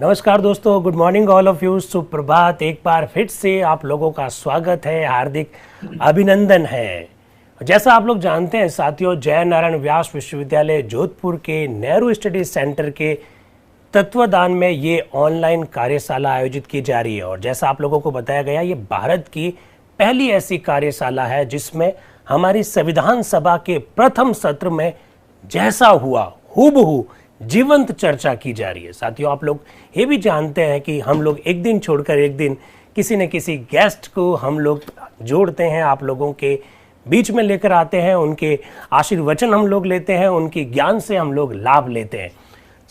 नमस्कार दोस्तों, good morning all of you. सुप्रभात। एक बार फिर से आप लोगों का स्वागत है, हार्दिक अभिनंदन है। जैसा आप लोग जानते हैं साथियों, जय नारायण व्यास विश्वविद्यालय जोधपुर के नेहरू स्टडी सेंटर के तत्वाधान में ये ऑनलाइन कार्यशाला आयोजित की जा रही है। और जैसा आप लोगों को बताया गया, ये भारत की पहली ऐसी कार्यशाला है जिसमें हमारी संविधान सभा के प्रथम सत्र में जैसा हुआ हूबहू जीवंत चर्चा की जा रही है। साथियों, आप लोग ये भी जानते हैं कि हम लोग एक दिन छोड़कर एक दिन किसी न किसी गेस्ट को हम लोग जोड़ते हैं, आप लोगों के बीच में लेकर आते हैं, उनके आशीर्वचन हम लोग लेते हैं, उनके ज्ञान से हम लोग लाभ लेते हैं।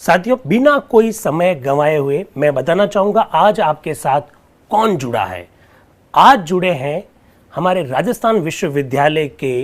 साथियों, बिना कोई समय गंवाए हुए मैं बताना चाहूँगा आज आपके साथ कौन जुड़ा है। आज जुड़े हैं हमारे राजस्थान विश्वविद्यालय के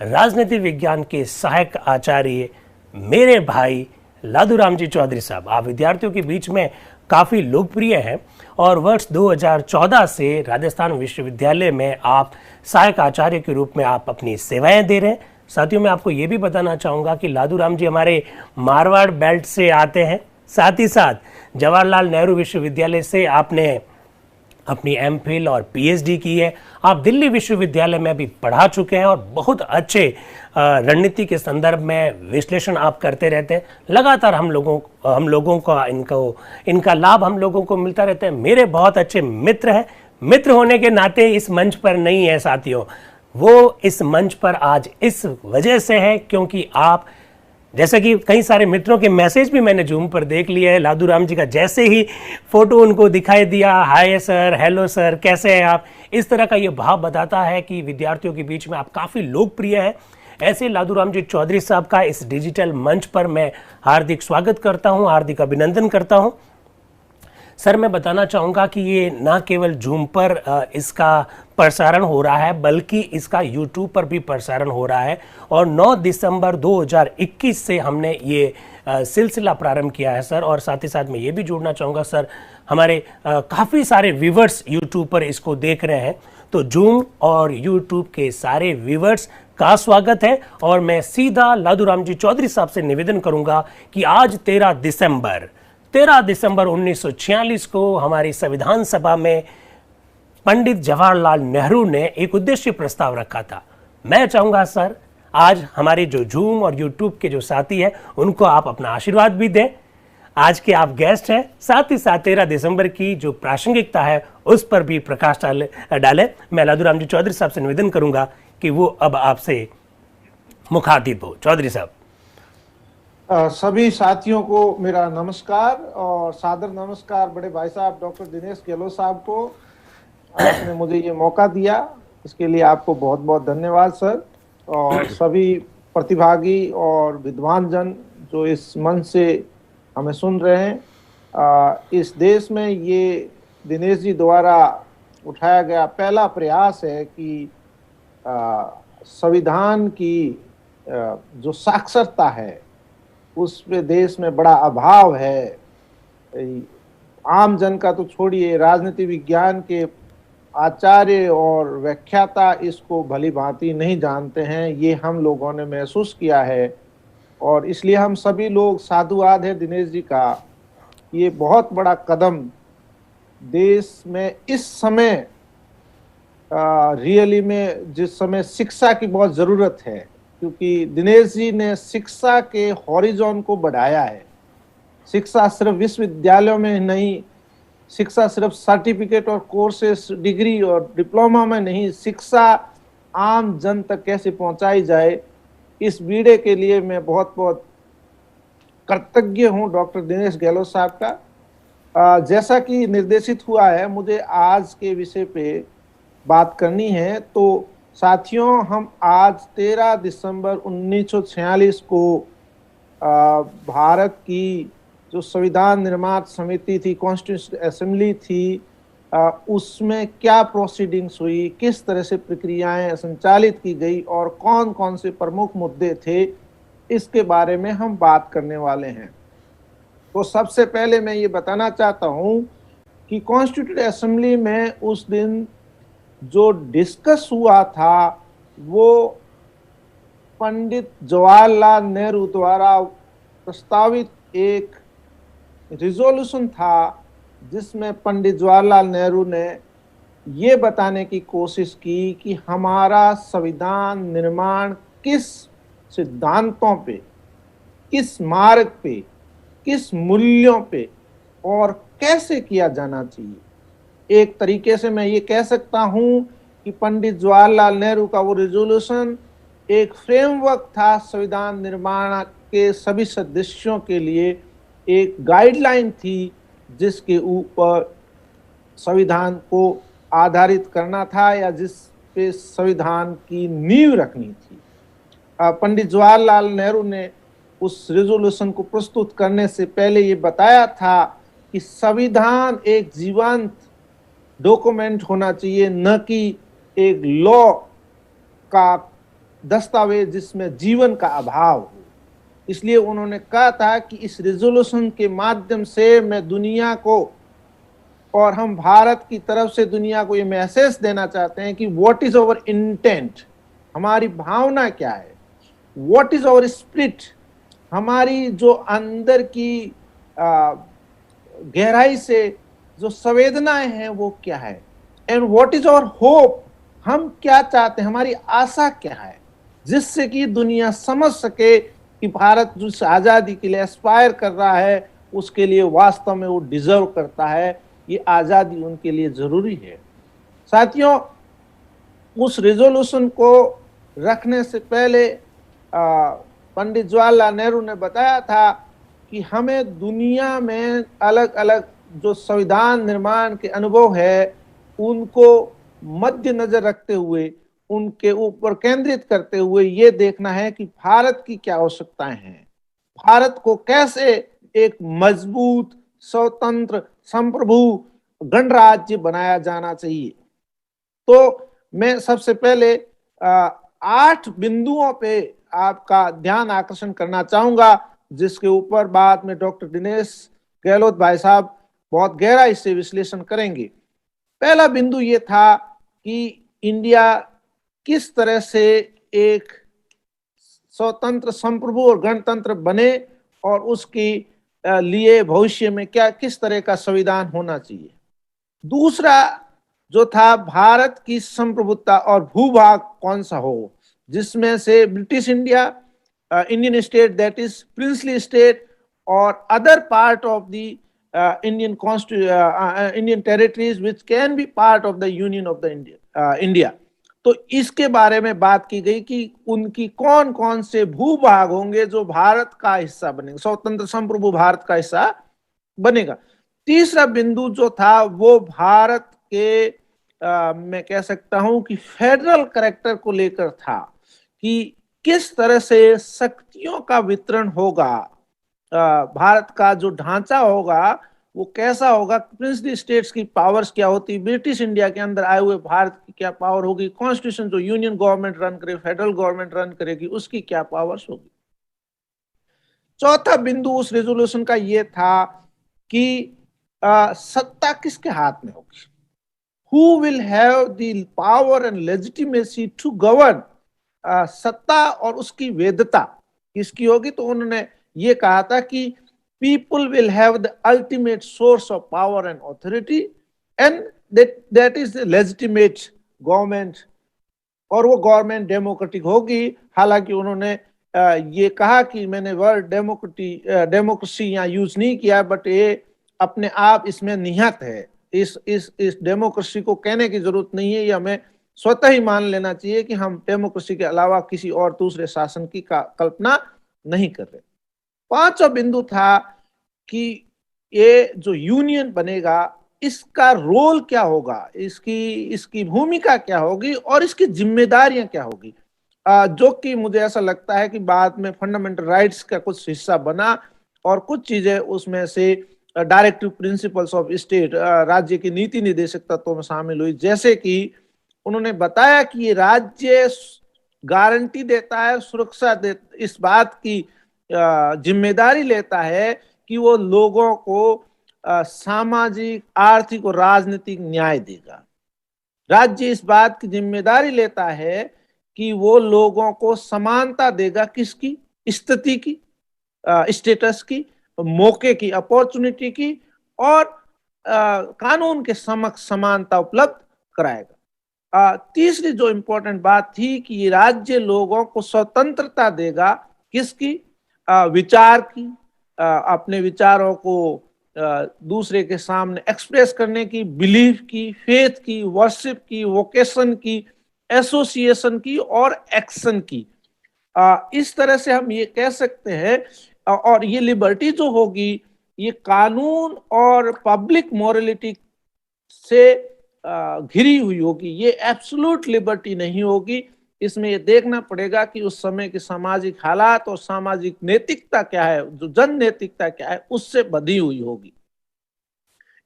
राजनीति विज्ञान के सहायक आचार्य मेरे भाई लादूराम जी चौधरी साहब। आप विद्यार्थियों के बीच में काफ़ी लोकप्रिय हैं और वर्ष 2014 से राजस्थान विश्वविद्यालय में आप सहायक आचार्य के रूप में आप अपनी सेवाएं दे रहे हैं। साथियों, मैं आपको ये भी बताना चाहूँगा कि लादूराम जी हमारे मारवाड़ बेल्ट से आते हैं, साथ ही साथ जवाहरलाल नेहरू विश्वविद्यालय से आपने अपनी एमफिल और पीएचडी की है। आप दिल्ली विश्वविद्यालय में भी पढ़ा चुके हैं और बहुत अच्छे रणनीति के संदर्भ में विश्लेषण आप करते रहते हैं। लगातार हम लोगों का इनका लाभ हम लोगों को मिलता रहता है। मेरे बहुत अच्छे मित्र हैं। मित्र होने के नाते इस मंच पर नहीं है साथियों, वो इस मंच पर आज इस वजह से है क्योंकि आप, जैसे कि कई सारे मित्रों के मैसेज भी मैंने जूम पर देख लिया है, लादूराम जी का जैसे ही फोटो उनको दिखाई दिया, हाय सर, हेलो सर, कैसे हैं आप, इस तरह का ये भाव बताता है कि विद्यार्थियों के बीच में आप काफ़ी लोकप्रिय हैं। ऐसे लादूराम जी चौधरी साहब का इस डिजिटल मंच पर मैं हार्दिक स्वागत करता हूं, हार्दिक अभिनंदन करता हूं। सर, मैं बताना चाहूँगा कि ये ना केवल जूम पर इसका प्रसारण हो रहा है बल्कि इसका यूट्यूब पर भी प्रसारण हो रहा है और 9 दिसंबर 2021 से हमने ये सिलसिला प्रारंभ किया है सर। और साथ ही साथ मैं ये भी जोड़ना चाहूँगा सर, हमारे काफ़ी सारे व्यूवर्स यूट्यूब पर इसको देख रहे हैं, तो जूम और यूट्यूब के सारे व्यूवर्स का स्वागत है। और मैं सीधा लादूराम जी चौधरी साहब से निवेदन करूँगा कि आज 13 दिसंबर 1946 को हमारी संविधान सभा में पंडित जवाहरलाल नेहरू ने एक उद्देश्य प्रस्ताव रखा था। मैं चाहूंगा सर, आज हमारे जो जूम और यूट्यूब के जो साथी हैं उनको आप अपना आशीर्वाद भी दें। आज के आप गेस्ट हैं, साथ ही साथ 13 दिसंबर की जो प्रासंगिकता है उस पर भी प्रकाश डालें। मैं लादूराम जी चौधरी साहब से निवेदन करूंगा कि वो अब आपसे मुखातिब हो। चौधरी साहब। सभी साथियों को मेरा नमस्कार और सादर नमस्कार बड़े भाई साहब डॉक्टर दिनेश गहलोत साहब को। आपने मुझे ये मौका दिया, इसके लिए आपको बहुत बहुत धन्यवाद सर। और सभी प्रतिभागी और विद्वान जन जो इस मंच से हमें सुन रहे हैं, इस देश में ये दिनेश जी द्वारा उठाया गया पहला प्रयास है कि संविधान की जो साक्षरता है उस पे देश में बड़ा अभाव है। आम जन का तो छोड़िए, राजनीति विज्ञान के आचार्य और व्याख्याता इसको भली भांति नहीं जानते हैं। ये हम लोगों ने महसूस किया है और इसलिए हम सभी लोग साधुवाद है दिनेश जी का। ये बहुत बड़ा कदम देश में इस समय रियली में, जिस समय शिक्षा की बहुत ज़रूरत है, क्योंकि दिनेश जी ने शिक्षा के हॉरिजॉन को बढ़ाया है। शिक्षा सिर्फ विश्वविद्यालयों में नहीं, शिक्षा सिर्फ सर्टिफिकेट और कोर्सेस, डिग्री और डिप्लोमा में नहीं, शिक्षा आम जन तक कैसे पहुंचाई जाए, इस बीड़े के लिए मैं बहुत बहुत कृतज्ञ हूं डॉक्टर दिनेश गहलोत साहब का। जैसा कि निर्देशित हुआ है, मुझे आज के विषय पे बात करनी है। तो साथियों, हम आज 13 दिसंबर 1946 को भारत की जो संविधान निर्माण समिति थी, कॉन्स्टिट्यूशन असेंबली थी, उसमें क्या प्रोसीडिंग्स हुई, किस तरह से प्रक्रियाएं संचालित की गई और कौन कौन से प्रमुख मुद्दे थे, इसके बारे में हम बात करने वाले हैं। तो सबसे पहले मैं ये बताना चाहता हूँ कि कॉन्स्टिट्यूशन असेंबली में उस दिन जो डिस्कस हुआ था वो पंडित जवाहरलाल नेहरू द्वारा प्रस्तावित एक रिजोल्यूशन था जिसमें पंडित जवाहरलाल नेहरू ने ये बताने की कोशिश की कि हमारा संविधान निर्माण किस सिद्धांतों पे, किस मार्ग पे, किस मूल्यों पे और कैसे किया जाना चाहिए। एक तरीके से मैं ये कह सकता हूं कि पंडित जवाहरलाल नेहरू का वो रिजोल्यूशन एक फ्रेमवर्क था संविधान निर्माण के सभी सदस्यों के लिए, एक गाइडलाइन थी जिसके ऊपर संविधान को आधारित करना था या जिस पे संविधान की नींव रखनी थी। पंडित जवाहरलाल नेहरू ने उस रिजोल्यूशन को प्रस्तुत करने से पहले ये बताया था कि संविधान एक जीवंत डॉक्यूमेंट होना चाहिए, न कि एक लॉ का दस्तावेज जिसमें जीवन का अभाव हो। इसलिए उन्होंने कहा था कि इस रिजोल्यूशन के माध्यम से मैं दुनिया को और हम भारत की तरफ से दुनिया को ये मैसेज देना चाहते हैं कि व्हाट इज आवर इंटेंट, हमारी भावना क्या है, व्हाट इज आवर स्पिरिट, हमारी जो अंदर की गहराई से जो संवेदनाएं हैं वो क्या है, and what is our hope, हम क्या चाहते हैं, हमारी आशा क्या है, जिससे कि दुनिया समझ सके कि भारत जिस आजादी के लिए एस्पायर कर रहा है उसके लिए वास्तव में वो डिजर्व करता है, ये आजादी उनके लिए जरूरी है। साथियों, उस रिजोल्यूशन को रखने से पहले पंडित जवाहरलाल नेहरू ने बताया था कि हमें दुनिया में अलग अलग जो संविधान निर्माण के अनुभव है उनको मद्देनजर रखते हुए, उनके ऊपर केंद्रित करते हुए ये देखना है कि भारत की क्या आवश्यकताएं हैं, भारत को कैसे एक मजबूत, स्वतंत्र, संप्रभु गणराज्य बनाया जाना चाहिए। तो मैं सबसे पहले 8 बिंदुओं पे आपका ध्यान आकर्षण करना चाहूंगा, जिसके ऊपर बाद में डॉक्टर दिनेश गहलोत भाई साहब बहुत गहराई से विश्लेषण करेंगे। पहला बिंदु ये था कि इंडिया किस तरह से एक स्वतंत्र, संप्रभु और गणतंत्र बने और उसकी लिए भविष्य में क्या किस तरह का संविधान होना चाहिए। दूसरा जो था, भारत की संप्रभुता और भूभाग कौन सा हो, जिसमें से British India, Indian state that is princely state और other part of the Indian territories which can be part of the union of the India. तो इसके बारे में बात की गई कि उनकी कौन कौन से भूभाग होंगे जो भारत का हिस्सा बनेंगे, स्वतंत्र संप्रभु भारत का हिस्सा बनेगा। तीसरा बिंदु जो था वो भारत के मैं कह सकता हूं कि फेडरल कैरेक्टर को लेकर था, कि किस तरह से शक्तियों का वितरण होगा, भारत का जो ढांचा होगा वो कैसा होगा, प्रिंसली स्टेट्स की पावर्स क्या होती, ब्रिटिश इंडिया के अंदर आए हुए भारत की क्या पावर होगी, कॉन्स्टिट्यूशन जो यूनियन गवर्नमेंट रन करे, फेडरल गवर्नमेंट रन करेगी, उसकी क्या पावर्स होगी। चौथा बिंदु उस रेजोल्यूशन का ये था कि सत्ता किसके हाथ में होगी, who will have the power and legitimacy to govern, सत्ता और उसकी वैधता किसकी होगी। तो उन्होंने ये कहा था कि people will have the ultimate source of power and authority and that is the legitimate government, और वो गवर्नमेंट डेमोक्रेटिक होगी। हालांकि उन्होंने ये कहा कि मैंने वर्ड डेमोक्रेसी यहाँ यूज नहीं किया, बट ये अपने आप इसमें निहित है, इस डेमोक्रेसी को कहने की जरूरत नहीं है, ये हमें स्वतः ही मान लेना चाहिए कि हम डेमोक्रेसी के अलावा किसी और दूसरे शासन की कल्पना नहीं कर रहे। पांचवा बिंदु था कि ये जो यूनियन बनेगा इसका रोल क्या होगा, इसकी भूमिका क्या होगी और इसकी जिम्मेदारियां क्या होगी, जो कि मुझे ऐसा लगता है कि बाद में फंडामेंटल राइट्स का कुछ हिस्सा बना और कुछ चीजें उसमें से डायरेक्टिव प्रिंसिपल्स ऑफ स्टेट, राज्य की नीति निर्देशक तत्वों में शामिल हुई। जैसे कि उन्होंने बताया कि ये राज्य गारंटी देता है, सुरक्षा दे, इस बात की जिम्मेदारी लेता है कि वो लोगों को सामाजिक, आर्थिक और राजनीतिक न्याय देगा। राज्य इस बात की जिम्मेदारी लेता है कि वो लोगों को समानता देगा, किसकी, स्थिति की, स्टेटस की, मौके की, अपॉर्चुनिटी की, और कानून के समक्ष समानता उपलब्ध कराएगा। तीसरी जो इम्पोर्टेंट बात थी कि ये राज्य लोगों को स्वतंत्रता देगा, किसकी? विचार की, अपने विचारों को दूसरे के सामने एक्सप्रेस करने की, बिलीफ की, फेथ की, वर्शिप की, वोकेशन की, एसोसिएशन की और एक्शन की। इस तरह से हम ये कह सकते हैं। और ये लिबर्टी जो होगी, ये कानून और पब्लिक मोरलिटी से घिरी हुई होगी, ये एब्सोल्यूट लिबर्टी नहीं होगी। इसमें ये देखना पड़ेगा कि उस समय के सामाजिक हालात और सामाजिक नैतिकता क्या है, जो जन नैतिकता क्या है, उससे बंधी हुई होगी।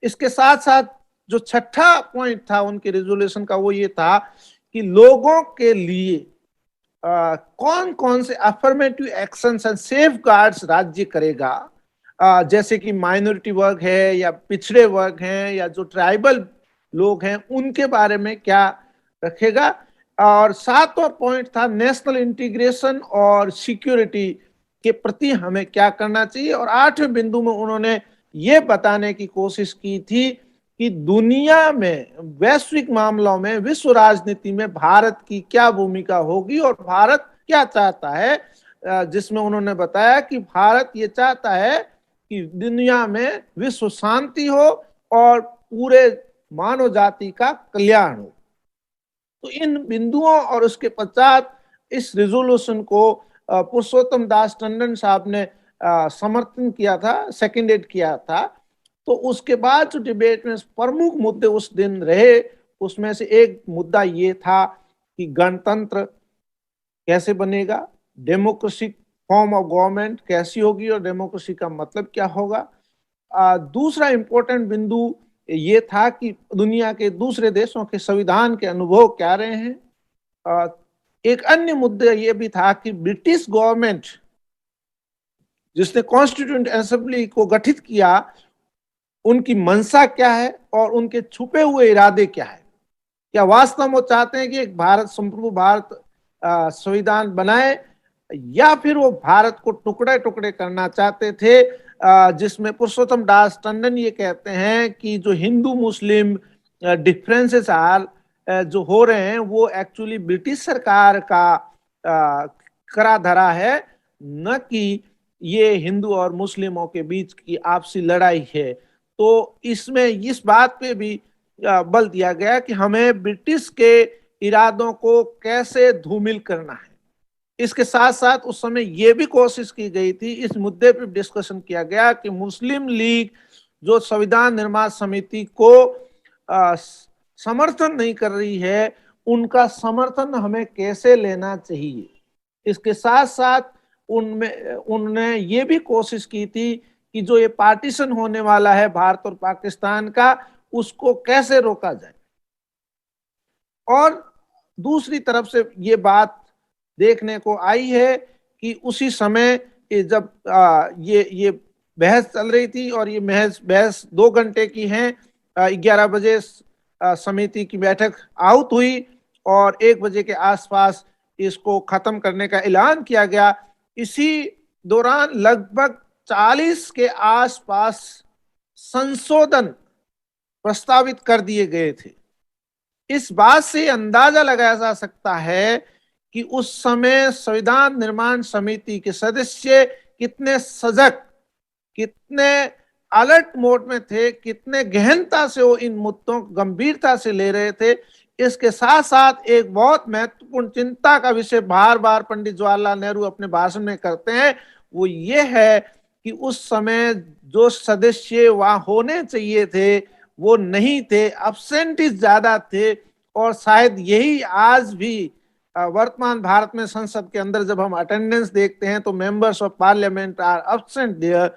इसके साथ साथ जो छठा पॉइंट था उनके रेजोल्यूशन का, वो ये था कि लोगों के लिए कौन कौन से affirmative actions and safe guards राज्य करेगा, जैसे कि माइनॉरिटी वर्ग है या पिछड़े वर्ग हैं या जो ट्राइबल लोग हैं, उनके बारे में क्या रखेगा। और सातवां पॉइंट था नेशनल इंटीग्रेशन और सिक्योरिटी के प्रति हमें क्या करना चाहिए। और आठवें बिंदु में उन्होंने ये बताने की कोशिश की थी कि दुनिया में वैश्विक मामलों में, विश्व राजनीति में भारत की क्या भूमिका होगी और भारत क्या चाहता है, जिसमें उन्होंने बताया कि भारत ये चाहता है कि दुनिया में विश्व शांति हो और पूरे मानव जाति का कल्याण हो। तो इन बिंदुओं और उसके पश्चात इस रिजोल्यूशन को पुरुषोत्तम दास टंडन साहब ने समर्थन किया था, सेकेंडेड किया था। तो उसके बाद जो डिबेट में प्रमुख मुद्दे उस दिन रहे, उसमें से एक मुद्दा ये था कि गणतंत्र कैसे बनेगा, डेमोक्रेसी फॉर्म ऑफ गवर्नमेंट कैसी होगी और डेमोक्रेसी का मतलब क्या होगा। दूसरा इंपॉर्टेंट बिंदु ये था कि दुनिया के दूसरे देशों के संविधान के अनुभव क्या रहे हैं। एक अन्य मुद्दा ये भी था कि ब्रिटिश गवर्नमेंट जिसने कॉन्स्टिट्यूएंट असेंबली को गठित किया, उनकी मंशा क्या है और उनके छुपे हुए इरादे क्या है। क्या वास्तव में वो चाहते हैं कि एक भारत संप्रभु भारत संविधान बनाए, या फिर वो भारत को टुकड़े टुकड़े करना चाहते थे, जिसमें पुरुषोत्तम दास टंडन ये कहते हैं कि जो हिंदू मुस्लिम डिफरेंसेस जो हो रहे हैं वो एक्चुअली ब्रिटिश सरकार का करा धरा है, न कि ये हिंदू और मुस्लिमों के बीच की आपसी लड़ाई है। तो इसमें इस बात पे भी बल दिया गया कि हमें ब्रिटिश के इरादों को कैसे धूमिल करना है। इसके साथ साथ उस समय यह भी कोशिश की गई थी, इस मुद्दे पर डिस्कशन किया गया कि मुस्लिम लीग जो संविधान निर्माण समिति को समर्थन नहीं कर रही है, उनका समर्थन हमें कैसे लेना चाहिए। इसके साथ साथ उन्होंने ये भी कोशिश की थी कि जो ये पार्टीशन होने वाला है भारत और पाकिस्तान का, उसको कैसे रोका जाए। और दूसरी तरफ से ये बात देखने को आई है कि उसी समय जब ये बहस चल रही थी, और ये बहस 2 घंटे की है, 11 बजे समिति की बैठक आउट हुई और 1 बजे के आसपास इसको खत्म करने का ऐलान किया गया। इसी दौरान लगभग 40 के आसपास संशोधन प्रस्तावित कर दिए गए थे। इस बात से अंदाजा लगाया जा सकता है कि उस समय संविधान निर्माण समिति के सदस्य कितने सजग, कितने अलर्ट मोड में थे, कितने गहनता से वो इन मुद्दों को गंभीरता से ले रहे थे। इसके साथ साथ एक बहुत महत्वपूर्ण चिंता का विषय बार बार पंडित जवाहरलाल नेहरू अपने भाषण में करते हैं, वो ये है कि उस समय जो सदस्य वहां होने चाहिए थे वो नहीं थे, अब्सेंटीज ज्यादा थे। और शायद यही आज भी वर्तमान भारत में संसद के अंदर जब हम अटेंडेंस देखते हैं तो members of parliament are absent there,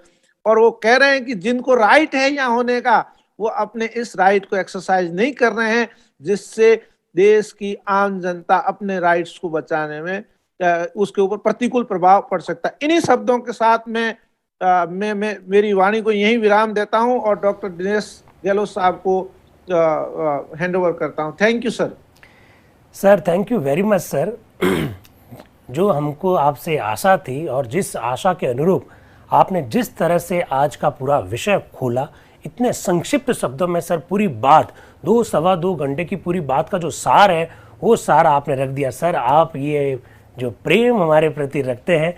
और वो कह रहे हैं कि जिनको राइट है यहाँ होने का वो अपने इस राइट को एक्सरसाइज नहीं कर रहे हैं, जिससे देश की आम जनता अपने राइट्स को बचाने में उसके ऊपर प्रतिकूल प्रभाव पड़ सकता है। इन्हीं शब्दों के साथ मैं मेरी वाणी को यहीं विराम देता हूं और डॉक्टर दिनेश गहलोत साहब को हैंड ओवर करता हूं। Thank you sir. Sir thank you very much sir. जो हमको आपसे आशा थी और जिस आशा के अनुरूप आपने जिस तरह से आज का पूरा विषय खोला, इतने संक्षिप्त शब्दों में सर पूरी बात, 2-2.25 घंटे की पूरी बात का जो सार है वो सारा आपने रख दिया। सर आप ये जो प्रेम हमारे प्रति रखते हैं,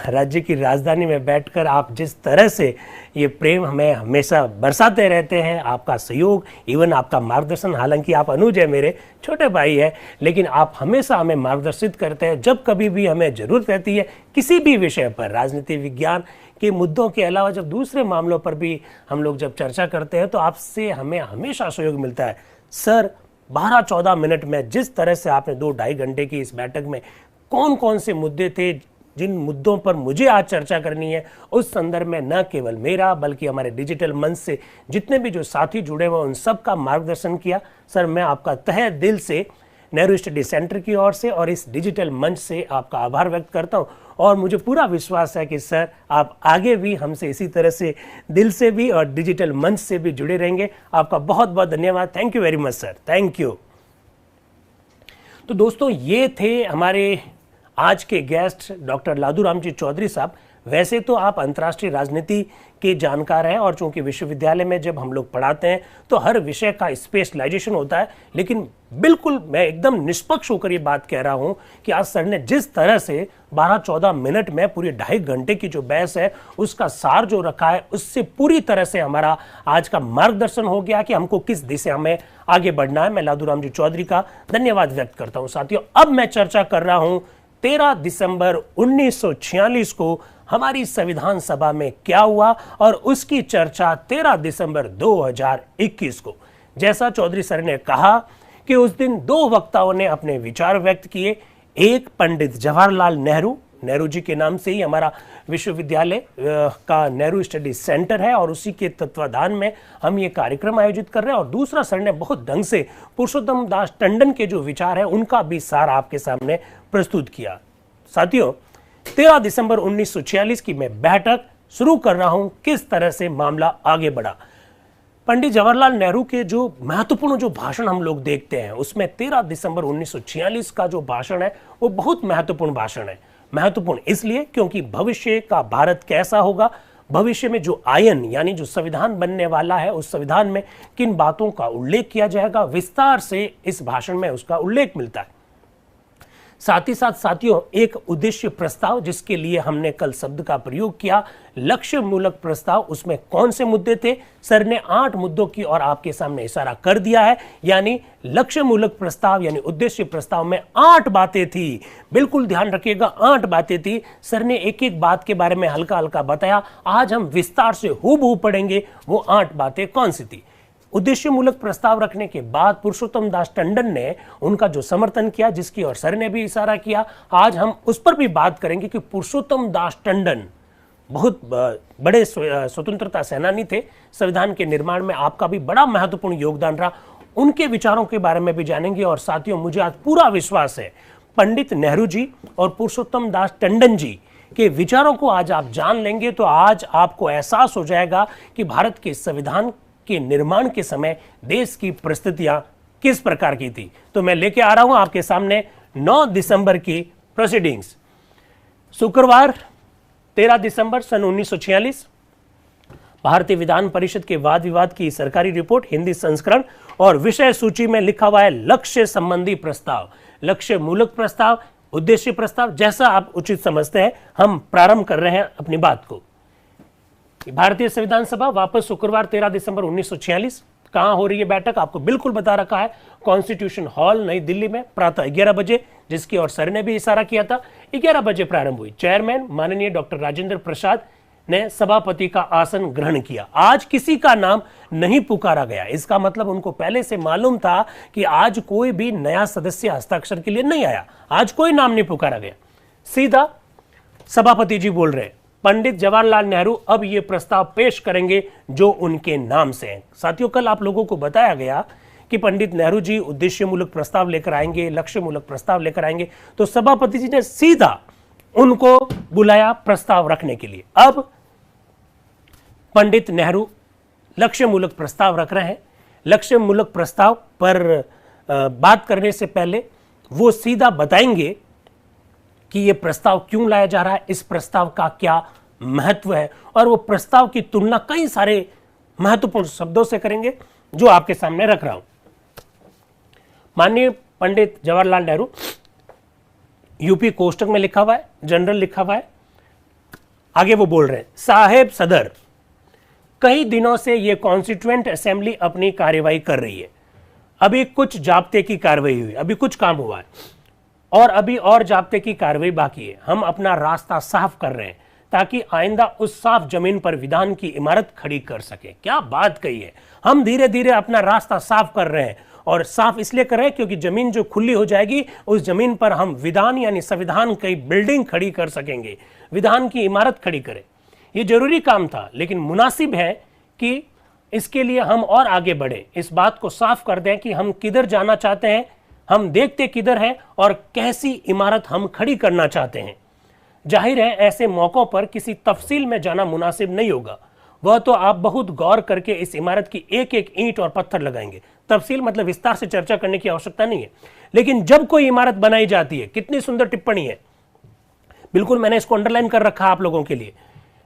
राज्य की राजधानी में बैठकर आप जिस तरह से ये प्रेम हमें हमेशा बरसाते रहते हैं, आपका सहयोग, इवन आपका मार्गदर्शन, हालांकि आप अनुज है, मेरे छोटे भाई है, लेकिन आप हमेशा हमें मार्गदर्शित करते हैं जब कभी भी हमें ज़रूरत रहती है किसी भी विषय पर। राजनीति विज्ञान के मुद्दों के अलावा जब दूसरे मामलों पर भी हम लोग जब चर्चा करते हैं तो आपसे हमें हमेशा सहयोग मिलता है। सर 12-14 मिनट में जिस तरह से आपने 2-2.5 घंटे की इस बैठक में कौन कौन से मुद्दे थे जिन मुद्दों पर मुझे आज चर्चा करनी है, उस संदर्भ में न केवल मेरा बल्कि हमारे डिजिटल मंच से जितने भी जो साथी जुड़े हुए उन सब का मार्गदर्शन किया। सर मैं आपका तहे दिल से नेहरू स्टडी सेंटर की ओर से और इस डिजिटल मंच से आपका आभार व्यक्त करता हूं और मुझे पूरा विश्वास है कि सर आप आगे भी हमसे इसी तरह से दिल से भी और डिजिटल मंच से भी जुड़े रहेंगे। आपका बहुत बहुत धन्यवाद। Thank you very much sir, thank you. तो दोस्तों ये थे हमारे आज के गेस्ट डॉक्टर लादूराम जी चौधरी साहब। वैसे तो आप अंतर्राष्ट्रीय राजनीति के जानकार हैं और चूंकि विश्वविद्यालय में जब हम लोग पढ़ाते हैं तो हर विषय का स्पेशलाइजेशन होता है, लेकिन बिल्कुल मैं एकदम निष्पक्ष होकर ये बात कह रहा हूं कि आज सर ने जिस तरह से 12-14 मिनट में पूरी 2.5 घंटे की जो बहस है उसका सार जो रखा है, उससे पूरी तरह से हमारा आज का मार्गदर्शन हो गया कि हमको किस दिशा में आगे बढ़ना है। मैं लादूराम जी चौधरी का धन्यवाद व्यक्त करता हूं। साथियों अब मैं चर्चा कर रहा हूं 13 दिसंबर 1946 को हमारी संविधान सभा में क्या हुआ और उसकी चर्चा 13 दिसंबर 2021 को। जैसा चौधरी सर ने कहा कि उस दिन 2 वक्ताओं ने अपने विचार व्यक्त किए। एक पंडित जवाहरलाल नेहरू, नेहरू जी के नाम से ही हमारा विश्वविद्यालय का नेहरू स्टडी सेंटर है और उसी के तत्वाधान में हम ये कार्यक्रम आयोजित कर रहे हैं। और दूसरा सर ने बहुत ढंग से पुरुषोत्तम दास टंडन के जो विचार है उनका भी सार आपके सामने प्रस्तुत किया। साथियों 13 दिसंबर 1946 की मैं बैठक शुरू कर रहा हूं, किस तरह से मामला आगे बढ़ा। पंडित जवाहरलाल नेहरू के जो महत्वपूर्ण जो भाषण हम लोग देखते हैं उसमें 13 दिसंबर 1946 का जो भाषण है वो बहुत महत्वपूर्ण भाषण है। महत्वपूर्ण इसलिए क्योंकि भविष्य का भारत कैसा होगा, भविष्य में जो आयन यानी जो संविधान बनने वाला है उस संविधान में किन बातों का उल्लेख किया जाएगा, विस्तार से इस भाषण में उसका उल्लेख मिलता है। साथ ही साथ साथियों एक उद्देश्य प्रस्ताव जिसके लिए हमने कल शब्द का प्रयोग किया, लक्ष्य मूलक प्रस्ताव, उसमें कौन से मुद्दे थे? सर ने 8 मुद्दों की और आपके सामने इशारा कर दिया है। यानी लक्ष्य मूलक प्रस्ताव यानी उद्देश्य प्रस्ताव में 8 बातें थी। बिल्कुल ध्यान रखिएगा 8 बातें थी। सर ने एक एक बात के बारे में हल्का हल्का बताया। आज हम विस्तार से हूबहू पढ़ेंगे वो 8 बातें कौन सी थी। उद्देश्य मूलक प्रस्ताव रखने के बाद पुरुषोत्तम दास टंडन ने उनका जो समर्थन किया, जिसकी और सर ने भी इशारा किया, आज हम उस पर भी बात करेंगे कि पुरुषोत्तम दास टंडन बहुत बड़े स्वतंत्रता सेनानी थे। संविधान के निर्माण में आपका भी बड़ा महत्वपूर्ण योगदान रहा। उनके विचारों के बारे में भी जानेंगे। और साथियों मुझे आज पूरा विश्वास है पंडित नेहरू जी और पुरुषोत्तम दास टंडन जी के विचारों को आज आप जान लेंगे तो आज आपको एहसास हो जाएगा कि भारत के संविधान के निर्माण के समय देश की परिस्थितियां किस प्रकार की थी। तो मैं लेके आ रहा हूं आपके सामने 9 दिसंबर की प्रोसीडिंग्स। शुक्रवार 13 दिसंबर सन 1946 भारतीय विधान परिषद के वाद विवाद की सरकारी रिपोर्ट हिंदी संस्करण और विषय सूची में लिखा हुआ है लक्ष्य संबंधी प्रस्ताव, लक्ष्य मूलक प्रस्ताव, उद्देश्य प्रस्ताव, जैसा आप उचित समझते हैं। हम प्रारंभ कर रहे हैं अपनी बात को। भारतीय संविधान सभा वापस शुक्रवार 13 दिसंबर 1946 कहां हो रही है बैठक, आपको बिल्कुल बता रखा है, कॉन्स्टिट्यूशन हॉल नई दिल्ली में प्रातः 11 बजे, जिसकी और सर ने भी इशारा किया था। 11 बजे प्रारंभ हुई। चेयरमैन माननीय डॉक्टर राजेंद्र प्रसाद ने सभापति का आसन ग्रहण किया। आज किसी का नाम नहीं पुकारा गया। इसका मतलब उनको पहले से मालूम था कि आज कोई भी नया सदस्य हस्ताक्षर के लिए नहीं आया। आज कोई नाम नहीं पुकारा गया। सीधा सभापति जी बोल रहे, पंडित जवाहरलाल नेहरू अब ये प्रस्ताव पेश करेंगे जो उनके नाम से है। साथियों कल आप लोगों को बताया गया कि पंडित नेहरू जी उद्देश्य मूलक प्रस्ताव लेकर आएंगे, लक्ष्य मूलक प्रस्ताव लेकर आएंगे, तो सभापति जी ने सीधा उनको बुलाया प्रस्ताव रखने के लिए। अब पंडित नेहरू लक्ष्य मूलक प्रस्ताव रख रहे हैं। लक्ष्य मूलक प्रस्ताव पर बात करने से पहले वो सीधा बताएंगे कि यह प्रस्ताव क्यों लाया जा रहा है, इस प्रस्ताव का क्या महत्व है और वो प्रस्ताव की तुलना कई सारे महत्वपूर्ण शब्दों से करेंगे जो आपके सामने रख रहा हूं। माननीय पंडित जवाहरलाल नेहरू, यूपी कोष्टक में लिखा हुआ है, जनरल लिखा हुआ है। आगे वो बोल रहे हैं, साहेब सदर, कई दिनों से ये कॉन्स्टिट्यूएंट असेंबली अपनी कार्यवाही कर रही है। अभी कुछ जाब्ते की कार्रवाई हुई, अभी कुछ काम हुआ है और अभी और जाब्ते की कार्रवाई बाकी है। हम अपना रास्ता साफ कर रहे हैं ताकि आइंदा उस साफ जमीन पर विधान की इमारत खड़ी कर सके। क्या बात कही है, हम धीरे धीरे अपना रास्ता साफ कर रहे हैं और साफ इसलिए कर रहे हैं क्योंकि जमीन जो खुली हो जाएगी उस जमीन पर हम विधान यानी संविधान की बिल्डिंग खड़ी कर सकेंगे, विधान की इमारत खड़ी करें। ये जरूरी काम था, लेकिन मुनासिब है कि इसके लिए हम और आगे बढ़े, इस बात को साफ कर दें कि हम किधर जाना चाहते हैं, हम देखते किधर हैं और कैसी इमारत हम खड़ी करना चाहते हैं। जाहिर है ऐसे मौकों पर किसी तफसील में जाना मुनासिब नहीं होगा, वह तो आप बहुत गौर करके इस इमारत की एक एक ईंट और पत्थर लगाएंगे। तफसील मतलब विस्तार से चर्चा करने की आवश्यकता नहीं है। लेकिन जब कोई इमारत बनाई जाती है, कितनी सुंदर टिप्पणी है, बिल्कुल मैंने इसको अंडरलाइन कर रखा आप लोगों के लिए।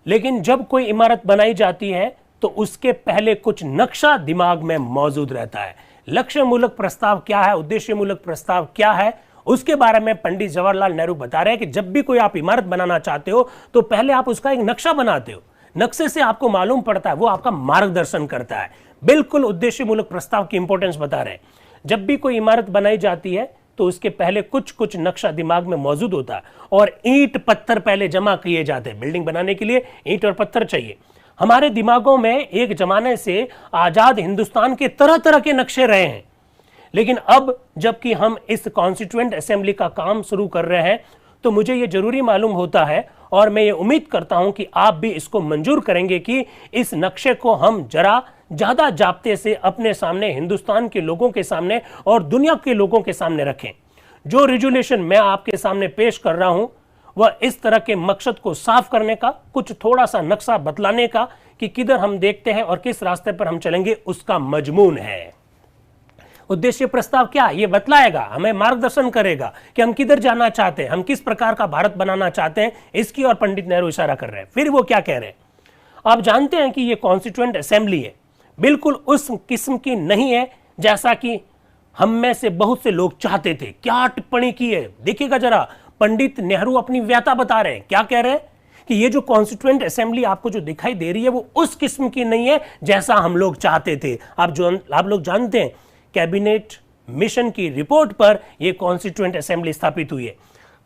लेकिन जब कोई इमारत बनाई जाती है तो उसके पहले कुछ नक्शा दिमाग में मौजूद रहता है। लक्ष्य मूलक प्रस्ताव क्या है, उद्देश्य मूलक प्रस्ताव क्या है, उसके बारे में पंडित जवाहरलाल नेहरू बता रहे हैं कि जब भी कोई आप इमारत बनाना चाहते हो तो पहले आप उसका एक नक्शा बनाते हो। नक्शे से आपको मालूम पड़ता है, वो आपका मार्गदर्शन करता है। बिल्कुल उद्देश्य मूलक प्रस्ताव की इंपॉर्टेंस बता रहे हैं। जब भी कोई इमारत बनाई जाती है तो उसके पहले कुछ कुछ नक्शा दिमाग में मौजूद होता है और ईंट पत्थर पहले जमा किए जाते हैं। बिल्डिंग बनाने के लिए ईंट और पत्थर चाहिए। हमारे दिमागों में एक जमाने से आजाद हिंदुस्तान के तरह तरह के नक्शे रहे हैं, लेकिन अब जबकि हम इस कॉन्स्टिट्यूएंट असेंबली का काम शुरू कर रहे हैं तो मुझे यह जरूरी मालूम होता है और मैं ये उम्मीद करता हूं कि आप भी इसको मंजूर करेंगे कि इस नक्शे को हम जरा ज्यादा जाब्ते से अपने सामने, हिंदुस्तान के लोगों के सामने और दुनिया के लोगों के सामने रखें। जो रिजोल्यूशन मैं आपके सामने पेश कर रहा हूं वह इस तरह के मकसद को साफ करने का, कुछ थोड़ा सा नक्शा बतलाने का कि किधर हम देखते हैं और किस रास्ते पर हम चलेंगे, उसका मजमून है। उद्देश्य प्रस्ताव क्या ये बतलाएगा, हमें मार्गदर्शन करेगा कि हम किधर जाना चाहते हैं, हम किस प्रकार का भारत बनाना चाहते हैं। इसकी और पंडित नेहरू इशारा कर रहे हैं। फिर वो क्या कह रहे हैं, आप जानते हैं कि ये कॉन्स्टिट्यूएंट असेंबली है, बिल्कुल उस किस्म की नहीं है जैसा कि हम में से बहुत से लोग चाहते थे। क्या टिप्पणी की है देखिएगा जरा, पंडित नेहरू अपनी व्यथा बता रहे हैं। क्या कह रहे हैं कि ये जो कॉन्स्टिट्यूएंट असेंबली आपको जो दिखाई दे रही है वो उस किस्म की नहीं है जैसा हम लोग चाहते थे। आप लोग जानते हैं कैबिनेट मिशन की रिपोर्ट पर यह कॉन्स्टिट्यूएंट असेंबली स्थापित हुई है।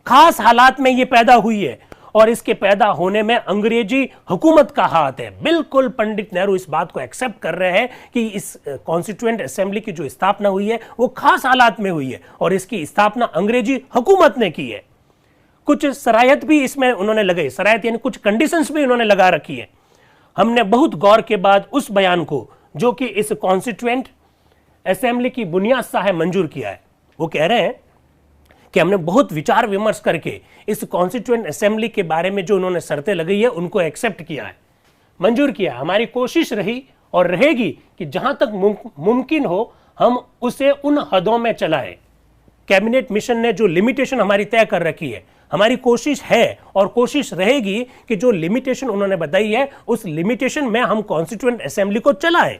खास हालात में यह पैदा हुई है और इसके पैदा होने में अंग्रेजी हुकूमत का हाथ है। बिल्कुल पंडित नेहरू इस बात को एक्सेप्ट कर रहे हैं कि इस कॉन्स्टिट्यूएंट असेंबली की जो स्थापना हुई है वो खास हालात में हुई है और इसकी स्थापना अंग्रेजी हुकूमत ने की है। कुछ शरायत भी इसमें उन्होंने लगाई, शरायत यानी कुछ कंडीशंस भी उन्होंने लगा रखी है। हमने बहुत गौर के बाद उस बयान को जो कि इस कॉन्स्टिट्यूएंट असेंबली की बुनियाद सा है मंजूर किया है। वो कह रहे हैं कि हमने बहुत विचार विमर्श करके इस कॉन्स्टिट्यूएंट असेंबली के बारे में जो उन्होंने शर्तें लगाई है उनको एक्सेप्ट किया है, मंजूर किया। हमारी कोशिश रही और रहेगी कि जहां तक मुमकिन हो हम उसे उन हदों में चलाएं। कैबिनेट मिशन ने जो लिमिटेशन हमारी तय कर रखी है, हमारी कोशिश है और कोशिश रहेगी कि जो लिमिटेशन उन्होंने बताई है उस लिमिटेशन में हम कॉन्स्टिट्यूएंट असेंबली को चलाएं।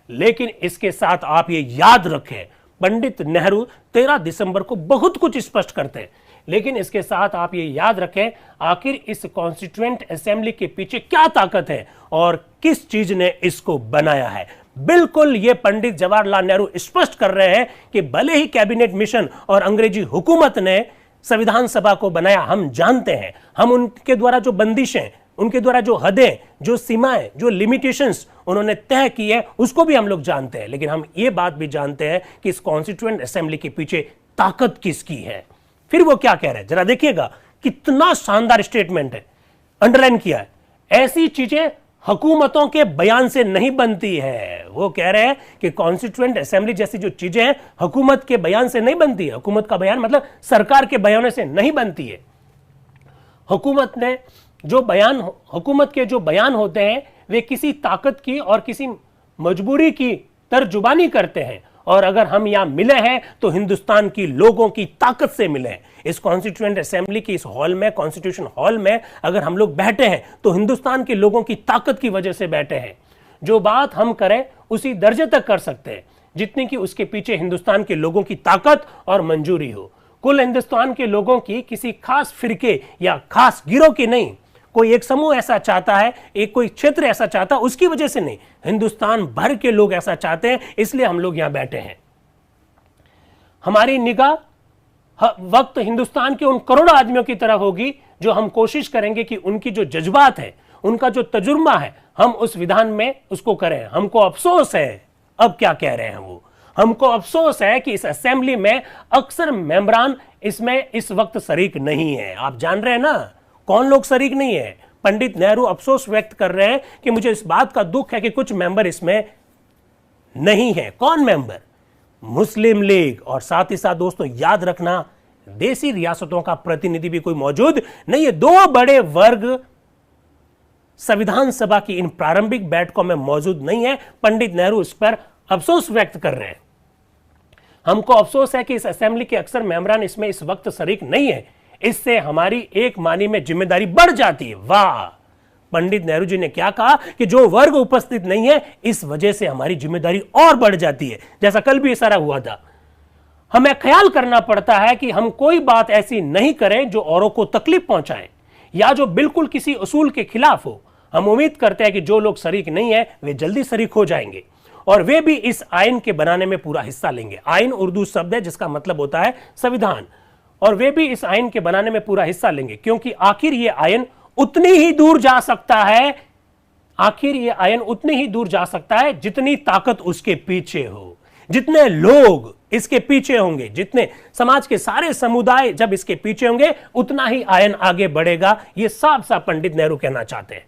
लेकिन इसके साथ आप ये याद रखें, पंडित नेहरू 13 दिसंबर को बहुत कुछ स्पष्ट करते हैं, लेकिन इसके साथ आप ये याद रखें आखिर इस कॉन्स्टिट्यूएंट असेंबली के पीछे क्या ताकत है और किस चीज ने इसको बनाया है। बिल्कुल ये पंडित जवाहरलाल नेहरू स्पष्ट कर रहे हैं कि भले ही कैबिनेट मिशन और अंग्रेजी हुकूमत ने संविधान सभा को बनाया, हम जानते हैं, हम उनके द्वारा जो बंदिशें, उनके द्वारा जो हदें, जो सीमाएं, जो लिमिटेशंस उन्होंने तय की है उसको भी हम लोग जानते हैं। लेकिन हम ये बात भी जानते हैं कि इस कॉन्स्टिट्यूएंट असेंबली के पीछे ताकत किसकी है। फिर वो क्या कह रहे हैं जरा देखिएगा, कितना शानदार स्टेटमेंट है, अंडरलाइन किया है। ऐसी चीजें हुकूमतों के बयान से नहीं बनती है। वो कह रहे हैं कि कॉन्स्टिट्यूएंट असेंबली जैसी जो चीजें हैं हुकूमत के बयान से नहीं बनती है। हुकूमत का बयान मतलब सरकार के बयानों से नहीं बनती है। हुकूमत के जो बयान होते हैं वे किसी ताकत की और किसी मजबूरी की तर्जुबानी करते हैं और अगर हम यहां मिले हैं तो हिंदुस्तान की लोगों की ताकत से मिले हैं। इस कॉन्स्टिट्यूएंट असेंबली की इस हॉल में, कॉन्स्टिट्यूशन हॉल में अगर हम लोग बैठे हैं तो हिंदुस्तान के लोगों की ताकत की वजह से बैठे हैं। जो बात हम करें उसी दर्जे तक कर सकते हैं जितनी कि उसके पीछे हिंदुस्तान के लोगों की ताकत और मंजूरी हो। कुल हिंदुस्तान के लोगों की किसी खास फिरके या खास गिरोह की नहीं, कोई एक समूह ऐसा चाहता है, एक कोई क्षेत्र ऐसा चाहता है, उसकी वजह से नहीं, हिंदुस्तान भर के लोग ऐसा चाहते हैं, इसलिए हम लोग यहां बैठे हैं। हमारी निगाह वक्त हिंदुस्तान के उन करोड़ों आदमियों की तरफ होगी जो हम कोशिश करेंगे कि उनकी जो जज्बात है, उनका जो तजुर्बा है, हम उस विधान में उसको करें। हमको अफसोस है, अब क्या कह रहे हैं वो, हमको अफसोस है कि इस असेंबली में अक्सर मेंबरान इसमें इस वक्त शरीक नहीं है। आप जान रहे हैं ना कौन लोग शरीक नहीं है। पंडित नेहरू अफसोस व्यक्त कर रहे हैं कि मुझे इस बात का दुख है कि कुछ मेंबर इसमें नहीं है। कौन मेंबर? मुस्लिम लीग। और साथ ही साथ दोस्तों याद रखना, देसी रियासतों का प्रतिनिधि भी कोई मौजूद नहीं है। दो बड़े वर्ग संविधान सभा की इन प्रारंभिक बैठकों में मौजूद नहीं है। पंडित नेहरू इस पर अफसोस व्यक्त कर रहे हैं। हमको अफसोस है कि इस असेंबली के अक्सर मेंबरान इसमें इस वक्त शरीक नहीं है। इससे हमारी एक मानी में जिम्मेदारी बढ़ जाती है। वाह, पंडित नेहरू जी ने क्या कहा कि जो वर्ग उपस्थित नहीं है, इस वजह से हमारी जिम्मेदारी और बढ़ जाती है। जैसा कल भी इशारा हुआ था, हमें ख्याल करना पड़ता है कि हम कोई बात ऐसी नहीं करें जो औरों को तकलीफ पहुंचाए या जो बिल्कुल किसी उसूल के खिलाफ हो। हम उम्मीद करते हैं कि जो लोग शरीक नहीं है वे जल्दी शरीक हो जाएंगे और वे भी इस आइन के बनाने में पूरा हिस्सा लेंगे। आइन उर्दू शब्द है जिसका मतलब होता है संविधान, और वे भी इस आइन के बनाने में पूरा हिस्सा लेंगे, क्योंकि आखिर ये आइन उतनी ही दूर जा सकता है, आखिर ये आइन उतनी ही दूर जा सकता है जितनी ताकत उसके पीछे हो, जितने लोग इसके पीछे होंगे, जितने समाज के सारे समुदाय जब इसके पीछे होंगे, उतना ही आयन आगे बढ़ेगा। ये साफ साफ पंडित नेहरू कहना चाहते हैं।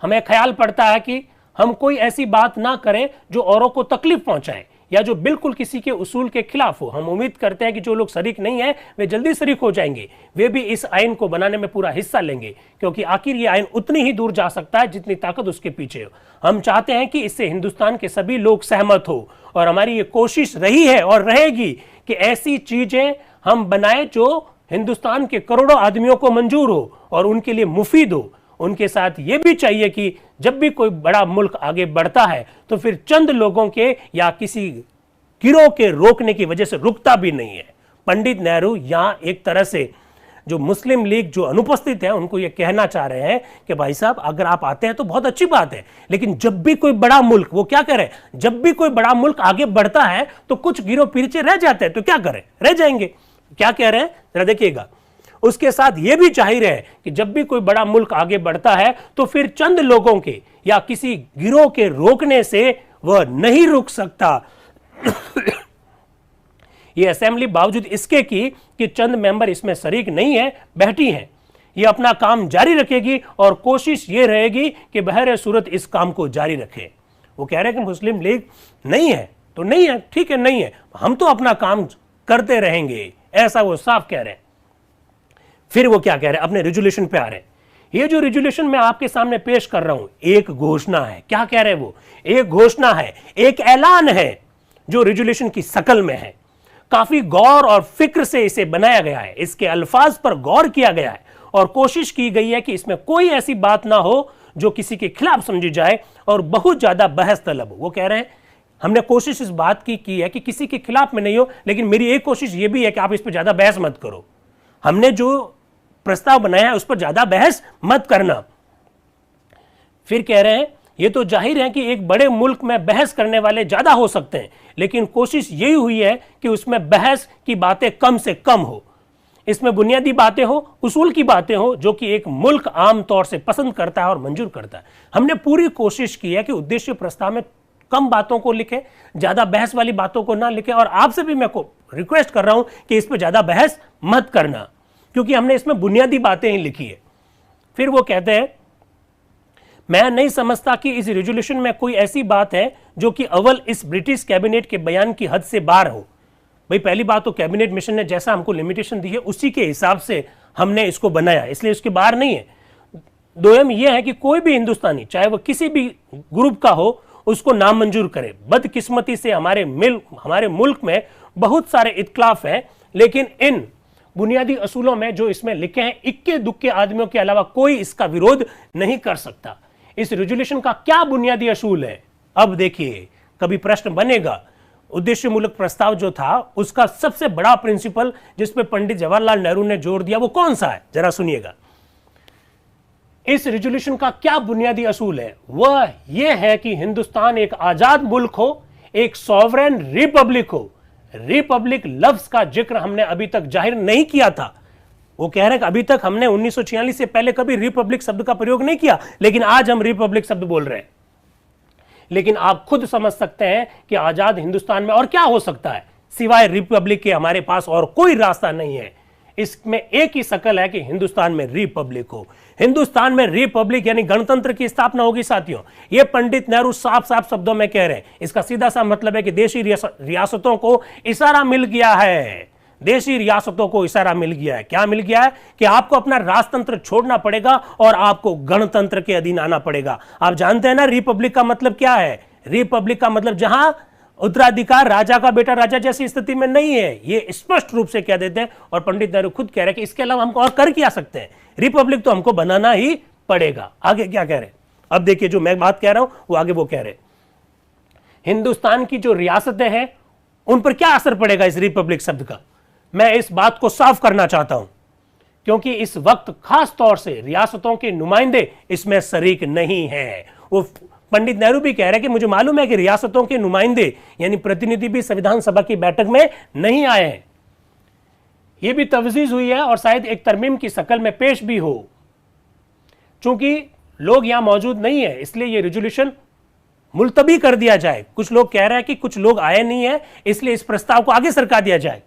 हमें ख्याल पड़ता है कि हम कोई ऐसी बात ना करें जो औरों को तकलीफ पहुंचाए या जो बिल्कुल किसी के उसूल के खिलाफ हो। हम उम्मीद करते हैं कि जो लोग शरीक नहीं है वे जल्दी शरीक हो जाएंगे, वे भी इस आइन को बनाने में पूरा हिस्सा लेंगे, क्योंकि आखिर ये आइन उतनी ही दूर जा सकता है जितनी ताकत उसके पीछे हो। हम चाहते हैं कि इससे हिंदुस्तान के सभी लोग सहमत हो, और हमारी ये कोशिश रही है और रहेगी कि ऐसी चीजें हम बनाए जो हिंदुस्तान के करोड़ों आदमियों को मंजूर हो और उनके लिए मुफीद हो। उनके साथ ये भी चाहिए कि जब भी कोई बड़ा मुल्क आगे बढ़ता है तो फिर चंद लोगों के या किसी गिरोह के रोकने की वजह से रुकता भी नहीं है। पंडित नेहरू यहां एक तरह से जो मुस्लिम लीग जो अनुपस्थित है उनको ये कहना चाह रहे हैं कि भाई साहब अगर आप आते हैं तो बहुत अच्छी बात है, लेकिन जब भी कोई बड़ा मुल्क, वो क्या करें, जब भी कोई बड़ा मुल्क आगे बढ़ता है तो कुछ गिरोह पीछे रह जाते हैं, तो क्या करें, रह जाएंगे। क्या कह रहे हैं जरा देखिएगा। उसके साथ ये भी चाहिए है कि जब भी कोई बड़ा मुल्क आगे बढ़ता है तो फिर चंद लोगों के या किसी गिरोह के रोकने से वह नहीं रुक सकता। यह असेंबली बावजूद इसके कि चंद मेंबर इसमें शरीक नहीं है, बैठी हैं, ये अपना काम जारी रखेगी और कोशिश ये रहेगी कि बहरे सूरत इस काम को जारी रखे। वो कह रहे हैं कि मुस्लिम लीग नहीं है तो नहीं है, ठीक है नहीं है, हम तो अपना काम करते रहेंगे, ऐसा वो साफ कह रहे हैं। फिर वो क्या कह रहे हैं, अपने रेजोल्यूशन पे आ रहे हैं। ये जो रेजोल्यूशन मैं आपके सामने पेश कर रहा हूं एक घोषणा है। क्या कह रहे हैं वो, एक घोषणा है, एक ऐलान है जो रेजोल्यूशन की शकल में है। काफी गौर और फिक्र से इसे बनाया गया है, इसके अल्फाज पर गौर किया गया है और कोशिश की गई है कि इसमें कोई ऐसी बात ना हो जो किसी के खिलाफ समझी जाए और बहुत ज्यादा बहस तलब हो। वो कह रहे हैं हमने कोशिश इस बात की है कि किसी के खिलाफ में नहीं हो, लेकिन मेरी एक कोशिश ये भी है कि आप इस पर ज्यादा बहस मत करो। हमने जो प्रस्ताव बनाया है उस पर ज्यादा बहस मत करना। फिर कह रहे हैं ये तो जाहिर है कि एक बड़े मुल्क में बहस करने वाले ज्यादा हो सकते हैं, लेकिन कोशिश यही हुई है कि उसमें बहस की बातें कम से कम हो, इसमें बुनियादी बातें हो, उसूल की बातें हो जो कि एक मुल्क आम तौर से पसंद करता है और मंजूर करता है। हमने पूरी कोशिश की है कि उद्देश्य प्रस्ताव में कम बातों को लिखे, ज्यादा बहस वाली बातों को ना लिखे, और आपसे भी मैं रिक्वेस्ट कर रहा हूं कि इस पर ज्यादा बहस मत करना, क्योंकि हमने इसमें बुनियादी बातें ही लिखी है। फिर वो कहते हैं मैं नहीं समझता कि इस रेजोल्यूशन में कोई ऐसी बात है जो कि अव्वल इस ब्रिटिश कैबिनेट के बयान की हद से बाहर हो। भाई पहली बात तो कैबिनेट मिशन ने जैसा हमको लिमिटेशन दी है उसी के हिसाब से हमने इसको बनाया, इसलिए इसके बाहर नहीं है। दोयम यह है कि कोई भी हिंदुस्तानी चाहे वह किसी भी ग्रुप का हो, उसको नामंजूर करे। बदकिस्मती से हमारे मुल्क में बहुत सारे इत्तलाफ हैं, लेकिन इन बुनियादी असूलों में जो इसमें लिखे हैं, इक्के दुक्के आदमियों के अलावा कोई इसका विरोध नहीं कर सकता। इस रेजोल्यूशन का क्या बुनियादी असूल है? अब देखिए, कभी प्रश्न बनेगा, उद्देश्य मूलक प्रस्ताव जो था उसका सबसे बड़ा प्रिंसिपल जिस पे पंडित जवाहरलाल नेहरू ने जोर दिया वो कौन सा है? जरा सुनिएगा। इस रेजोल्यूशन का क्या बुनियादी असूल है? वह यह है कि हिंदुस्तान एक आजाद मुल्क हो, एक सॉवरेन रिपब्लिक हो। रिपब्लिक लफ्ज का जिक्र हमने अभी तक जाहिर नहीं किया था। वो कह रहे हैं कि अभी तक हमने 1946 से पहले कभी रिपब्लिक शब्द का प्रयोग नहीं किया, लेकिन आज हम रिपब्लिक शब्द बोल रहे हैं। लेकिन आप खुद समझ सकते हैं कि आजाद हिंदुस्तान में और क्या हो सकता है सिवाय रिपब्लिक के? हमारे पास और कोई रास्ता नहीं है। इसमें एक ही शकल है कि हिंदुस्तान में रिपब्लिक हो। हिंदुस्तान में रिपब्लिक यानी गणतंत्र की स्थापना होगी। साथियों, ये पंडित नेहरू साफ साफ शब्दों में कह रहे हैं। इसका सीधा सा मतलब है कि देशी रियासतों को इशारा मिल गया है। देशी रियासतों को इशारा मिल गया है। क्या मिल गया है? कि आपको अपना राजतंत्र छोड़ना पड़ेगा और आपको गणतंत्र के अधीन आना पड़ेगा। आप जानते हैं ना रिपब्लिक का मतलब क्या है? रिपब्लिक का मतलब जहां उत्तराधिकार राजा का बेटा राजा जैसी स्थिति में नहीं है। ये स्पष्ट रूप से कह देते हैं और पंडित नेहरू खुद कह रहे हैं कि इसके अलावा हमको और कर क्या सकते हैं? रिपब्लिक तो हमको बनाना ही पड़ेगा। आगे क्या कह रहे हैं? अब देखिए, जो मैं बात कह रहा हूं वो आगे वो कह रहे हैं। हिंदुस्तान की जो रियासतें हैं उन पर क्या असर पड़ेगा इस रिपब्लिक शब्द का? मैं इस बात को साफ करना चाहता हूं, क्योंकि इस वक्त खास तौर से रियासतों के नुमाइंदे इसमें शरीक नहीं हैं। वो पंडित नेहरू भी कह रहे हैं कि मुझे मालूम है कि रियासतों के नुमाइंदे यानी प्रतिनिधि भी संविधान सभा की बैठक में नहीं आए हैं। यह भी तवजीज हुई है और शायद एक तरमीम की शक्ल में पेश भी हो। चूंकि लोग यहां मौजूद नहीं है, इसलिए यह रेजोल्यूशन मुलतवी कर दिया जाए। कुछ लोग कह रहे हैं कि कुछ लोग आए नहीं है, इसलिए इस प्रस्ताव को आगे सरका दिया जाए।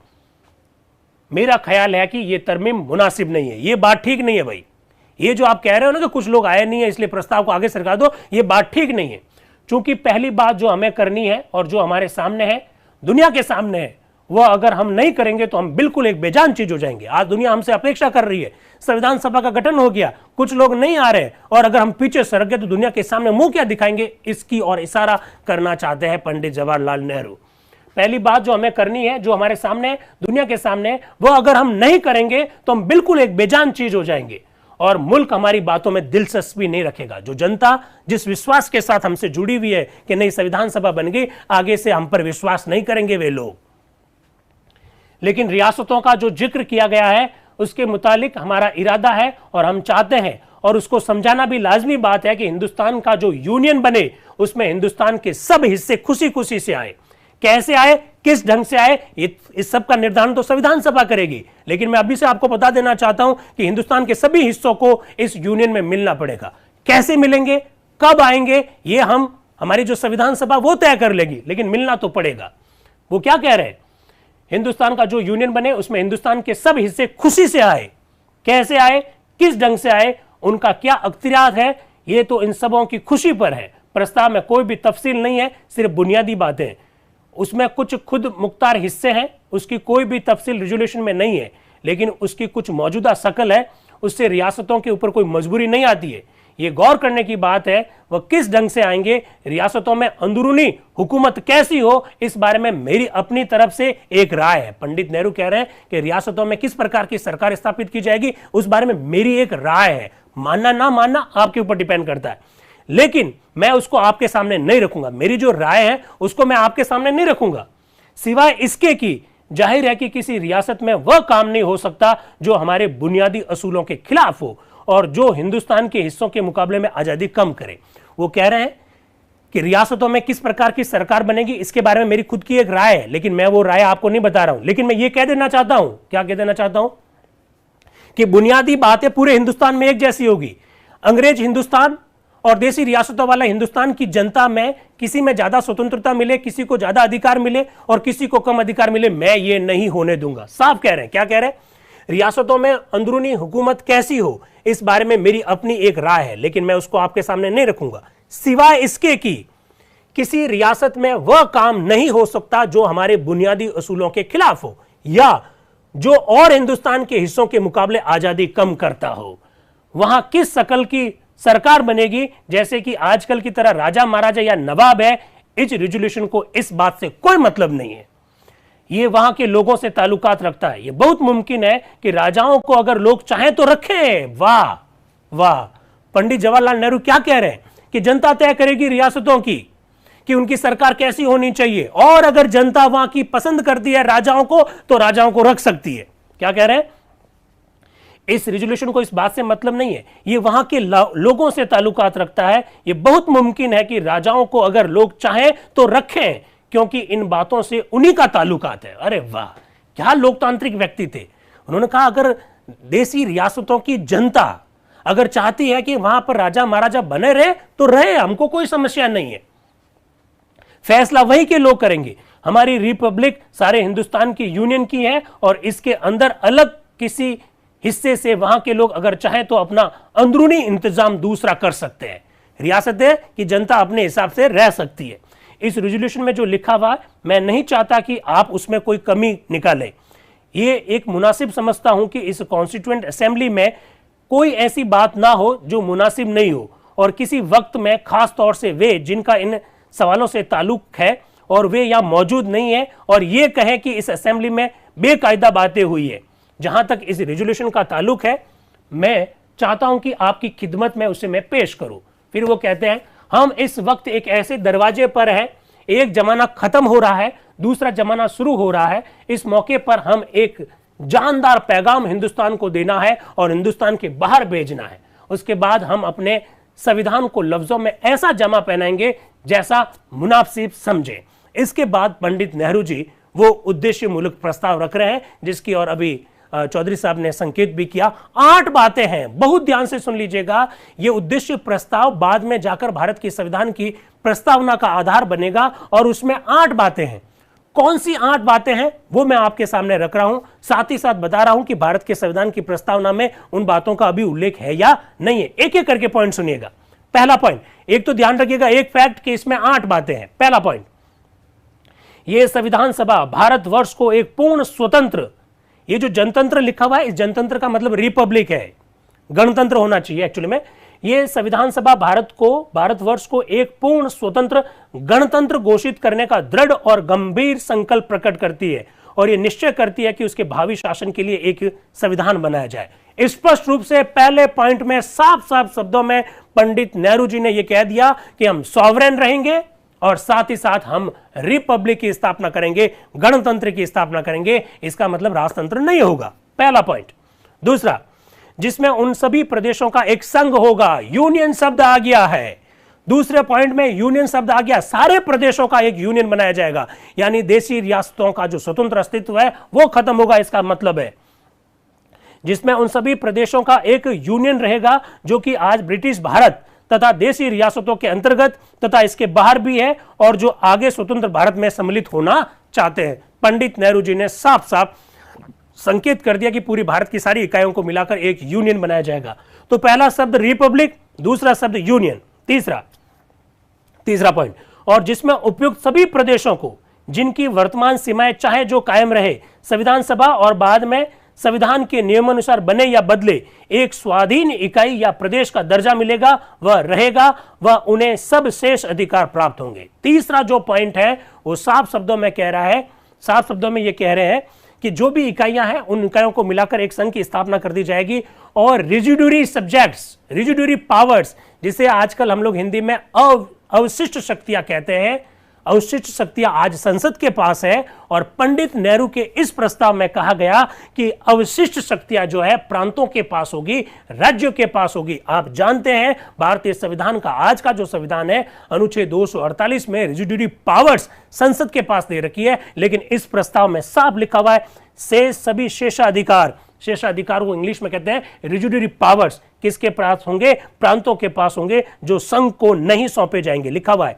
मेरा ख्याल है कि यह तरमीम मुनासिब नहीं है। यह बात ठीक नहीं है भाई। ये जो आप कह रहे हो ना कि कुछ लोग आए नहीं है इसलिए प्रस्ताव को आगे सरका दो, ये बात ठीक नहीं है। क्योंकि पहली बात जो हमें करनी है और जो हमारे सामने है, दुनिया के सामने है, वह अगर हम नहीं करेंगे तो हम बिल्कुल एक बेजान चीज हो जाएंगे। आज दुनिया हमसे अपेक्षा कर रही है। संविधान सभा का गठन हो गया, कुछ लोग नहीं आ रहे और अगर हम पीछे सरक गए तो दुनिया के सामने मुंह क्या दिखाएंगे? इसकी और इशारा करना चाहते हैं पंडित जवाहरलाल नेहरू। पहली बात जो हमें करनी है, जो हमारे सामने दुनिया के सामने, वो अगर हम नहीं करेंगे तो हम बिल्कुल एक बेजान चीज हो जाएंगे और मुल्क हमारी बातों में दिलचस्पी नहीं रखेगा। जो जनता जिस विश्वास के साथ हमसे जुड़ी हुई है कि नहीं संविधान सभा बन गई, आगे से हम पर विश्वास नहीं करेंगे वे लोग। लेकिन रियासतों का जो जिक्र किया गया है उसके मुतालिक हमारा इरादा है और हम चाहते हैं और उसको समझाना भी लाजमी बात है कि हिंदुस्तान का जो यूनियन बने उसमें हिंदुस्तान के सब हिस्से खुशी खुशी से आए। कैसे आए, किस ढंग से आए, इस सब का निर्धारण तो संविधान सभा करेगी। लेकिन मैं अभी से आपको बता देना चाहता हूं कि हिंदुस्तान के सभी हिस्सों को इस यूनियन में मिलना पड़ेगा। कैसे मिलेंगे, कब आएंगे, ये हमारी जो संविधान सभा वो तय कर लेगी, लेकिन मिलना तो पड़ेगा। वो क्या कह रहे हैं? हिंदुस्तान का जो यूनियन बने उसमें हिंदुस्तान के सब हिस्से खुशी से आए। कैसे आए, किस ढंग से आए, उनका क्या अख्तियार है, ये तो इन सबों की खुशी पर है। प्रस्ताव में कोई भी तफसील नहीं है, सिर्फ बुनियादी बातें। उसमें कुछ खुद मुख्तार हिस्से हैं, उसकी कोई भी तफसील रेजोल्यूशन में नहीं है, लेकिन उसकी कुछ मौजूदा शक्ल है। उससे रियासतों के ऊपर कोई मजबूरी नहीं आती है। ये गौर करने की बात है वह किस ढंग से आएंगे, रियासतों में अंदरूनी हुकूमत कैसी हो, इस बारे में मेरी अपनी तरफ से एक राय है। पंडित नेहरू कह रहे हैं कि रियासतों में किस प्रकार की सरकार स्थापित की जाएगी, उस बारे में मेरी एक राय है। मानना ना मानना आपके ऊपर डिपेंड करता है, लेकिन मैं उसको आपके सामने नहीं रखूंगा। मेरी जो राय है उसको मैं आपके सामने नहीं रखूंगा, सिवाय इसके कि जाहिर है कि किसी रियासत में वह काम नहीं हो सकता जो हमारे बुनियादी असूलों के खिलाफ हो और जो हिंदुस्तान के हिस्सों के मुकाबले में आजादी कम करे। वो कह रहे हैं कि रियासतों में किस प्रकार की सरकार बनेगी, इसके बारे में मेरी खुद की एक राय है, लेकिन मैं वो राय आपको नहीं बता रहा हूं। लेकिन मैं ये कह देना चाहता हूं, क्या कह देना चाहता हूं, कि बुनियादी बातें पूरे हिंदुस्तान में एक जैसी होगी। अंग्रेज हिंदुस्तान और देशी रियासतों वाला हिंदुस्तान की जनता में किसी में ज्यादा स्वतंत्रता मिले, किसी को ज्यादा अधिकार मिले और किसी को कम अधिकार मिले, मैं ये नहीं होने दूंगा। साफ कह रहे हैं। क्या कह रहे हैं? रियासतों में अंदरूनी हुकूमत कैसी हो, इस बारे में मेरी अपनी एक राय है, लेकिन मैं उसको आपके सामने नहीं रखूंगा, सिवाय इसके कि किसी रियासत में वह काम नहीं हो सकता जो हमारे बुनियादी असूलों के खिलाफ हो या जो और हिंदुस्तान के हिस्सों के मुकाबले आजादी कम करता हो। वहां किस शक्ल की सरकार बनेगी जैसे कि आजकल की तरह राजा महाराजा या नवाब है, इस रिजोल्यूशन को इस बात से कोई मतलब नहीं है। ये वहां के लोगों से ताल्लुकात रखता है। ये बहुत मुमकिन है कि राजाओं को अगर लोग चाहें तो रखें। वाह वाह, पंडित जवाहरलाल नेहरू क्या कह रहे हैं कि जनता तय करेगी रियासतों की कि उनकी सरकार कैसी होनी चाहिए, और अगर जनता वहां की पसंद करती है राजाओं को तो राजाओं को रख सकती है। क्या कह रहे हैं? इस रिजोल्यूशन को इस बात से मतलब नहीं है, ये वहां के लोगों से ताल्लुकात रखता है। ये बहुत मुमकिन है कि राजाओं को अगर लोग चाहें तो रखें, क्योंकि इन बातों से उन्हीं का ताल्लुकात है। अरे वाह, क्या लोकतांत्रिक व्यक्ति थे। उन्होंने कहा अगर देसी रियासतों की जनता अगर चाहती है कि वहां पर राजा महाराजा बने रहे तो रहे, हमको कोई समस्या नहीं है, फैसला वही के लोग करेंगे। हमारी रिपब्लिक सारे हिंदुस्तान की यूनियन की है और इसके अंदर अलग किसी हिस्से से वहां के लोग अगर चाहें तो अपना अंदरूनी इंतजाम दूसरा कर सकते हैं। रियासतें की जनता अपने हिसाब से रह सकती है। इस रेजोल्यूशन में जो लिखा हुआ है, मैं नहीं चाहता कि आप उसमें कोई कमी निकालें। ये एक मुनासिब समझता हूं कि इस कॉन्स्टिट्यूएंट असेंबली में कोई ऐसी बात ना हो जो मुनासिब नहीं हो, और किसी वक्त में खास तौर से वे जिनका इन सवालों से ताल्लुक है और वे यहाँ मौजूद नहीं है और ये कहें कि इस असेंबली में बेकायदा बातें हुई है। जहां तक इस रेजोल्यूशन का ताल्लुक है, मैं चाहता हूं कि आपकी खिदमत में उसे मैं पेश करूं। फिर वो कहते हैं हम इस वक्त एक ऐसे दरवाजे पर हैं, एक जमाना खत्म हो रहा है, दूसरा जमाना शुरू हो रहा है। इस मौके पर हम एक जानदार पैगाम हिंदुस्तान को देना है और हिंदुस्तान के बाहर भेजना है। उसके बाद हम अपने संविधान को लफ्जों में ऐसा जमा पहनाएंगे जैसा मुनासिब समझे। इसके बाद पंडित नेहरू जी वो उद्देश्य मुल्क प्रस्ताव रख रहे हैं, जिसकी और अभी चौधरी साहब ने संकेत भी किया। 8 बातें हैं, बहुत ध्यान से सुन लीजिएगा। यह उद्देश्य प्रस्ताव बाद में जाकर भारत के संविधान की प्रस्तावना का आधार बनेगा और उसमें 8 बातें हैं। कौन सी 8 बातें हैं वो मैं आपके सामने रख रहा हूं, साथ ही साथ बता रहा हूं कि भारत के संविधान की प्रस्तावना में उन बातों का अभी उल्लेख है या नहीं है। एक एक करके पॉइंट सुनिएगा। पहला पॉइंट, एक तो ध्यान रखिएगा एक फैक्ट कि इसमें 8 बातें हैं। पहला पॉइंट, यह संविधान सभा भारतवर्ष को एक पूर्ण स्वतंत्र, ये जो जनतंत्र लिखा हुआ है इस जनतंत्र का मतलब रिपब्लिक है, गणतंत्र होना चाहिए एक्चुअली में। यह संविधान सभा भारतवर्ष को एक पूर्ण स्वतंत्र गणतंत्र घोषित करने का दृढ़ और गंभीर संकल्प प्रकट करती है और यह निश्चय करती है कि उसके भावी शासन के लिए एक संविधान बनाया जाए। स्पष्ट रूप से पहले पॉइंट में साफ साफ शब्दों में पंडित नेहरू जी ने यह कह दिया कि हम सॉवरेन रहेंगे और साथ ही साथ हम रिपब्लिक की स्थापना करेंगे, गणतंत्र की स्थापना करेंगे। इसका मतलब राजतंत्र नहीं होगा, पहला पॉइंट। दूसरा, जिसमें उन सभी प्रदेशों का एक संघ होगा, यूनियन शब्द आ गया है। दूसरे पॉइंट में यूनियन शब्द आ गया, सारे प्रदेशों का एक यूनियन बनाया जाएगा, यानी देशी रियासतों का जो स्वतंत्र अस्तित्व है वो खत्म होगा। इसका मतलब है जिसमें उन सभी प्रदेशों का एक यूनियन रहेगा जो कि आज ब्रिटिश भारत तथा देशी रियासतों के अंतर्गत तथा इसके बाहर भी है और जो आगे स्वतंत्र भारत में सम्मिलित होना चाहते हैं। पंडित नेहरू जी ने साफ साफ संकेत कर दिया कि पूरी भारत की सारी इकाइयों को मिलाकर एक यूनियन बनाया जाएगा। तो पहला शब्द रिपब्लिक, दूसरा शब्द यूनियन, तीसरा पॉइंट, और जिसमें उपयुक्त सभी प्रदेशों को जिनकी वर्तमान सीमाएं चाहे जो कायम रहे, संविधान सभा और बाद में संविधान के नियमानुसार बने या बदले एक स्वाधीन इकाई या प्रदेश का दर्जा मिलेगा, वह रहेगा, वह उन्हें सब शेष अधिकार प्राप्त होंगे। तीसरा जो पॉइंट है वो साफ शब्दों में कह रहा है, साफ शब्दों में यह कह रहे हैं कि जो भी इकाइयां हैं उन इकाइयों को मिलाकर एक संघ की स्थापना कर दी जाएगी और रेजिड्यूरी सब्जेक्ट्स, रेजिड्यूरी पावर्स, जिसे आजकल हम लोग हिंदी में अवशिष्ट शक्तियां कहते हैं, अवशिष्ट शक्तियां आज संसद के पास है। और पंडित नेहरू के इस प्रस्ताव में कहा गया कि अवशिष्ट शक्तियां जो है प्रांतों के पास होगी, राज्यों के पास होगी। आप जानते हैं भारतीय संविधान का, आज का जो संविधान है, अनुच्छेद 248 में रेजिड्यूरी पावर्स संसद के पास दे रखी है, लेकिन इस प्रस्ताव में साफ लिखा हुआ है से सभी शेषाधिकार, शेषाधिकार को इंग्लिश में कहते हैं रेजिड्यूरी पावर्स, किसके पास होंगे? प्रांतों के पास होंगे, जो संघ को नहीं सौंपे जाएंगे। लिखा हुआ है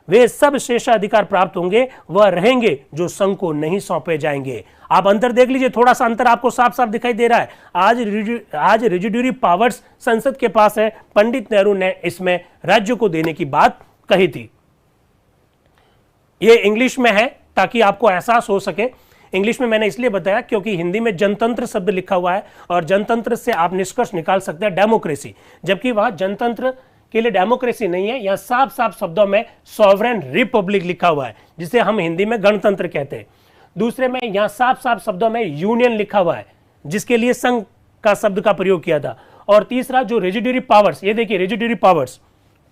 वे सब शेषाधिकार प्राप्त होंगे, वह रहेंगे जो संघ को नहीं सौंपे जाएंगे। आप अंतर देख लीजिए, थोड़ा सा अंतर आपको साफ साफ दिखाई दे रहा है। आज रेजिड्यूरी पावर्स संसद के पास है, पंडित नेहरू ने इसमें राज्य को देने की बात कही थी। यह इंग्लिश में है ताकि आपको एहसास हो सके। इंग्लिश में मैंने इसलिए बताया क्योंकि हिंदी में जनतंत्र शब्द लिखा हुआ है और जनतंत्र से आप निष्कर्ष निकाल सकते हैं डेमोक्रेसी, जबकि वहां जनतंत्र के लिए डेमोक्रेसी नहीं है, यहां साफ साफ शब्दों में सॉवरेन रिपब्लिक लिखा हुआ है, जिसे हम हिंदी में गणतंत्र कहते हैं। दूसरे में यहां साफ साफ शब्दों में यूनियन लिखा हुआ है, जिसके लिए संघ का शब्द का प्रयोग किया था। और तीसरा जो रेजिड्यूरी पावर्स, ये देखिए रेजिड्यूरी पावर्स,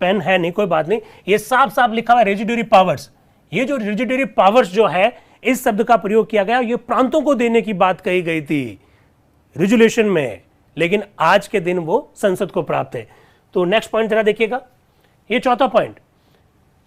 पेन है नहीं कोई बात नहीं, ये साफ साफ लिखा हुआ है रेजिड्यूरी पावर्स। ये जो रेजिड्यूरी पावर्स जो है, इस शब्द का प्रयोग किया गया, ये प्रांतों को देने की बात कही गई थी रेजुलेशन में, लेकिन आज के दिन वो संसद को प्राप्त है। तो नेक्स्ट पॉइंट जरा देखिएगा, ये चौथा पॉइंट,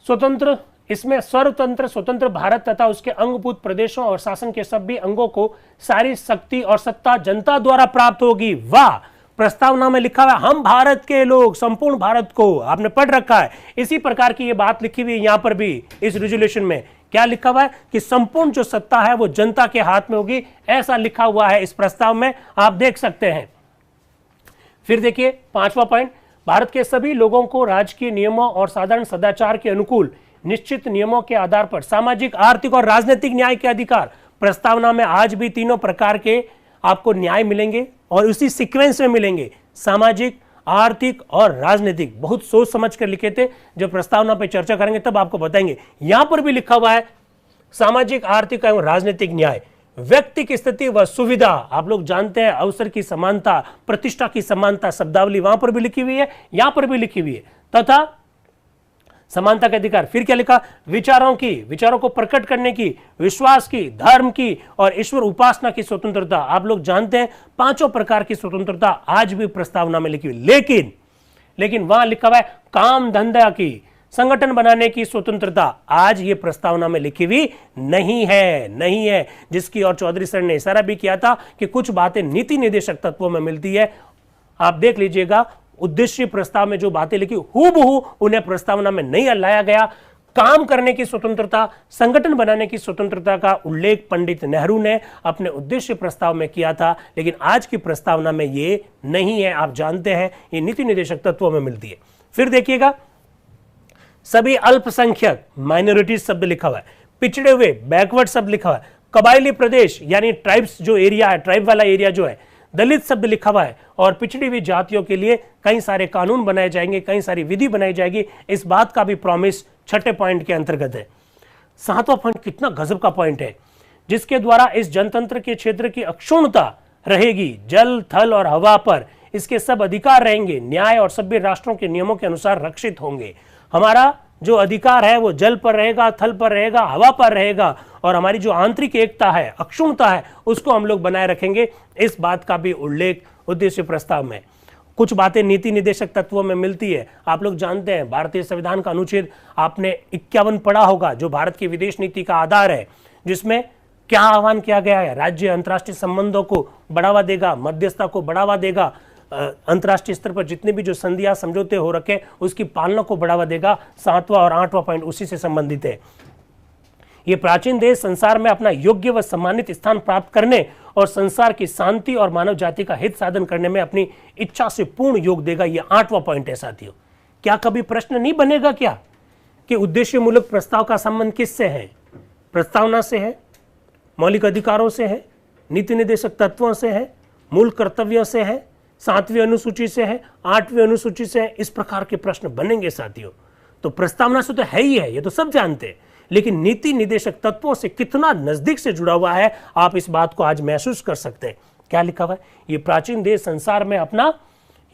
स्वतंत्र, इसमें स्वतंत्र स्वतंत्र भारत तथा उसके अंगभूत प्रदेशों और शासन के सभी अंगों को सारी शक्ति और सत्ता जनता द्वारा प्राप्त होगी। वाह, प्रस्तावना में लिखा हुआ है हम भारत के लोग, संपूर्ण भारत को, आपने पढ़ रखा है। इसी प्रकार की ये बात लिखी हुई है यहां पर भी, इस रेजोल्यूशन में क्या लिखा हुआ है कि संपूर्ण जो सत्ता है वो जनता के हाथ में होगी, ऐसा लिखा हुआ है इस प्रस्ताव में, आप देख सकते हैं। फिर देखिए पांचवा पॉइंट, भारत के सभी लोगों को राजकीय नियमों और साधारण सदाचार के अनुकूल निश्चित नियमों के आधार पर सामाजिक, आर्थिक और राजनीतिक न्याय के अधिकार। प्रस्तावना में आज भी तीनों प्रकार के आपको न्याय मिलेंगे और उसी सीक्वेंस में मिलेंगे, सामाजिक, आर्थिक और राजनीतिक। बहुत सोच समझ कर लिखे थे, जब प्रस्तावना पर चर्चा करेंगे तब आपको बताएंगे। यहां पर भी लिखा हुआ है सामाजिक, आर्थिक एवं राजनीतिक न्याय, व्यक्ति की स्थिति व सुविधा, आप लोग जानते हैं अवसर की समानता, प्रतिष्ठा की समानता, शब्दावली वहां पर भी लिखी हुई है, यहां पर भी लिखी हुई है, तथा समानता का अधिकार। फिर क्या लिखा, विचारों को प्रकट करने की, विश्वास की, धर्म की और ईश्वर उपासना की स्वतंत्रता। आप लोग जानते हैं पांचों प्रकार की स्वतंत्रता आज भी प्रस्तावना में लिखी हुई, लेकिन वहां लिखा हुआ है काम धंधा की, संगठन बनाने की स्वतंत्रता, आज ये प्रस्तावना में लिखी हुई नहीं है, जिसकी और चौधरी सर ने इशारा भी किया था कि कुछ बातें नीति निर्देशक तत्वों में मिलती है। आप देख लीजिएगा, उद्देश्य प्रस्ताव में जो बातें लिखी हूबहू उन्हें प्रस्तावना में नहीं लाया गया। काम करने की स्वतंत्रता, संगठन बनाने की स्वतंत्रता का उल्लेख पंडित नेहरू ने अपने उद्देश्य प्रस्ताव में किया था, लेकिन आज की प्रस्तावना में ये नहीं है। आप जानते हैं ये नीति निर्देशक तत्वों में मिलती है। फिर देखिएगा, सभी अल्पसंख्यक, माइनॉरिटीज शब्द लिखा हुआ है, पिछड़े हुए, बैकवर्ड शब्द लिखा हुआ है, कबायली प्रदेश यानी ट्राइब्स जो एरिया है, ट्राइब वाला एरिया जो है, दलित शब्द लिखा हुआ है, और पिछड़ी हुई जातियों के लिए कई सारे कानून बनाए जाएंगे, कई सारी विधि बनाई जाएगी। इस बात का भी प्रॉमिस छठे पॉइंट के अंतर्गत है। सातवां पॉइंट कितना गजब का पॉइंट है, जिसके द्वारा इस जनतंत्र के क्षेत्र की अक्षुण्णता रहेगी, जल, थल और हवा पर इसके सब अधिकार रहेंगे, न्याय और सभ्य राष्ट्रों के नियमों के अनुसार रक्षित होंगे। हमारा जो अधिकार है वो जल पर रहेगा, थल पर रहेगा, हवा पर रहेगा, और हमारी जो आंतरिक एकता है, अक्षुण्णता है, उसको हम लोग बनाए रखेंगे। इस बात का भी उल्लेख उद्देश्य प्रस्ताव में। कुछ बातें नीति निर्देशक तत्वों में मिलती है। आप लोग जानते हैं भारतीय संविधान का अनुच्छेद आपने 51 पढ़ा होगा, जो भारत की विदेश नीति का आधार है, जिसमें क्या आह्वान किया गया है, राज्य अंतर्राष्ट्रीय संबंधों को बढ़ावा देगा, मध्यस्थता को बढ़ावा देगा, अंतर्राष्ट्रीय स्तर पर जितने भी जो संधियां समझौते हो रखे उसकी पालना को बढ़ावा देगा। 7वां और 8वां पॉइंट उसी से संबंधित है। ये प्राचीन देश संसार में अपना योग्य व सम्मानित स्थान प्राप्त करने और संसार की शांति और मानव जाति का हित साधन करने में अपनी इच्छा से पूर्ण योग देगा। ये 8वां पॉइंट है साथियों। क्या कभी प्रश्न नहीं बनेगा क्या कि उद्देश्य मूलक प्रस्ताव का संबंध किससे है? प्रस्तावना से है, मौलिक अधिकारों से है, नीति निर्देशक तत्वों से है, मूल कर्तव्यों से है, 7वीं अनुसूची से है, 8वीं अनुसूची से है। इस प्रकार के प्रश्न बनेंगे साथियों। तो प्रस्तावना से तो है ही है, ये तो सब जानते हैं, लेकिन नीति निर्देशक तत्वों से कितना नजदीक से जुड़ा हुआ है, आप इस बात को आज महसूस कर सकते हैं। क्या लिखा हुआ है? ये प्राचीन देश संसार में अपना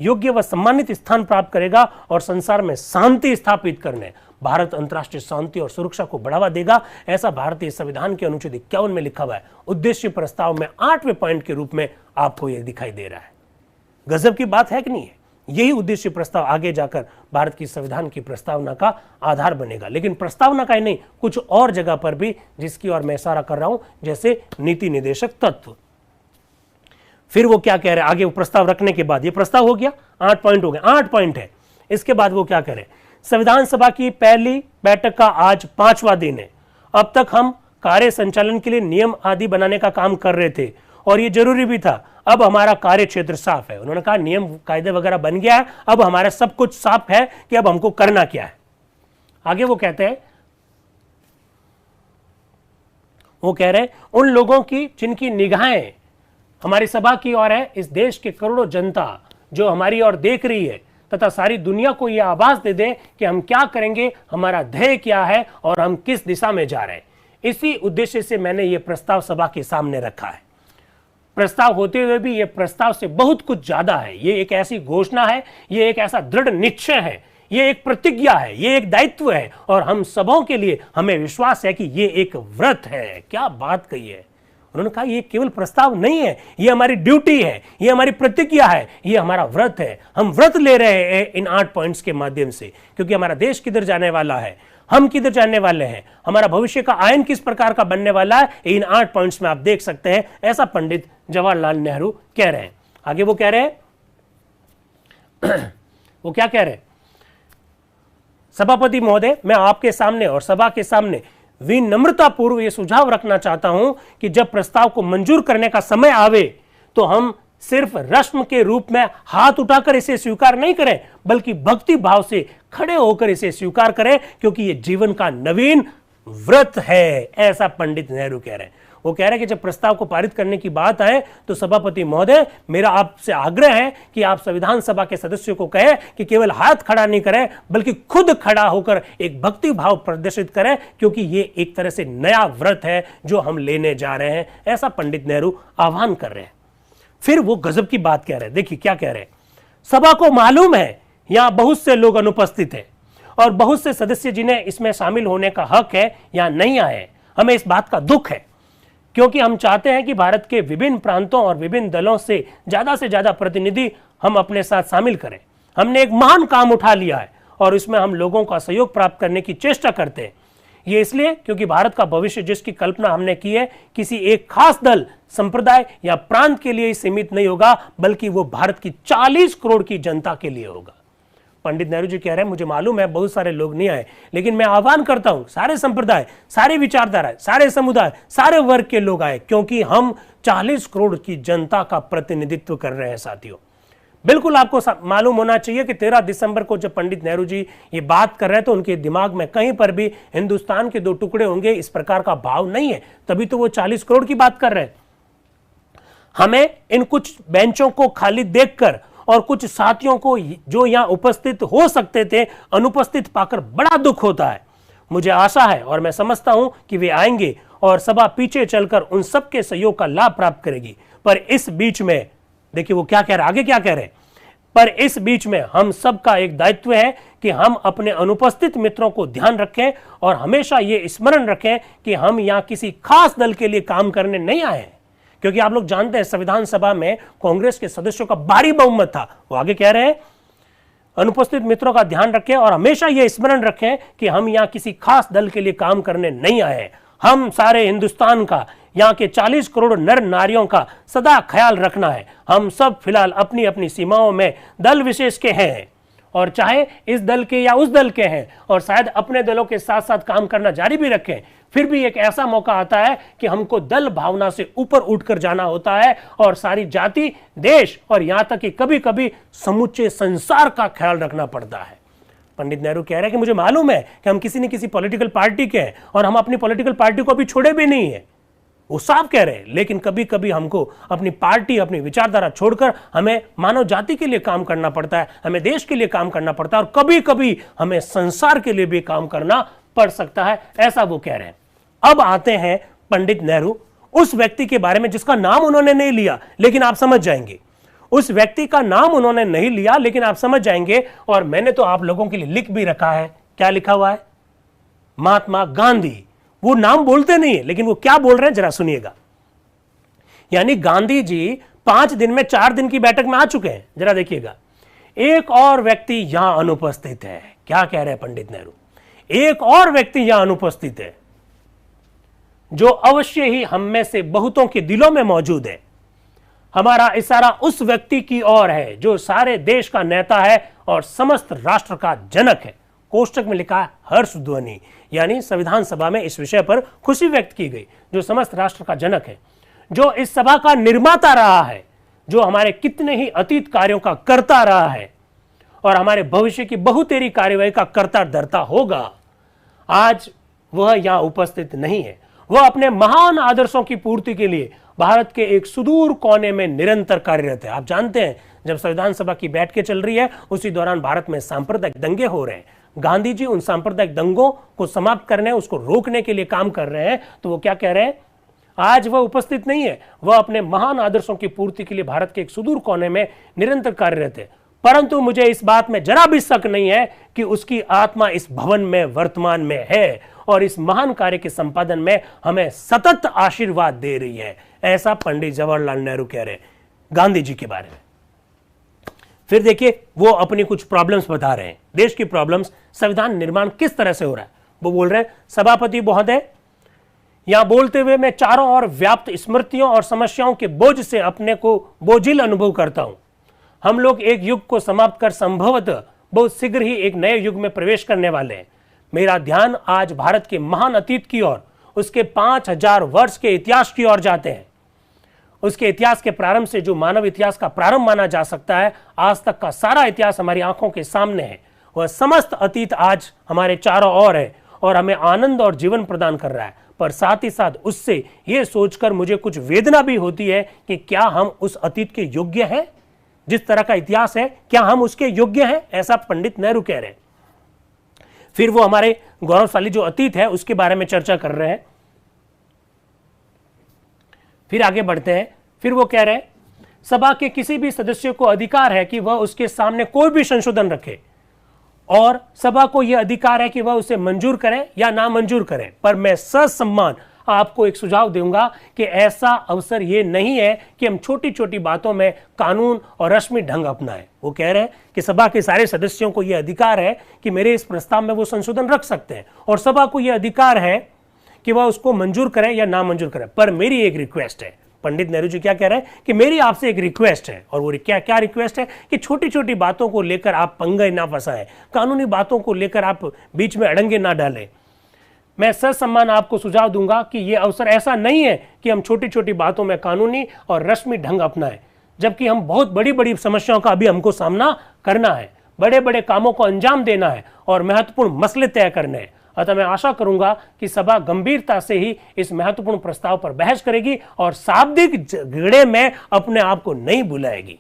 योग्य व सम्मानित स्थान प्राप्त करेगा और संसार में शांति स्थापित करने, भारत अंतर्राष्ट्रीय शांति और सुरक्षा को बढ़ावा देगा। ऐसा भारतीय संविधान के अनुच्छेद 51 में लिखा हुआ है। उद्देश्य प्रस्ताव में 8वें पॉइंट के रूप में आपको यह दिखाई दे रहा है। गजब की बात है कि नहीं है? यही उद्देश्य प्रस्ताव आगे जाकर भारत की संविधान की प्रस्तावना का आधार बनेगा। लेकिन प्रस्तावना का ही नहीं, कुछ और जगह पर भी जिसकी ओर मैं इशारा कर रहा हूं, जैसे नीति निर्देशक तत्व। फिर वो क्या कह रहे हैं आगे? वो प्रस्ताव रखने के बाद, ये प्रस्ताव हो गया, 8 पॉइंट हो गए, 8 पॉइंट है। इसके बाद वो क्या कह रहे हैं? संविधान सभा की पहली बैठक का आज 5वां दिन है। अब तक हम कार्य संचालन के लिए नियम आदि बनाने का काम कर रहे थे और ये जरूरी भी था। अब हमारा कार्य क्षेत्र साफ है। उन्होंने कहा नियम कायदे वगैरह बन गया है, अब हमारा सब कुछ साफ है कि अब हमको करना क्या है। आगे वो कहते हैं वो कह रहे हैं उन लोगों की जिनकी निगाहें हमारी सभा की ओर है, इस देश के करोड़ों जनता जो हमारी ओर देख रही है तथा सारी दुनिया को यह आवाज दे दे कि हम क्या करेंगे, हमारा ध्येय क्या है और हम किस दिशा में जा रहे हैं। इसी उद्देश्य से मैंने ये प्रस्ताव सभा के सामने रखा है। प्रस्ताव होते हुए भी ये प्रस्ताव से बहुत कुछ ज्यादा है। ये एक ऐसी घोषणा है, ये एक ऐसा दृढ़ निश्चय है, ये एक प्रतिज्ञा है, ये एक दायित्व है और हम सबों के लिए हमें विश्वास है कि ये एक व्रत है। क्या बात कही है उन्होंने। कहा ये केवल प्रस्ताव नहीं है, ये हमारी ड्यूटी है, ये हमारी प्रतिज्ञा है, ये हमारा व्रत है। हम व्रत ले रहे हैं इन 8 पॉइंट्स के माध्यम से, क्योंकि हमारा देश किधर जाने वाला है, हम किधर जाने वाले हैं, हमारा भविष्य का आयन किस प्रकार का बनने वाला है, इन 8 पॉइंट्स में आप देख सकते हैं। ऐसा पंडित जवाहरलाल नेहरू कह रहे हैं। आगे वो कह रहे हैं वो क्या कह रहे हैं, सभापति महोदय, मैं आपके सामने और सभा के सामने विनम्रता पूर्व यह सुझाव रखना चाहता हूं कि जब प्रस्ताव को मंजूर करने का समय आवे तो हम सिर्फ रस्म के रूप में हाथ उठाकर इसे स्वीकार नहीं करें, बल्कि भक्ति भाव से खड़े होकर इसे स्वीकार करें, क्योंकि यह जीवन का नवीन व्रत है। ऐसा पंडित नेहरू कह रहे हैं। वो कह रहे हैं कि जब प्रस्ताव को पारित करने की बात आए तो सभापति महोदय, मेरा आपसे आग्रह है कि आप संविधान सभा के सदस्यों को कहें कि केवल हाथ खड़ा नहीं करें, बल्कि खुद खड़ा होकर एक भक्ति भाव प्रदर्शित करें, क्योंकि ये एक तरह से नया व्रत है जो हम लेने जा रहे हैं। ऐसा पंडित नेहरू आह्वान कर रहे हैं। फिर वो गजब की बात कह रहे हैं। देखिए क्या कह रहे हैं, सभा को मालूम है यहां बहुत से लोग अनुपस्थित हैं और बहुत से सदस्य जिन्हें इसमें शामिल होने का हक है यहां नहीं आए। हमें इस बात का दुख है, क्योंकि हम चाहते हैं कि भारत के विभिन्न प्रांतों और विभिन्न दलों से ज्यादा प्रतिनिधि हम अपने साथ शामिल करें। हमने एक महान काम उठा लिया है और इसमें हम लोगों का सहयोग प्राप्त करने की चेष्टा करते हैं। ये इसलिए क्योंकि भारत का भविष्य जिसकी कल्पना हमने की है किसी एक खास दल, संप्रदाय या प्रांत के लिए ही सीमित नहीं होगा, बल्कि वो भारत की 40 करोड़ की जनता के लिए होगा। पंडित नेहरू जी कह रहे हैं, मुझे मालूम है बहुत सारे लोग नहीं आए, लेकिन मैं आह्वान करता हूं सारे संप्रदाय, सारे विचारधारा, सारे समुदाय, सारे वर्ग के लोग आए, क्योंकि हम 40 करोड़ की जनता का प्रतिनिधित्व कर रहे हैं। साथियों, बिल्कुल आपको मालूम होना चाहिए कि 13 दिसंबर को जब पंडित नेहरू जी ये बात कर रहे हैं तो उनके दिमाग में कहीं पर भी हिंदुस्तान के 2 टुकड़े होंगे इस प्रकार का भाव नहीं है, तभी तो वो 40 करोड़ की बात कर रहे हैं। हमें इन कुछ बेंचों को खाली देखकर और कुछ साथियों को जो यहां उपस्थित हो सकते थे अनुपस्थित पाकर बड़ा दुख होता है। मुझे आशा है और मैं समझता हूं कि वे आएंगे और सभा पीछे चलकर उन सबके सहयोग का लाभ प्राप्त करेगी। पर इस बीच में देखिए वो क्या कह रहे हैं, आगे क्या कह रहे हैं, पर इस बीच में हम सबका एक दायित्व है कि हम अपने अनुपस्थित मित्रों को ध्यान रखें और हमेशा ये स्मरण रखें कि हम यहां किसी खास दल के लिए काम करने नहीं आए हैं। क्योंकि आप लोग जानते हैं संविधान सभा में कांग्रेस के सदस्यों का भारी बहुमत था। वो आगे कह रहे हैं, अनुपस्थित मित्रों का ध्यान रखें और हमेशा यह स्मरण रखें कि हम यहां किसी खास दल के लिए काम करने नहीं आए हैं। हम सारे हिंदुस्तान का, यहां के 40 करोड़ नर नारियों का सदा ख्याल रखना है। हम सब फिलहाल अपनी अपनी सीमाओं में दल विशेष के हैं और चाहे इस दल के या उस दल के हैं और शायद अपने दलों के साथ साथ काम करना जारी भी रखें, फिर भी एक ऐसा मौका आता है कि हमको दल भावना से ऊपर उठकर जाना होता है और सारी जाति, देश और यहां तक कि कभी कभी समूचे संसार का ख्याल रखना पड़ता है। पंडित नेहरू कह रहे हैं कि मुझे मालूम है कि हम किसी न किसी पॉलिटिकल पार्टी के हैं और हम अपनी पॉलिटिकल पार्टी को अभी छोड़े भी नहीं है, वो साफ कह रहे हैं, लेकिन कभी कभी हमको अपनी पार्टी, अपनी विचारधारा छोड़कर हमें मानव जाति के लिए काम करना पड़ता है, हमें देश के लिए काम करना पड़ता है और कभी कभी हमें संसार के लिए भी काम करना पड़ सकता है। ऐसा वो कह रहे हैं। अब आते हैं पंडित नेहरू उस व्यक्ति के बारे में जिसका नाम उन्होंने नहीं लिया, लेकिन आप समझ जाएंगे। उस व्यक्ति का नाम उन्होंने नहीं लिया, लेकिन आप समझ जाएंगे और मैंने तो आप लोगों के लिए लिख भी रखा है। क्या लिखा हुआ है? महात्मा गांधी। वो नाम बोलते नहीं है, लेकिन वो क्या बोल रहे हैं जरा सुनिएगा। यानी गांधी जी 5 दिन में 4 दिन की बैठक में आ चुके हैं। जरा देखिएगा, एक और व्यक्ति यहां अनुपस्थित है। क्या कह रहे हैं पंडित नेहरू? एक और व्यक्ति यहां अनुपस्थित है जो अवश्य ही हम में से बहुतों के दिलों में मौजूद है। हमारा इशारा उस व्यक्ति की ओर है जो सारे देश का नेता है और समस्त राष्ट्र का जनक है। कोष्टक में लिखा है हर्ष ध्वनि, यानी संविधान सभा में इस विषय पर खुशी व्यक्त की गई। जो समस्त राष्ट्र का जनक है, जो इस सभा का निर्माता रहा है, जो हमारे कितने ही अतीत कार्यों का करता रहा है और हमारे भविष्य की बहुतेरी कार्यवाही का करता धरता होगा, आज वह यहां उपस्थित नहीं है। वह अपने महान आदर्शों की पूर्ति के लिए भारत के एक सुदूर कोने में निरंतर कार्यरत है। आप जानते हैं, जब संविधान सभा की बैठकें चल रही है, उसी दौरान भारत में सांप्रदायिक दंगे हो रहे हैं। गांधी जी उन सांप्रदायिक दंगों को समाप्त करने, उसको रोकने के लिए काम कर रहे हैं। तो वो क्या कह रहे हैं? आज वह उपस्थित नहीं है, वह अपने महान आदर्शों की पूर्ति के लिए भारत के एक सुदूर कोने में निरंतर कार्यरत है। परंतु मुझे इस बात में जरा भी शक नहीं है कि उसकी आत्मा इस भवन में वर्तमान में है और इस महान कार्य के संपादन में हमें सतत आशीर्वाद दे रही है। ऐसा पंडित जवाहरलाल नेहरू कह रहे हैं गांधी जी के बारे में। फिर देखिए, वो अपनी कुछ प्रॉब्लम्स बता रहे हैं, देश की प्रॉब्लम्स। संविधान निर्माण किस तरह से हो रहा है वो बोल रहे हैं। सभापति महोदय, यहां बोलते हुए मैं चारों ओर व्याप्त स्मृतियों और समस्याओं के बोझ से अपने को बोझिल अनुभव करता हूं। हम लोग एक युग को समाप्त कर संभवतः बहुत शीघ्र ही एक नए युग में प्रवेश करने वाले हैं। मेरा ध्यान आज भारत के महान अतीत की ओर, उसके 5000 वर्ष के इतिहास की ओर जाते हैं। उसके इतिहास के प्रारंभ से जो मानव इतिहास का प्रारंभ माना जा सकता है, आज तक का सारा इतिहास हमारी आंखों के सामने है। वह समस्त अतीत आज हमारे चारों ओर है और हमें आनंद और जीवन प्रदान कर रहा है। पर साथ ही साथ उससे यह सोचकर मुझे कुछ वेदना भी होती है कि क्या हम उस अतीत के योग्य हैं? जिस तरह का इतिहास है, क्या हम उसके योग्य हैं? ऐसा पंडित नेहरू कह रहे हैं। फिर वो हमारे गौरवशाली जो अतीत है उसके बारे में चर्चा कर रहे हैं। फिर आगे बढ़ते हैं। फिर वो कह रहे हैं, सभा के किसी भी सदस्य को अधिकार है कि वह उसके सामने कोई भी संशोधन रखे और सभा को यह अधिकार है कि वह उसे मंजूर करे या ना मंजूर करे। पर मैं ससम्मान आपको एक सुझाव दूंगा कि ऐसा अवसर यह नहीं है कि हम छोटी छोटी बातों में कानून और रस्मी ढंग अपनाएं। वो कह रहे हैं कि सभा के सारे सदस्यों को यह अधिकार है कि मेरे इस प्रस्ताव में वो संशोधन रख सकते हैं और सभा को यह अधिकार है कि वह उसको मंजूर करें या ना मंजूर करें। पर मेरी एक रिक्वेस्ट है, पंडित नेहरू जी क्या कह रहे हैं कि मेरी आपसे एक रिक्वेस्ट है, और वो क्या रिक्वेस्ट है कि छोटी छोटी बातों को लेकर आप पंगे ना फंसाएं, कानूनी बातों को लेकर आप बीच में अड़ंगे ना डालें। मैं ससम्मान आपको सुझाव दूंगा कि यह अवसर ऐसा नहीं है कि हम छोटी छोटी बातों में कानूनी और रस्मी ढंग अपनाएं, जबकि हम बहुत बड़ी बड़ी समस्याओं का अभी हमको सामना करना है, बड़े बड़े कामों को अंजाम देना है और महत्वपूर्ण मसले तय करने हैं। अतः मैं आशा करूंगा कि सभा गंभीरता से ही इस महत्वपूर्ण प्रस्ताव पर बहस करेगी और शाब्दिक झगड़े में अपने आप को नहीं बुलाएगी।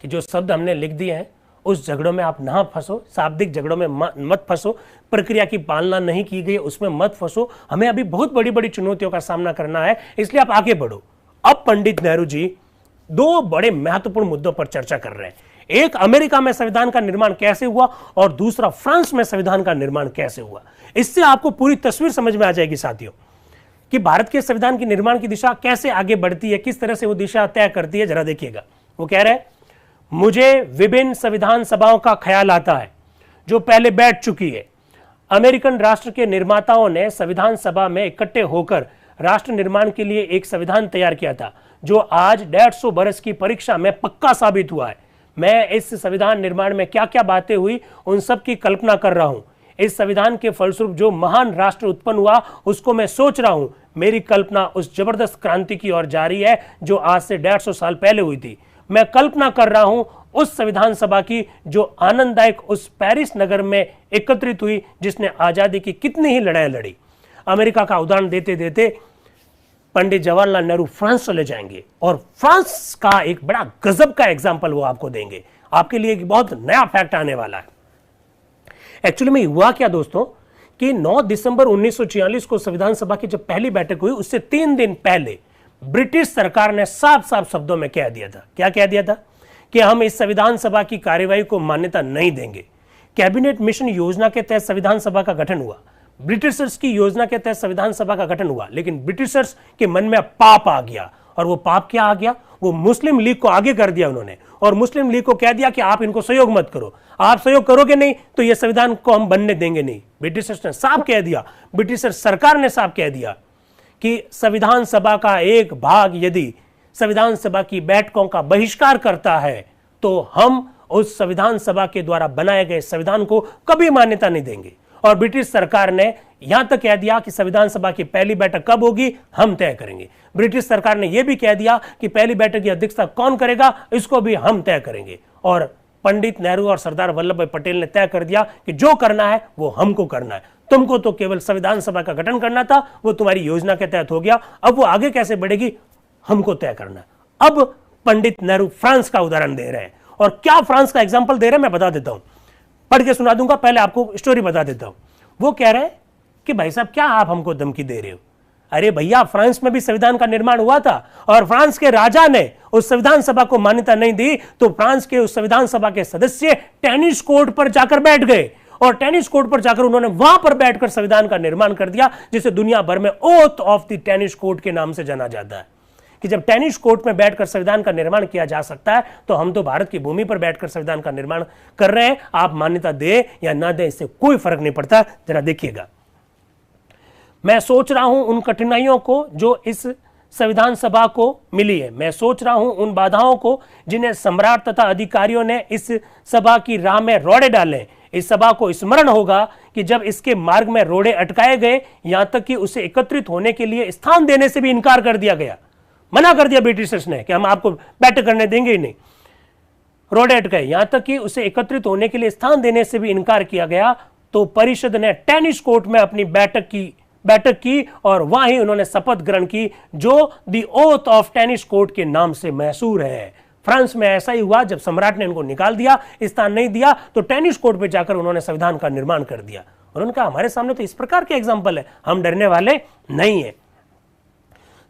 कि जो शब्द हमने लिख दिए हैं उस झगड़ों में आप ना फंसो, शाब्दिक झगड़ों में मत फंसो, प्रक्रिया की पालना नहीं की गई उसमें मत फंसो। हमें अभी बहुत बड़ी बड़ी चुनौतियों का सामना करना है, इसलिए आप आगे बढ़ो। अब पंडित नेहरू जी दो बड़े महत्वपूर्ण मुद्दों पर चर्चा कर रहे हैं। एक, अमेरिका में संविधान का निर्माण कैसे हुआ और दूसरा, फ्रांस में संविधान का निर्माण कैसे हुआ। इससे आपको पूरी तस्वीर समझ में आ जाएगी साथियों कि भारत के संविधान की निर्माण की दिशा कैसे आगे बढ़ती है, किस तरह से वो दिशा तय करती है। जरा देखिएगा, वो कह रहे हैं, मुझे विभिन्न संविधान सभाओं का ख्याल आता है जो पहले बैठ चुकी है। अमेरिकन राष्ट्र के निर्माताओं ने संविधान सभा में इकट्ठे होकर राष्ट्र निर्माण के लिए एक संविधान तैयार किया था जो आज 150 बरस की परीक्षा में पक्का साबित हुआ है। मैं इस संविधान निर्माण में क्या क्या बातें हुई उन सब की कल्पना कर रहा हूं। इस संविधान के फलस्वरूप जो महान राष्ट्र उत्पन्न हुआ उसको मैं सोच रहा हूं। मेरी कल्पना उस जबरदस्त क्रांति की ओर जा रही है जो आज से 150 साल पहले हुई थी। मैं कल्पना कर रहा हूं उस संविधान सभा की जो आनंददायक उस पेरिस नगर में एकत्रित हुई जिसने आजादी की कितनी ही लड़ाई लड़ी। अमेरिका का उदाहरण देते देते पंडित जवाहरलाल नेहरू फ्रांस चले जाएंगे और फ्रांस का एक बड़ा गजब का एग्जाम्पल वो आपको देंगे। आपके लिए एक बहुत नया फैक्ट आने वाला है। एक्चुअली में हुआ क्या दोस्तों कि 9 दिसंबर 1946 को संविधान सभा की जब पहली बैठक हुई उससे 3 दिन पहले ब्रिटिश सरकार ने साफ साफ शब्दों में कह दिया था। क्या कह दिया था? कि हम इस संविधान सभा की कार्यवाही को मान्यता नहीं देंगे। कैबिनेट मिशन योजना के तहत संविधान सभा का गठन हुआ, ब्रिटिशर्स की योजना के तहत संविधान सभा का गठन हुआ, लेकिन ब्रिटिशर्स के मन में पाप आ गया। और वो पाप क्या आ गया? वो मुस्लिम लीग को आगे कर दिया उन्होंने और मुस्लिम लीग को कह दिया कि आप इनको सहयोग मत करो, आप सहयोग करोगे नहीं तो ये संविधान को हम बनने देंगे नहीं। ब्रिटिशर्स ने साफ कह दिया, ब्रिटिश सरकार ने साफ कह दिया कि संविधान सभा का एक भाग यदि संविधान सभा की बैठकों का बहिष्कार करता है तो हम उस संविधान सभा के द्वारा बनाए गए संविधान को कभी मान्यता नहीं देंगे। और ब्रिटिश सरकार ने यहां तक कह दिया कि संविधान सभा की पहली बैठक कब होगी हम तय करेंगे। ब्रिटिश सरकार ने यह भी कह दिया कि पहली बैठक की अध्यक्षता कौन करेगा इसको भी हम तय करेंगे। और पंडित नेहरू और सरदार वल्लभ भाई पटेल ने तय कर दिया कि जो करना है वो हमको करना है। तुमको तो केवल संविधान सभा का गठन करना था, वो तुम्हारी योजना के तहत हो गया, अब वो आगे कैसे बढ़ेगी हमको तय करना। अब पंडित नेहरू फ्रांस का उदाहरण दे रहे हैं, और क्या फ्रांस का एग्जाम्पल दे रहे हैं मैं बता देता हूं, पढ़ के सुना दूंगा, पहले आपको स्टोरी बता देता हूं। वो कह रहे हैं कि भाई साहब क्या आप हमको धमकी दे रहे हो, अरे भैया फ्रांस में भी संविधान का निर्माण हुआ था और फ्रांस के राजा ने उस संविधान सभा को मान्यता नहीं दी, तो फ्रांस के उस संविधान सभा के सदस्य टेनिस कोर्ट पर जाकर बैठ गए और टेनिस कोर्ट पर जाकर उन्होंने वहां पर बैठकर संविधान का निर्माण कर दिया, जिसे दुनिया भर में oath of the tennis court के नाम से जाना जाता है। कि जब टेनिस कोर्ट में बैठकर संविधान का निर्माण किया जा सकता है, तो हम तो भारत की भूमि पर बैठकर संविधान का निर्माण कर रहे हैं। आप मान्यता दे या ना दे, इससे कोई फर्क नहीं पड़ता। जरा देखिएगा, मैं सोच रहा हूं उन कठिनाइयों को जो इस संविधान सभा को मिली है, मैं सोच रहा हूं उन बाधाओं को जिन्हें सम्राट तथा अधिकारियों ने इस सभा की राह में रोड़े डाले। इस सभा को स्मरण होगा कि जब इसके मार्ग में रोड़े अटकाए गए, यहां तक कि उसे एकत्रित होने के लिए स्थान देने से भी इनकार कर दिया गया, मना कर दिया ब्रिटिशर्स ने कि हम आपको बैठक करने देंगे ही नहीं, रोड़े अटकाए, यहां तक कि उसे एकत्रित होने के लिए स्थान देने से भी इनकार किया गया, तो परिषद ने टेनिस कोर्ट में अपनी बैठक की और वहां ही उन्होंने शपथ ग्रहण की, जो the oath of tennis court के नाम से मशहूर है। फ्रांस में ऐसा ही हुआ, जब सम्राट ने इनको निकाल दिया, स्थान नहीं दिया, तो टेनिस कोर्ट पे जाकर उन्होंने संविधान का निर्माण कर दिया। उन्होंने कहा हमारे सामने तो इस प्रकार के एग्जाम्पल है, हम डरने वाले नहीं है।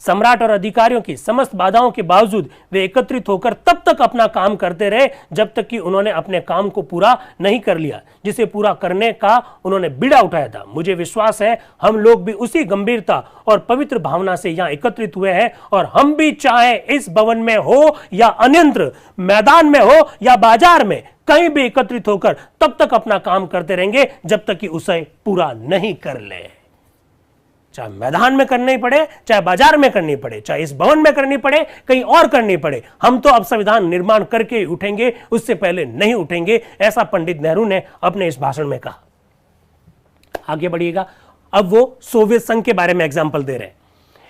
सम्राट और अधिकारियों की समस्त बाधाओं के बावजूद वे एकत्रित होकर तब तक अपना काम करते रहे जब तक कि उन्होंने अपने काम को पूरा नहीं कर लिया, जिसे पूरा करने का उन्होंने बीड़ा उठाया था। मुझे विश्वास है हम लोग भी उसी गंभीरता और पवित्र भावना से यहाँ एकत्रित हुए हैं, और हम भी चाहे इस भवन में हो या अन्यत्र, मैदान में हो या बाजार में, कहीं भी एकत्रित होकर तब तक अपना काम करते रहेंगे जब तक कि उसे पूरा नहीं कर ले। चाहे मैदान में करनी पड़े, चाहे बाजार में करनी पड़े, चाहे इस भवन में करनी पड़े, कहीं और करनी पड़े, हम तो अब संविधान निर्माण करके उठेंगे, उससे पहले नहीं उठेंगे। ऐसा पंडित नेहरू ने अपने इस भाषण में कहा। आगे बढ़िएगा, अब वो सोवियत संघ के बारे में एग्जाम्पल दे रहे हैं।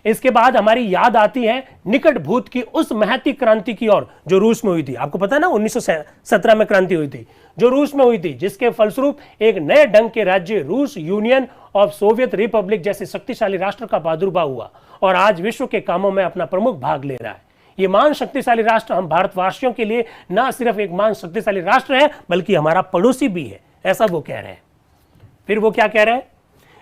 इसके बाद हमारी याद आती है निकट भूत की उस महती क्रांति की ओर जो रूस में हुई थी। आपको पता है ना 1917 में क्रांति हुई थी, जो रूस में हुई थी, जिसके फलस्वरूप एक नए ढंग के राज्य रूस यूनियन ऑफ सोवियत रिपब्लिक जैसे शक्तिशाली राष्ट्र का प्रादुर्भाव हुआ और आज विश्व के कामों में अपना प्रमुख भाग ले रहा है। ये महान शक्तिशाली राष्ट्र हम भारतवासियों के लिए न सिर्फ एक महान शक्तिशाली राष्ट्र है, बल्कि हमारा पड़ोसी भी है, ऐसा वो कह रहे हैं। फिर वो क्या कह रहे हैं,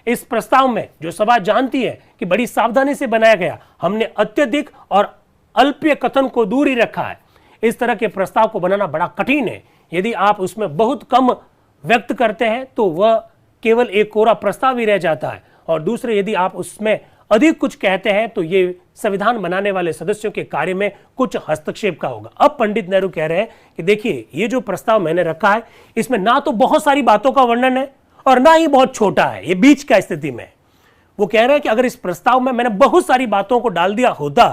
इस प्रस्ताव में जो सभा जानती है कि बड़ी सावधानी से बनाया गया, हमने अत्यधिक और अल्पीय कथन को दूर ही रखा है। इस तरह के प्रस्ताव को बनाना बड़ा कठिन है। यदि आप उसमें बहुत कम व्यक्त करते हैं तो वह केवल एक कोरा प्रस्ताव ही रह जाता है, और दूसरे यदि आप उसमें अधिक कुछ कहते हैं तो ये संविधान बनाने वाले सदस्यों के कार्य में कुछ हस्तक्षेप का होगा। अब पंडित नेहरू कह रहे हैं कि देखिए, ये जो प्रस्ताव मैंने रखा है, इसमें ना तो बहुत सारी बातों का वर्णन है और ना ही बहुत छोटा है, ये बीच का स्थिति में। वो कह रहे हैं कि अगर इस प्रस्ताव में मैंने बहुत सारी बातों को डाल दिया होता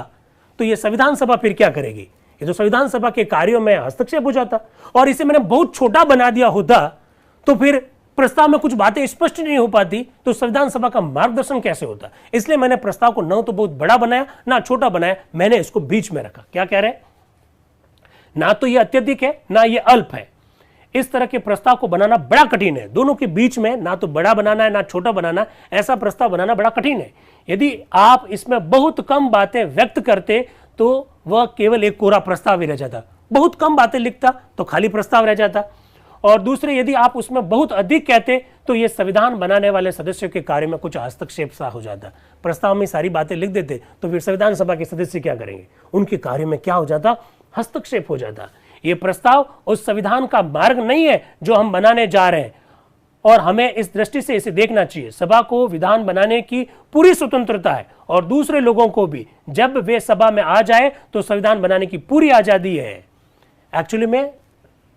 तो ये संविधान सभा फिर क्या करेगी, ये तो संविधान सभा के कार्यों में हस्तक्षेप हो जाता, और इसे मैंने बहुत छोटा बना दिया होता तो फिर प्रस्ताव में कुछ बातें स्पष्ट नहीं हो पाती, तो संविधान सभा का मार्गदर्शन कैसे होता। इसलिए मैंने प्रस्ताव को न तो बहुत बड़ा बनाया ना छोटा बनाया, मैंने इसको बीच में रखा। क्या कह रहे हैं, ना तो ये अत्यधिक है ना ये अल्प है। इस तरह के प्रस्ताव को बनाना बड़ा कठिन है, दोनों के बीच में ना तो बड़ा बनाना है ना छोटा बनाना, ऐसा प्रस्ताव बनाना बड़ा कठिन है। यदि आप इसमें बहुत कम बातें व्यक्त करते तो वह केवल एक कोरा प्रस्ताव ही रह जाता, बहुत कम बातें लिखता तो खाली प्रस्ताव रह जाता, और दूसरे यदि आप उसमें बहुत अधिक कहते तो यह संविधान बनाने वाले सदस्यों के कार्य में कुछ हस्तक्षेप सा हो जाता। प्रस्ताव में सारी बातें लिख देते तो फिर संविधान सभा के सदस्य क्या करेंगे, उनके कार्य में क्या हो जाता, हस्तक्षेप हो जाता। ये प्रस्ताव उस संविधान का मार्ग नहीं है जो हम बनाने जा रहे हैं, और हमें इस दृष्टि से इसे देखना चाहिए। सभा को विधान बनाने की पूरी स्वतंत्रता है, और दूसरे लोगों को भी जब वे सभा में आ जाए तो संविधान बनाने की पूरी आजादी है। एक्चुअली में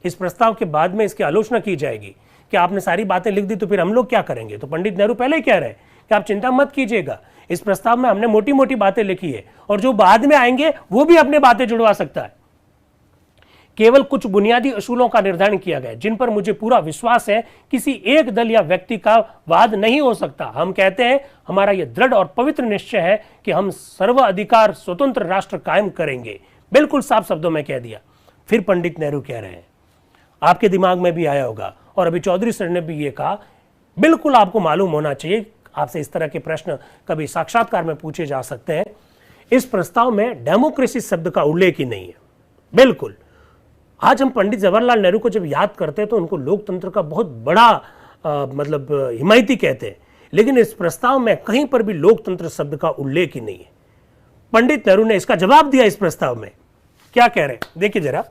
इस प्रस्ताव के बाद में इसकी आलोचना की जाएगी कि आपने सारी बातें लिख दी तो फिर हम लोग क्या करेंगे। तो पंडित नेहरू पहले ही कह रहे हैं कि आप चिंता मत कीजिएगा, इस प्रस्ताव में हमने मोटी मोटी बातें लिखी है, और जो बाद में आएंगे वो भी अपने बातें जुड़वा सकता है। केवल कुछ बुनियादी असूलों का निर्धारण किया गया जिन पर मुझे पूरा विश्वास है किसी एक दल या व्यक्ति का वाद नहीं हो सकता। हम कहते हैं, हमारा यह दृढ़ और पवित्र निश्चय है कि हम सर्व अधिकार स्वतंत्र राष्ट्र कायम करेंगे। बिल्कुल साफ शब्दों में कह दिया। फिर पंडित नेहरू कह रहे हैं, आपके दिमाग में भी आया होगा और अभी चौधरी सर ने भी ये कहा, बिल्कुल आपको मालूम होना चाहिए, आपसे इस तरह के प्रश्न कभी साक्षात्कार में पूछे जा सकते हैं। इस प्रस्ताव में डेमोक्रेसी शब्द का उल्लेख ही नहीं है, बिल्कुल। आज हम पंडित जवाहरलाल नेहरू को जब याद करते हैं तो उनको लोकतंत्र का बहुत बड़ा मतलब हिमायती कहते हैं, लेकिन इस प्रस्ताव में कहीं पर भी लोकतंत्र शब्द का उल्लेख ही नहीं है। पंडित नेहरू ने इसका जवाब दिया इस प्रस्ताव में, क्या कह रहे हैं देखिए जरा।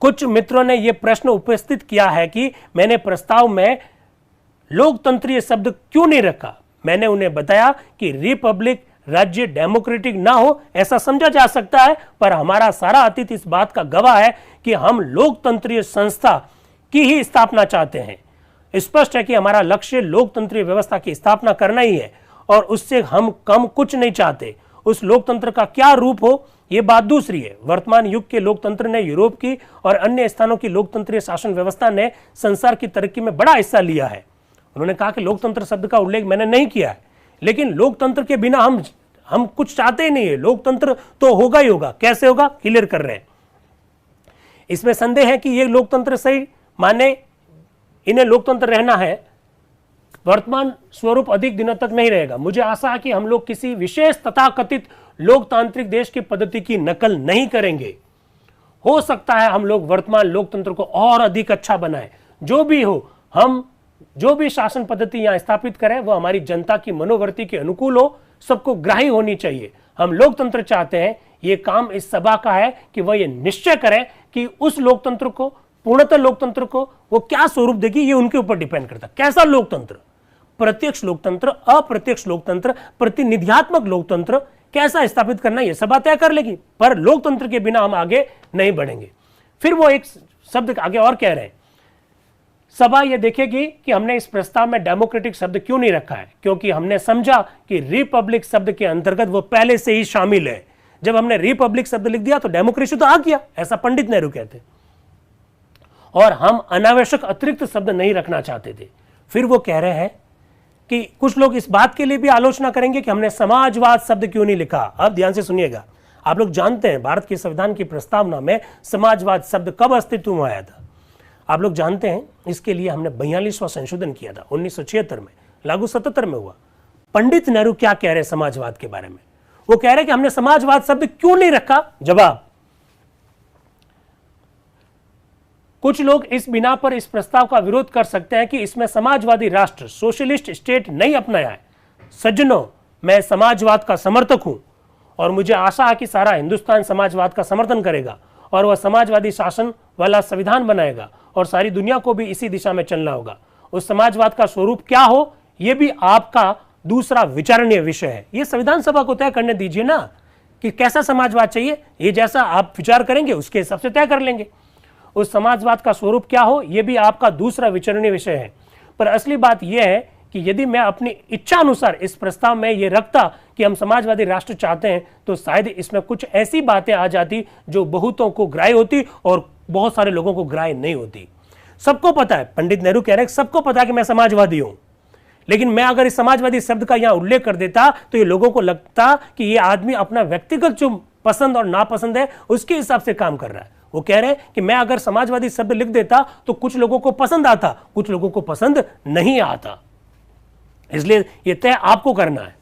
कुछ मित्रों ने यह प्रश्न उपस्थित किया है कि मैंने प्रस्ताव में लोकतंत्रीय शब्द क्यों नहीं रखा। मैंने उन्हें बताया कि रिपब्लिक राज्य डेमोक्रेटिक ना हो ऐसा समझा जा सकता है, पर हमारा सारा अतीत इस बात का गवाह है कि हम लोकतंत्रीय संस्था की ही स्थापना चाहते हैं। स्पष्ट है कि हमारा लक्ष्य लोकतंत्रीय व्यवस्था की स्थापना करना ही है और उससे हम कम कुछ नहीं चाहते। उस लोकतंत्र का क्या रूप हो यह बात दूसरी है। वर्तमान युग के लोकतंत्र ने यूरोप की और अन्य स्थानों की लोकतंत्रीय शासन व्यवस्था ने संसार की तरक्की में बड़ा हिस्सा लिया है। उन्होंने कहा कि लोकतंत्र शब्द का उल्लेख मैंने नहीं किया है, लेकिन लोकतंत्र के बिना हम कुछ चाहते ही नहीं है। लोकतंत्र तो होगा ही होगा, कैसे होगा क्लियर कर रहे हैं। इसमें संदेह है कि यह लोकतंत्र सही माने इन्हें लोकतंत्र रहना है, वर्तमान स्वरूप अधिक दिनों तक नहीं रहेगा। मुझे आशा है कि हम लोग किसी विशेष तथाकथित लोकतांत्रिक देश की पद्धति की नकल नहीं करेंगे। हो सकता है हम लोग वर्तमान लोकतंत्र को और अधिक अच्छा बनाएं। जो भी हो, हम जो भी शासन पद्धति यहां स्थापित करें वो हमारी जनता की मनोवृत्ति के अनुकूल हो, सबको ग्राही होनी चाहिए। हम लोकतंत्र चाहते हैं। ये काम इस सभा का है कि वह ये निश्चय करें कि उस लोकतंत्र को, पूर्णतः लोकतंत्र को वो क्या स्वरूप देगी, ये उनके ऊपर डिपेंड करता है। कैसा लोकतंत्र, प्रत्यक्ष लोकतंत्र, अप्रत्यक्ष लोकतंत्र, प्रतिनिधियात्मक लोकतंत्र कैसा स्थापित करना ये सभा तय कर लेगी, पर लोकतंत्र के बिना हम आगे नहीं बढ़ेंगे। फिर वो एक शब्द आगे और कह रहे हैं, सभा यह देखेगी कि हमने इस प्रस्ताव में डेमोक्रेटिक शब्द क्यों नहीं रखा है, क्योंकि हमने समझा कि रिपब्लिक शब्द के अंतर्गत वो पहले से ही शामिल है। जब हमने रिपब्लिक शब्द लिख दिया तो डेमोक्रेसी तो आ गया, ऐसा पंडित नेहरू कहते। और हम अनावश्यक अतिरिक्त शब्द नहीं रखना चाहते थे। फिर वो कह रहे हैं कि कुछ लोग इस बात के लिए भी आलोचना करेंगे कि हमने समाजवाद शब्द क्यों नहीं लिखा। अब ध्यान से सुनिएगा, आप लोग जानते हैं भारत के संविधान की प्रस्तावना में समाजवाद शब्द कब अस्तित्व में आया था। आप लोग जानते हैं, इसके लिए हमने 42वां संशोधन किया था 1976 में, लागू 77 में हुआ। पंडित नेहरू क्या कह रहे हैं समाजवाद के बारे में, वो कह रहे हैं कि हमने समाजवाद शब्द क्यों नहीं रखा। जवाब, कुछ लोग इस बिना पर इस प्रस्ताव का विरोध कर सकते हैं कि इसमें समाजवादी राष्ट्र, सोशलिस्ट स्टेट नहीं अपनाया है। सज्जनों, मैं समाजवाद का समर्थक हूं और मुझे आशा है कि सारा हिंदुस्तान समाजवाद का समर्थन करेगा और वह समाजवादी शासन वाला संविधान बनाएगा और सारी दुनिया को भी इसी दिशा में चलना होगा। उस समाजवाद का स्वरूप क्या हो यह भी आपका दूसरा विचारणीय विषय है। यह संविधान सभा को तय करने दीजिए ना कि कैसा समाजवाद चाहिए। ये जैसा आप विचार करेंगे उसके हिसाब से तय कर लेंगे। उस समाजवाद का स्वरूप क्या हो यह भी आपका दूसरा विचारणीय विषय है। पर असली बात यह है कि यदि मैं अपनी इच्छा अनुसार इस प्रस्ताव में यह रखता कि हम समाजवादी राष्ट्र चाहते हैं तो शायद इसमें कुछ ऐसी बातें आ जाती जो बहुतों को ग्राह्य होती और बहुत सारे लोगों को ग्राह्य नहीं होती। सबको पता है, पंडित नेहरू कह रहे हैं सबको पता है कि मैं समाजवादी हूं, लेकिन मैं अगर इस समाजवादी शब्द का यहां उल्लेख कर देता तो ये लोगों को लगता कि ये आदमी अपना व्यक्तिगत जो पसंद और नापसंद है उसके हिसाब से काम कर रहा है। वो कह रहे हैं कि मैं अगर समाजवादी शब्द लिख देता तो कुछ लोगों को पसंद आता, कुछ लोगों को पसंद नहीं आता। इसलिए यह तय आपको करना है।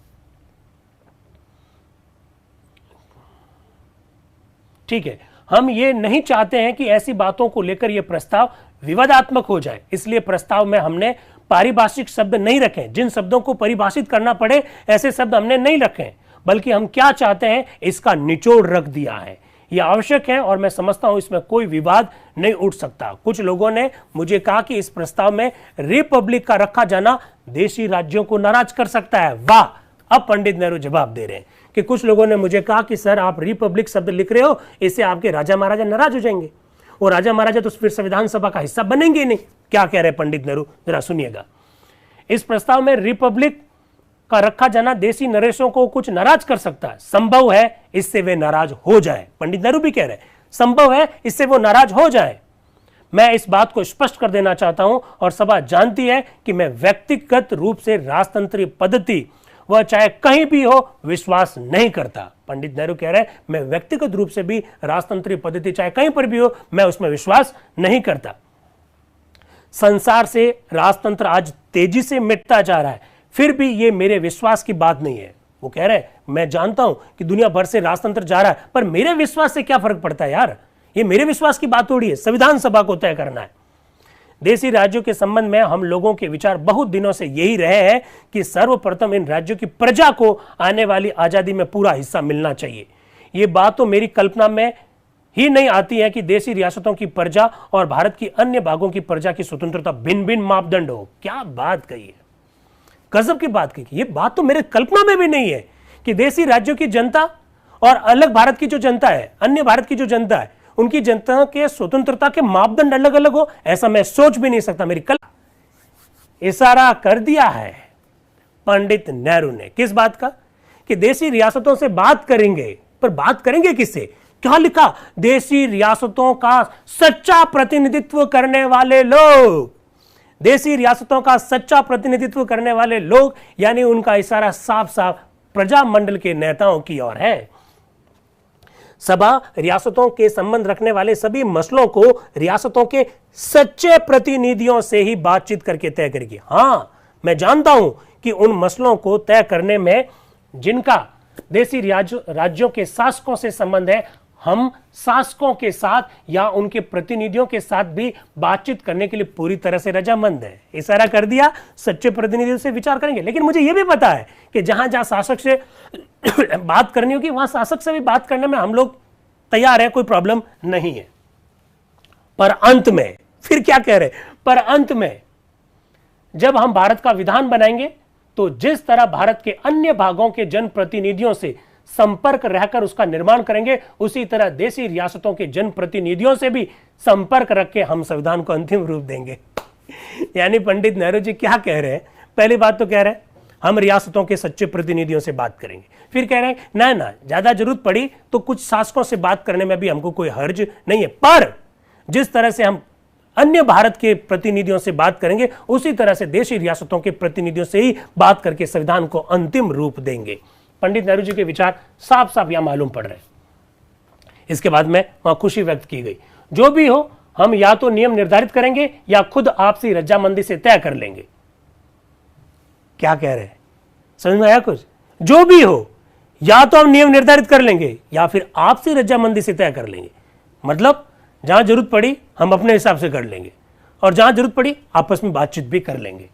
ठीक है, हम ये नहीं चाहते हैं कि ऐसी बातों को लेकर यह प्रस्ताव विवादात्मक हो जाए, इसलिए प्रस्ताव में हमने पारिभाषिक शब्द नहीं रखे। जिन शब्दों को परिभाषित करना पड़े ऐसे शब्द हमने नहीं रखे, बल्कि हम क्या चाहते हैं इसका निचोड़ रख दिया है। यह आवश्यक है और मैं समझता हूं इसमें कोई विवाद नहीं उठ सकता। कुछ लोगों ने मुझे कहा कि इस प्रस्ताव में रिपब्लिक का रखा जाना देशी राज्यों को नाराज कर सकता है। वाह! अब पंडित नेहरू जवाब दे रहे हैं कि कुछ लोगों ने मुझे कहा कि सर आप रिपब्लिक शब्द लिख रहे हो, इससे आपके राजा महाराजा नाराज हो जाएंगे और राजा महाराजा तो फिर संविधान सभा का हिस्सा बनेंगे नहीं। क्या कह रहे हैं पंडित नेहरू, जरा सुनिएगा। इस प्रस्ताव में रिपब्लिक का रखा जाना देशी नरेशों को कुछ नाराज कर सकता है। संभव है इससे वे नाराज हो जाए। पंडित नेहरू भी कह रहे हैं संभव है इससे वो नाराज हो जाए। मैं इस बात को स्पष्ट कर देना चाहता हूं और सभा जानती है कि मैं व्यक्तिगत रूप से राजतंत्रीय पद्धति वह चाहे कहीं भी हो विश्वास नहीं करता। पंडित नेहरू कह रहे हैं मैं व्यक्तिगत रूप से भी राजतंत्रीय पद्धति चाहे कहीं पर भी हो मैं उसमें विश्वास नहीं करता। संसार से राजतंत्र आज तेजी से मिटता जा रहा है, फिर भी ये मेरे विश्वास की बात नहीं है। वो कह रहे हैं मैं जानता हूं कि दुनिया भर से राजतंत्र जा रहा है, पर मेरे विश्वास से क्या फर्क पड़ता है यार, ये मेरे विश्वास की बात थोड़ी है, संविधान सभा को तय करना है। देशी राज्यों के संबंध में हम लोगों के विचार बहुत दिनों से यही रहे हैं कि सर्वप्रथम इन राज्यों की प्रजा को आने वाली आजादी में पूरा हिस्सा मिलना चाहिए। ये बात तो मेरी कल्पना में ही नहीं आती है कि देशी रियासतों की प्रजा और भारत की अन्य भागों की प्रजा की स्वतंत्रता भिन्न भिन्न मापदंड हो। क्या बात कही है, गजब की बात कही। ये बात तो मेरे कल्पना में भी नहीं है कि देशी राज्यों की जनता और अलग भारत की जो जनता है, अन्य भारत की जो जनता है, उनकी जनता के स्वतंत्रता के मापदंड अलग अलग हो, ऐसा मैं सोच भी नहीं सकता। मेरी इशारा कर दिया है पंडित नेहरू ने किस बात का, कि देशी रियासतों से बात करेंगे, पर बात करेंगे किससे? क्या लिखा? देशी रियासतों का सच्चा प्रतिनिधित्व करने वाले लोग, देशी रियासतों का सच्चा प्रतिनिधित्व करने वाले लोग, यानी उनका इशारा साफ साफ प्रजामंडल के नेताओं की ओर है। सभा रियासतों के संबंध रखने वाले सभी मसलों को रियासतों के सच्चे प्रतिनिधियों से ही बातचीत करके तय करेगी। हां, मैं जानता हूं कि उन मसलों को तय करने में जिनका देशी राज्यों के शासकों से संबंध है, हम शासकों के साथ या उनके प्रतिनिधियों के साथ भी बातचीत करने के लिए पूरी तरह से रजामंद है। इशारा कर दिया, सच्चे प्रतिनिधियों से विचार करेंगे। लेकिन मुझे यह भी पता है कि जहां जहां शासक से बात करनी होगी, वहां शासक से भी बात करने में हम लोग तैयार है, कोई प्रॉब्लम नहीं है। पर अंत में फिर क्या कह रहे? पर अंत में जब हम भारत का विधान बनाएंगे तो जिस तरह भारत के अन्य भागों के जनप्रतिनिधियों से संपर्क रहकर उसका निर्माण करेंगे, उसी तरह देशी रियासतों के जनप्रतिनिधियों से भी संपर्क रख के हम संविधान को अंतिम रूप देंगे। यानी पंडित नेहरू जी क्या कह रहे हैं? पहली बात तो कह रहे हैं हम रियासतों के सच्चे प्रतिनिधियों से बात करेंगे, फिर कह रहे हैं ना ज्यादा जरूरत पड़ी तो कुछ शासकों से बात करने में भी हमको कोई हर्ज नहीं है, पर जिस तरह से हम अन्य भारत के प्रतिनिधियों से बात करेंगे, उसी तरह से देशी रियासतों के प्रतिनिधियों से ही बात करके संविधान को अंतिम रूप देंगे। पंडित नेहरू जी के विचार साफ साफ यहां मालूम पड़ रहे हैं। इसके बाद में वहां खुशी व्यक्त की गई, जो भी हो हम या तो नियम निर्धारित करेंगे या खुद आपसी रजामंदी से तय कर लेंगे। क्या कह रहे हैं, समझ में आया कुछ? जो भी हो या तो हम नियम निर्धारित कर लेंगे या फिर आपसी रजामंदी से तय कर लेंगे। मतलब जहां जरूरत पड़ी हम अपने हिसाब से कर लेंगे और जहां जरूरत पड़ी आपस में बातचीत भी कर लेंगे।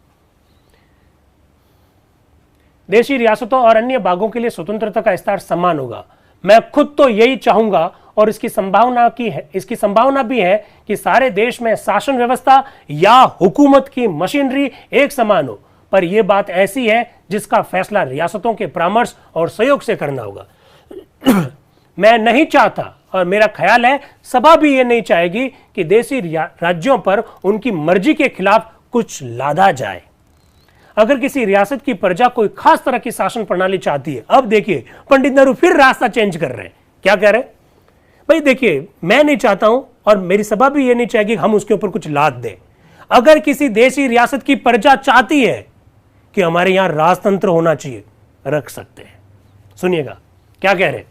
देशी रियासतों और अन्य भागों के लिए स्वतंत्रता का विस्तार समान होगा। मैं खुद तो यही चाहूंगा और इसकी संभावना भी है कि सारे देश में शासन व्यवस्था या हुकूमत की मशीनरी एक समान हो, पर यह बात ऐसी है जिसका फैसला रियासतों के परामर्श और सहयोग से करना होगा। मैं नहीं चाहता और मेरा ख्याल है सभा भी यह नहीं चाहेगी कि देशी राज्यों पर उनकी मर्जी के खिलाफ कुछ लादा जाए। अगर किसी रियासत की प्रजा कोई खास तरह की शासन प्रणाली चाहती है, अब देखिए पंडित नेहरू फिर रास्ता चेंज कर रहे हैं। क्या कह रहे हैं? भाई देखिए, मैं नहीं चाहता हूं और मेरी सभा भी ये नहीं चाहेगी हम उसके ऊपर कुछ लाद दें। अगर किसी देशी रियासत की प्रजा चाहती है कि हमारे यहां राजतंत्र होना चाहिए, रख सकते हैं। सुनिएगा क्या कह रहे हैं।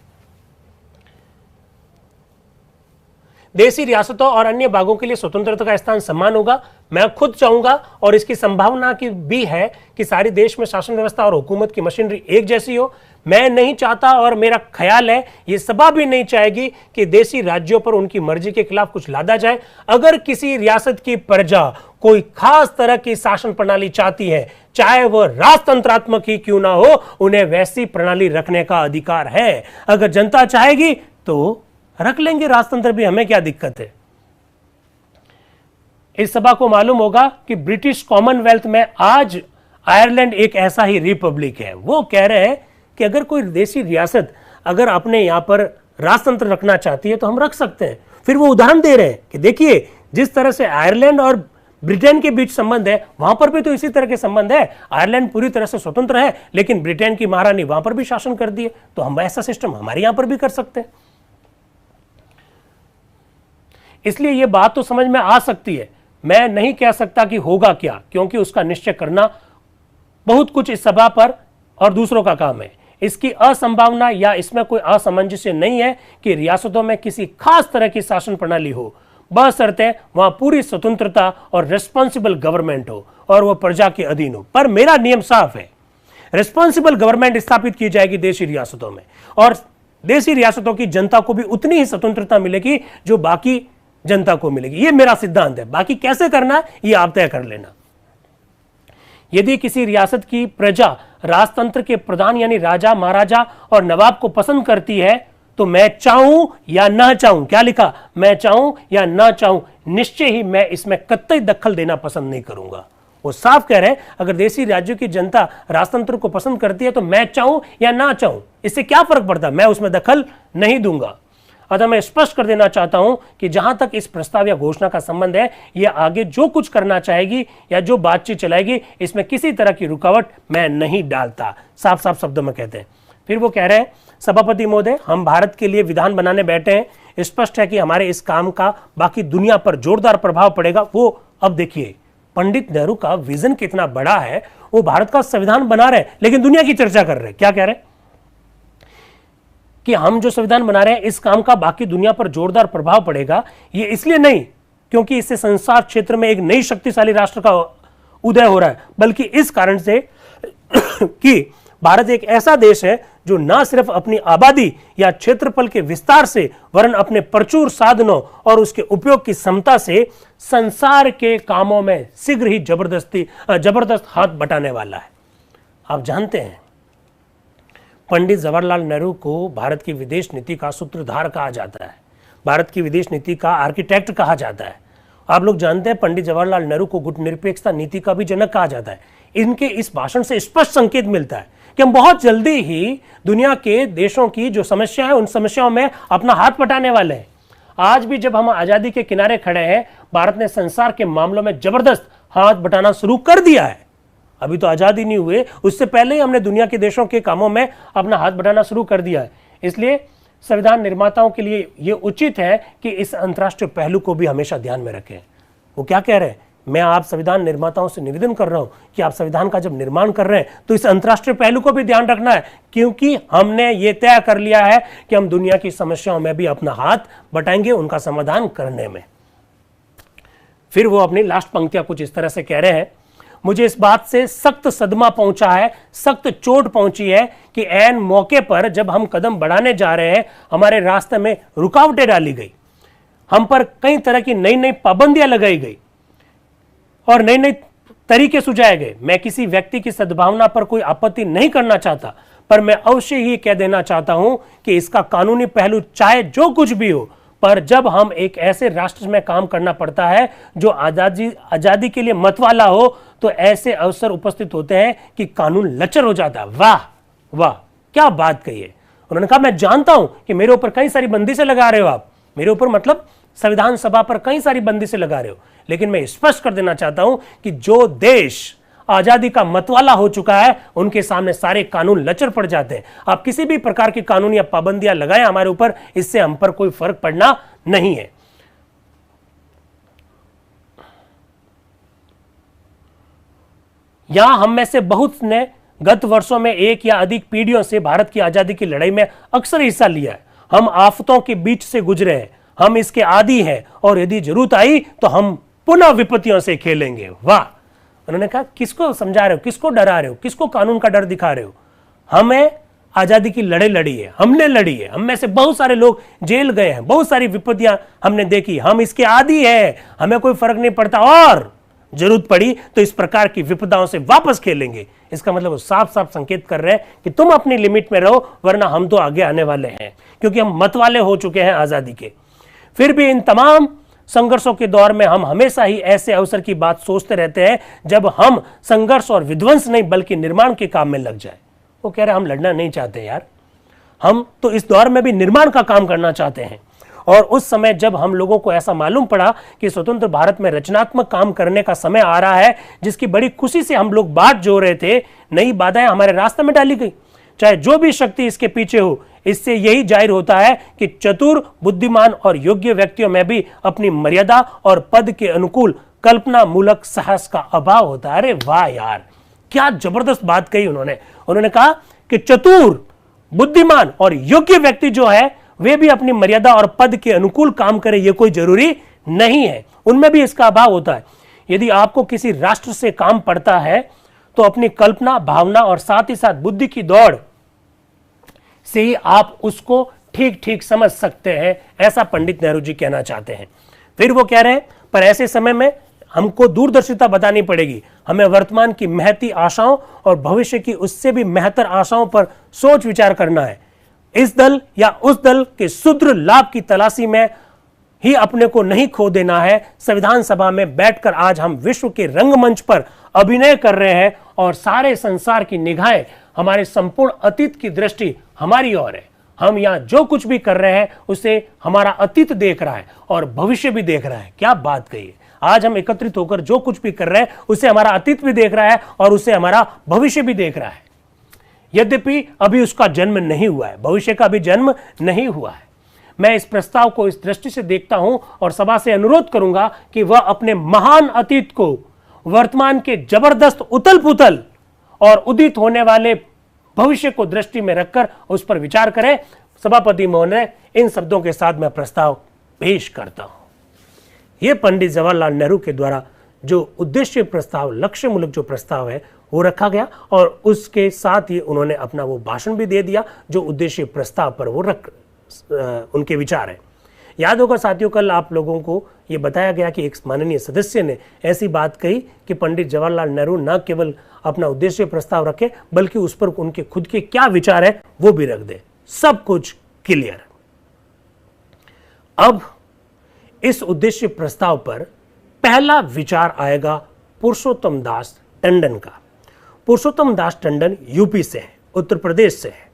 देशी रियासतों और अन्य भागों के लिए स्वतंत्रता का स्थान समान होगा। मैं खुद चाहूंगा और इसकी संभावना की भी है कि सारे देश में शासन व्यवस्था और हुकूमत की मशीनरी एक जैसी हो। मैं नहीं चाहता और मेरा ख्याल है ये सभा भी नहीं चाहेगी कि देशी राज्यों पर उनकी मर्जी के खिलाफ कुछ लादा जाए। अगर किसी रियासत की प्रजा कोई खास तरह की शासन प्रणाली चाहती है, चाहे वह राजतंत्रात्मक ही क्यों ना हो, उन्हें वैसी प्रणाली रखने का अधिकार है। अगर जनता चाहेगी तो रख लेंगे राजतंत्र भी, हमें क्या दिक्कत है। इस सभा को मालूम होगा कि ब्रिटिश कॉमनवेल्थ में आज आयरलैंड एक ऐसा ही रिपब्लिक है। वो कह रहे हैं कि अगर कोई देशी रियासत अगर अपने यहां पर राजतंत्र रखना चाहती है तो हम रख सकते हैं। फिर वो उदाहरण दे रहे हैं कि देखिए जिस तरह से आयरलैंड और ब्रिटेन के बीच संबंध है, वहां पर भी तो इसी तरह के संबंध है। आयरलैंड पूरी तरह से स्वतंत्र है, लेकिन ब्रिटेन की महारानी वहां पर भी शासन कर दिए, तो हम ऐसा सिस्टम हमारे यहां पर भी कर सकते हैं। इसलिए यह बात तो समझ में आ सकती है। मैं नहीं कह सकता कि होगा क्या, क्योंकि उसका निश्चय करना बहुत कुछ इस सभा पर और दूसरों का काम है। इसकी असंभावना या इसमें कोई असमंजस्य नहीं है कि रियासतों में किसी खास तरह की शासन प्रणाली हो। बशर्ते वहां पूरी स्वतंत्रता और रिस्पॉन्सिबल गवर्नमेंट हो और वो प्रजा के अधीन हो। पर मेरा नियम साफ है, रिस्पॉन्सिबल गवर्नमेंट स्थापित की जाएगी देशी रियासतों में, और देशी रियासतों की जनता को भी उतनी ही स्वतंत्रता मिलेगी जो बाकी जनता को मिलेगी। ये मेरा सिद्धांत है। बाकी कैसे करना है ये आप तय कर लेना। यदि किसी रियासत की प्रजा राजतंत्र के प्रधान यानी राजा, महाराजा और नवाब को पसंद करती है तो मैं चाहूं या ना चाहूं, क्या लिखा, मैं चाहूं या ना चाहूं, निश्चय ही मैं इसमें कतई दखल देना पसंद नहीं करूंगा। वो साफ कह रहे हैं, अगर देशी राज्यों की जनता राजतंत्र को पसंद करती है तो मैं चाहूं या ना चाहूं, इससे क्या फर्क पड़ता है, मैं उसमें दखल नहीं दूंगा। अतः मैं स्पष्ट कर देना चाहता हूं कि जहां तक इस प्रस्ताव या घोषणा का संबंध है, यह आगे जो कुछ करना चाहेगी या जो बातचीत चलाएगी, इसमें किसी तरह की रुकावट मैं नहीं डालता। साफ साफ शब्दों में कहते हैं। फिर वो कह रहे हैं, सभापति महोदय, हम भारत के लिए विधान बनाने बैठे हैं। स्पष्ट है कि हमारे इस काम का बाकी दुनिया पर जोरदार प्रभाव पड़ेगा। वो अब देखिए, पंडित नेहरू का विजन कितना बड़ा है। वो भारत का संविधान बना रहे हैं लेकिन दुनिया की चर्चा कर रहे हैं। क्या कह रहे हैं कि हम जो संविधान बना रहे हैं, इस काम का बाकी दुनिया पर जोरदार प्रभाव पड़ेगा। ये इसलिए नहीं क्योंकि इससे संसार क्षेत्र में एक नई शक्तिशाली राष्ट्र का उदय हो रहा है, बल्कि इस कारण से कि भारत एक ऐसा देश है जो न सिर्फ अपनी आबादी या क्षेत्रफल के विस्तार से, वरन अपने प्रचुर साधनों और उसके उपयोग की क्षमता से संसार के कामों में शीघ्र ही जबरदस्त हाथ बटाने वाला है। आप जानते हैं, पंडित जवाहरलाल नेहरू को भारत की विदेश नीति का सूत्रधार कहा जाता है, भारत की विदेश नीति का आर्किटेक्ट कहा जाता है। आप लोग जानते हैं, पंडित जवाहरलाल नेहरू को गुटनिरपेक्षता नीति का भी जनक कहा जाता है। इनके इस भाषण से स्पष्ट संकेत मिलता है कि हम बहुत जल्दी ही दुनिया के देशों की जो समस्या है, उन समस्याओं में अपना हाथ बटाने वाले हैं। आज भी जब हम आजादी के किनारे खड़े हैं, भारत ने संसार के मामलों में जबरदस्त हाथ बटाना शुरू कर दिया है। अभी तो आजादी नहीं हुए, उससे पहले ही हमने दुनिया के देशों के कामों में अपना हाथ बटाना शुरू कर दिया है। इसलिए संविधान निर्माताओं के लिए यह उचित है कि इस अंतर्राष्ट्रीय पहलू को भी हमेशा ध्यान में रखें। वो क्या कह रहे हैं, मैं आप संविधान निर्माताओं से निवेदन कर रहा हूं कि आप संविधान का जब निर्माण कर रहे हैं तो इस अंतर्राष्ट्रीय पहलू को भी ध्यान रखना है, क्योंकि हमने ये तय कर लिया है कि हम दुनिया की समस्याओं में भी अपना हाथ बटाएंगे उनका समाधान करने में। फिर वो अपनी लास्ट पंक्तियां कुछ इस तरह से कह रहे हैं, मुझे इस बात से सख्त सदमा पहुंचा है, सख्त चोट पहुंची है कि ऐन मौके पर जब हम कदम बढ़ाने जा रहे हैं, हमारे रास्ते में रुकावटें डाली गई, हम पर कई तरह की नई नई पाबंदियां लगाई गई और नए नए तरीके सुझाए गए। मैं किसी व्यक्ति की सद्भावना पर कोई आपत्ति नहीं करना चाहता, पर मैं अवश्य ही कह देना चाहता हूं कि इसका कानूनी पहलू चाहे जो कुछ भी हो, पर जब हम एक ऐसे राष्ट्र में काम करना पड़ता है जो आजादी के लिए मतवाला हो, तो ऐसे अवसर उपस्थित होते हैं कि कानून लचर हो जाता है। वाह वाह, क्या बात कही है। उन्होंने कहा, मैं जानता हूं कि मेरे ऊपर कई सारी बंदिशें लगा रहे हो आप, मेरे ऊपर मतलब संविधान सभा पर कई सारी बंदिशें लगा रहे हो, लेकिन मैं स्पष्ट कर देना चाहता हूं कि जो देश आजादी का मतवाला हो चुका है, उनके सामने सारे कानून लचर पड़ जाते हैं। आप किसी भी प्रकार की कानून या पाबंदियां लगाएं हमारे ऊपर, इससे हम पर कोई फर्क पड़ना नहीं है। यहां हम में से बहुत ने गत वर्षों में एक या अधिक पीढ़ियों से भारत की आजादी की लड़ाई में अक्सर हिस्सा लिया है। हम आफतों के बीच से गुजरे हैं, हम इसके आदी हैं, और यदि जरूरत आई तो हम पुनः विपत्तियों से खेलेंगे। वाह। उन्होंने कहा, किसको समझा रहे हो, किसको डरा रहे हो, किसको कानून का डर दिखा रहे हो। हमें आजादी की लड़ाई लड़ी है, हमने लड़ी है, हम में से बहुत सारे लोग जेल गए हैं, बहुत सारी विपत्तियां हमने देखी, हम इसके आदी हैं, हमें कोई फर्क नहीं पड़ता, और जरूरत पड़ी तो इस प्रकार की विपदाओं से वापस खेलेंगे। इसका मतलब वो साफ साफ संकेत कर रहे हैं कि तुम अपनी लिमिट में रहो, वरना हम तो आगे आने वाले हैं, क्योंकि हम मतवाले हो चुके हैं आजादी के। फिर भी इन तमाम संघर्षों के दौर में हम हमेशा ही ऐसे अवसर की बात सोचते रहते हैं जब हम संघर्ष और विध्वंस नहीं बल्कि निर्माण के काम में लग जाए। वो कह रहे हैं, हम लड़ना नहीं चाहते यार, हम तो इस दौर में भी निर्माण का काम करना चाहते हैं। और उस समय जब हम लोगों को ऐसा मालूम पड़ा कि स्वतंत्र भारत में रचनात्मक काम करने का समय आ रहा है, जिसकी बड़ी खुशी से हम लोग बाट जो रहे थे, नई बाधाएं हमारे रास्ते में डाली गई, चाहे जो भी शक्ति इसके पीछे हो। इससे यही जाहिर होता है कि चतुर, बुद्धिमान और योग्य व्यक्तियों में भी अपनी मर्यादा और पद के अनुकूल कल्पना मूलक साहस का अभाव होता है। अरे वाह यार, क्या जबरदस्त बात कही उन्होंने। उन्होंने कहा कि चतुर, बुद्धिमान और योग्य व्यक्ति जो है, वे भी अपनी मर्यादा और पद के अनुकूल काम करे, ये कोई जरूरी नहीं है, उनमें भी इसका अभाव होता है। यदि आपको किसी राष्ट्र से काम पड़ता है तो अपनी कल्पना, भावना और साथ ही साथ बुद्धि की दौड़ से ही आप उसको ठीक ठीक समझ सकते हैं, ऐसा पंडित नेहरू जी कहना चाहते हैं। फिर वो कह रहे हैं, पर ऐसे समय में हमको दूरदर्शिता बतानी पड़ेगी, हमें वर्तमान की महती आशाओं और भविष्य की उससे भी महतर आशाओं पर सोच विचार करना है। इस दल या उस दल के शुद्र लाभ की तलाशी में ही अपने को नहीं खो देना है। संविधान सभा में बैठकर आज हम विश्व के रंगमंच पर अभिनय कर रहे हैं और सारे संसार की निगाहें, हमारे संपूर्ण अतीत की दृष्टि हमारी ओर है। हम यहाँ जो कुछ भी कर रहे हैं उसे हमारा अतीत देख रहा है और भविष्य भी देख रहा है। क्या बात कही है। आज हम एकत्रित होकर जो कुछ भी कर रहे हैं उसे हमारा अतीत भी देख रहा है और उसे हमारा भविष्य भी देख रहा है। यद्यपि अभी उसका जन्म नहीं हुआ है, भविष्य का भी जन्म नहीं हुआ है। मैं इस प्रस्ताव को इस दृष्टि से देखता हूं और सभा से अनुरोध करूंगा कि वह अपने महान अतीत को वर्तमान के जबरदस्त उथल पुथल और उदित होने वाले भविष्य को दृष्टि में रखकर उस पर विचार करें। सभापति महोदय, इन शब्दों के साथ मैं प्रस्ताव पेश करता हूं। यह पंडित जवाहरलाल नेहरू के द्वारा जो उद्देश्य प्रस्ताव, लक्ष्य मूलक जो प्रस्ताव है वो रखा गया और उसके साथ ही उन्होंने अपना वो भाषण भी दे दिया जो उद्देश्य प्रस्ताव पर वो उनके विचार है। याद होगा साथियों, कल आप लोगों को ये बताया गया कि एक माननीय सदस्य ने ऐसी बात कही कि पंडित जवाहरलाल नेहरू न केवल अपना उद्देश्य प्रस्ताव रखे बल्कि उस पर उनके खुद के क्या विचार है वो भी रख दे। सब कुछ क्लियर। अब इस उद्देश्य प्रस्ताव पर पहला विचार आएगा पुरुषोत्तम दास टंडन का। पुरुषोत्तम दास टंडन यूपी से है, उत्तर प्रदेश से है।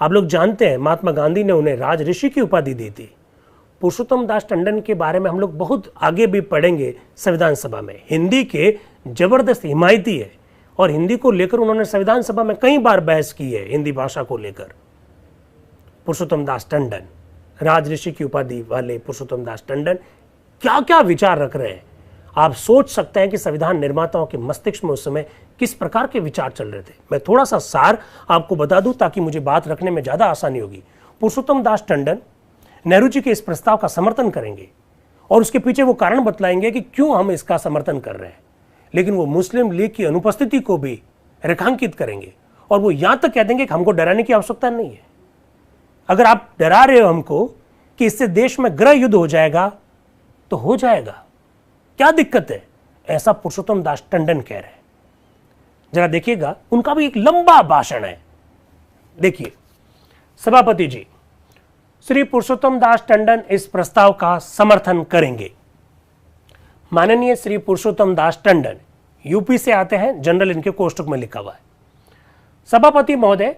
आप लोग जानते हैं महात्मा गांधी ने उन्हें राज ऋषि की उपाधि दी थी। पुरुषोत्तम दास टंडन के बारे में हम लोग बहुत आगे भी पढ़ेंगे संविधान सभा में। हिंदी के जबरदस्त हिमायती है और हिंदी को लेकर उन्होंने संविधान सभा में कई बार बहस की है, हिंदी भाषा को लेकर। पुरुषोत्तम दास टंडन, राज ऋषि की उपाधि वाले पुरुषोत्तम दास टंडन क्या क्या विचार रख रहे हैं। आप सोच सकते हैं कि संविधान निर्माताओं के मस्तिष्क में उस समय किस प्रकार के विचार चल रहे थे। मैं थोड़ा सा सार आपको बता दूं ताकि मुझे बात रखने में ज्यादा आसानी होगी। पुरुषोत्तम दास टंडन नेहरू जी के इस प्रस्ताव का समर्थन करेंगे और उसके पीछे वो कारण बतलाएंगे कि क्यों हम इसका समर्थन कर रहे हैं, लेकिन वो मुस्लिम लीग की अनुपस्थिति को भी रेखांकित करेंगे और वो यहां तक कह देंगे कि हमको डराने की आवश्यकता नहीं है। अगर आप डरा रहे हो हमको कि इससे देश में गृह युद्ध हो जाएगा तो हो जाएगा, क्या दिक्कत है, ऐसा पुरुषोत्तम दास टंडन कह रहे हैं। जरा देखिएगा, उनका भी एक लंबा भाषण है। देखिए, सभापति जी, श्री पुरुषोत्तम दास टंडन इस प्रस्ताव का समर्थन करेंगे। माननीय श्री पुरुषोत्तम दास टंडन यूपी से आते हैं, जनरल इनके कोष्टक में लिखा हुआ है। सभापति महोदय,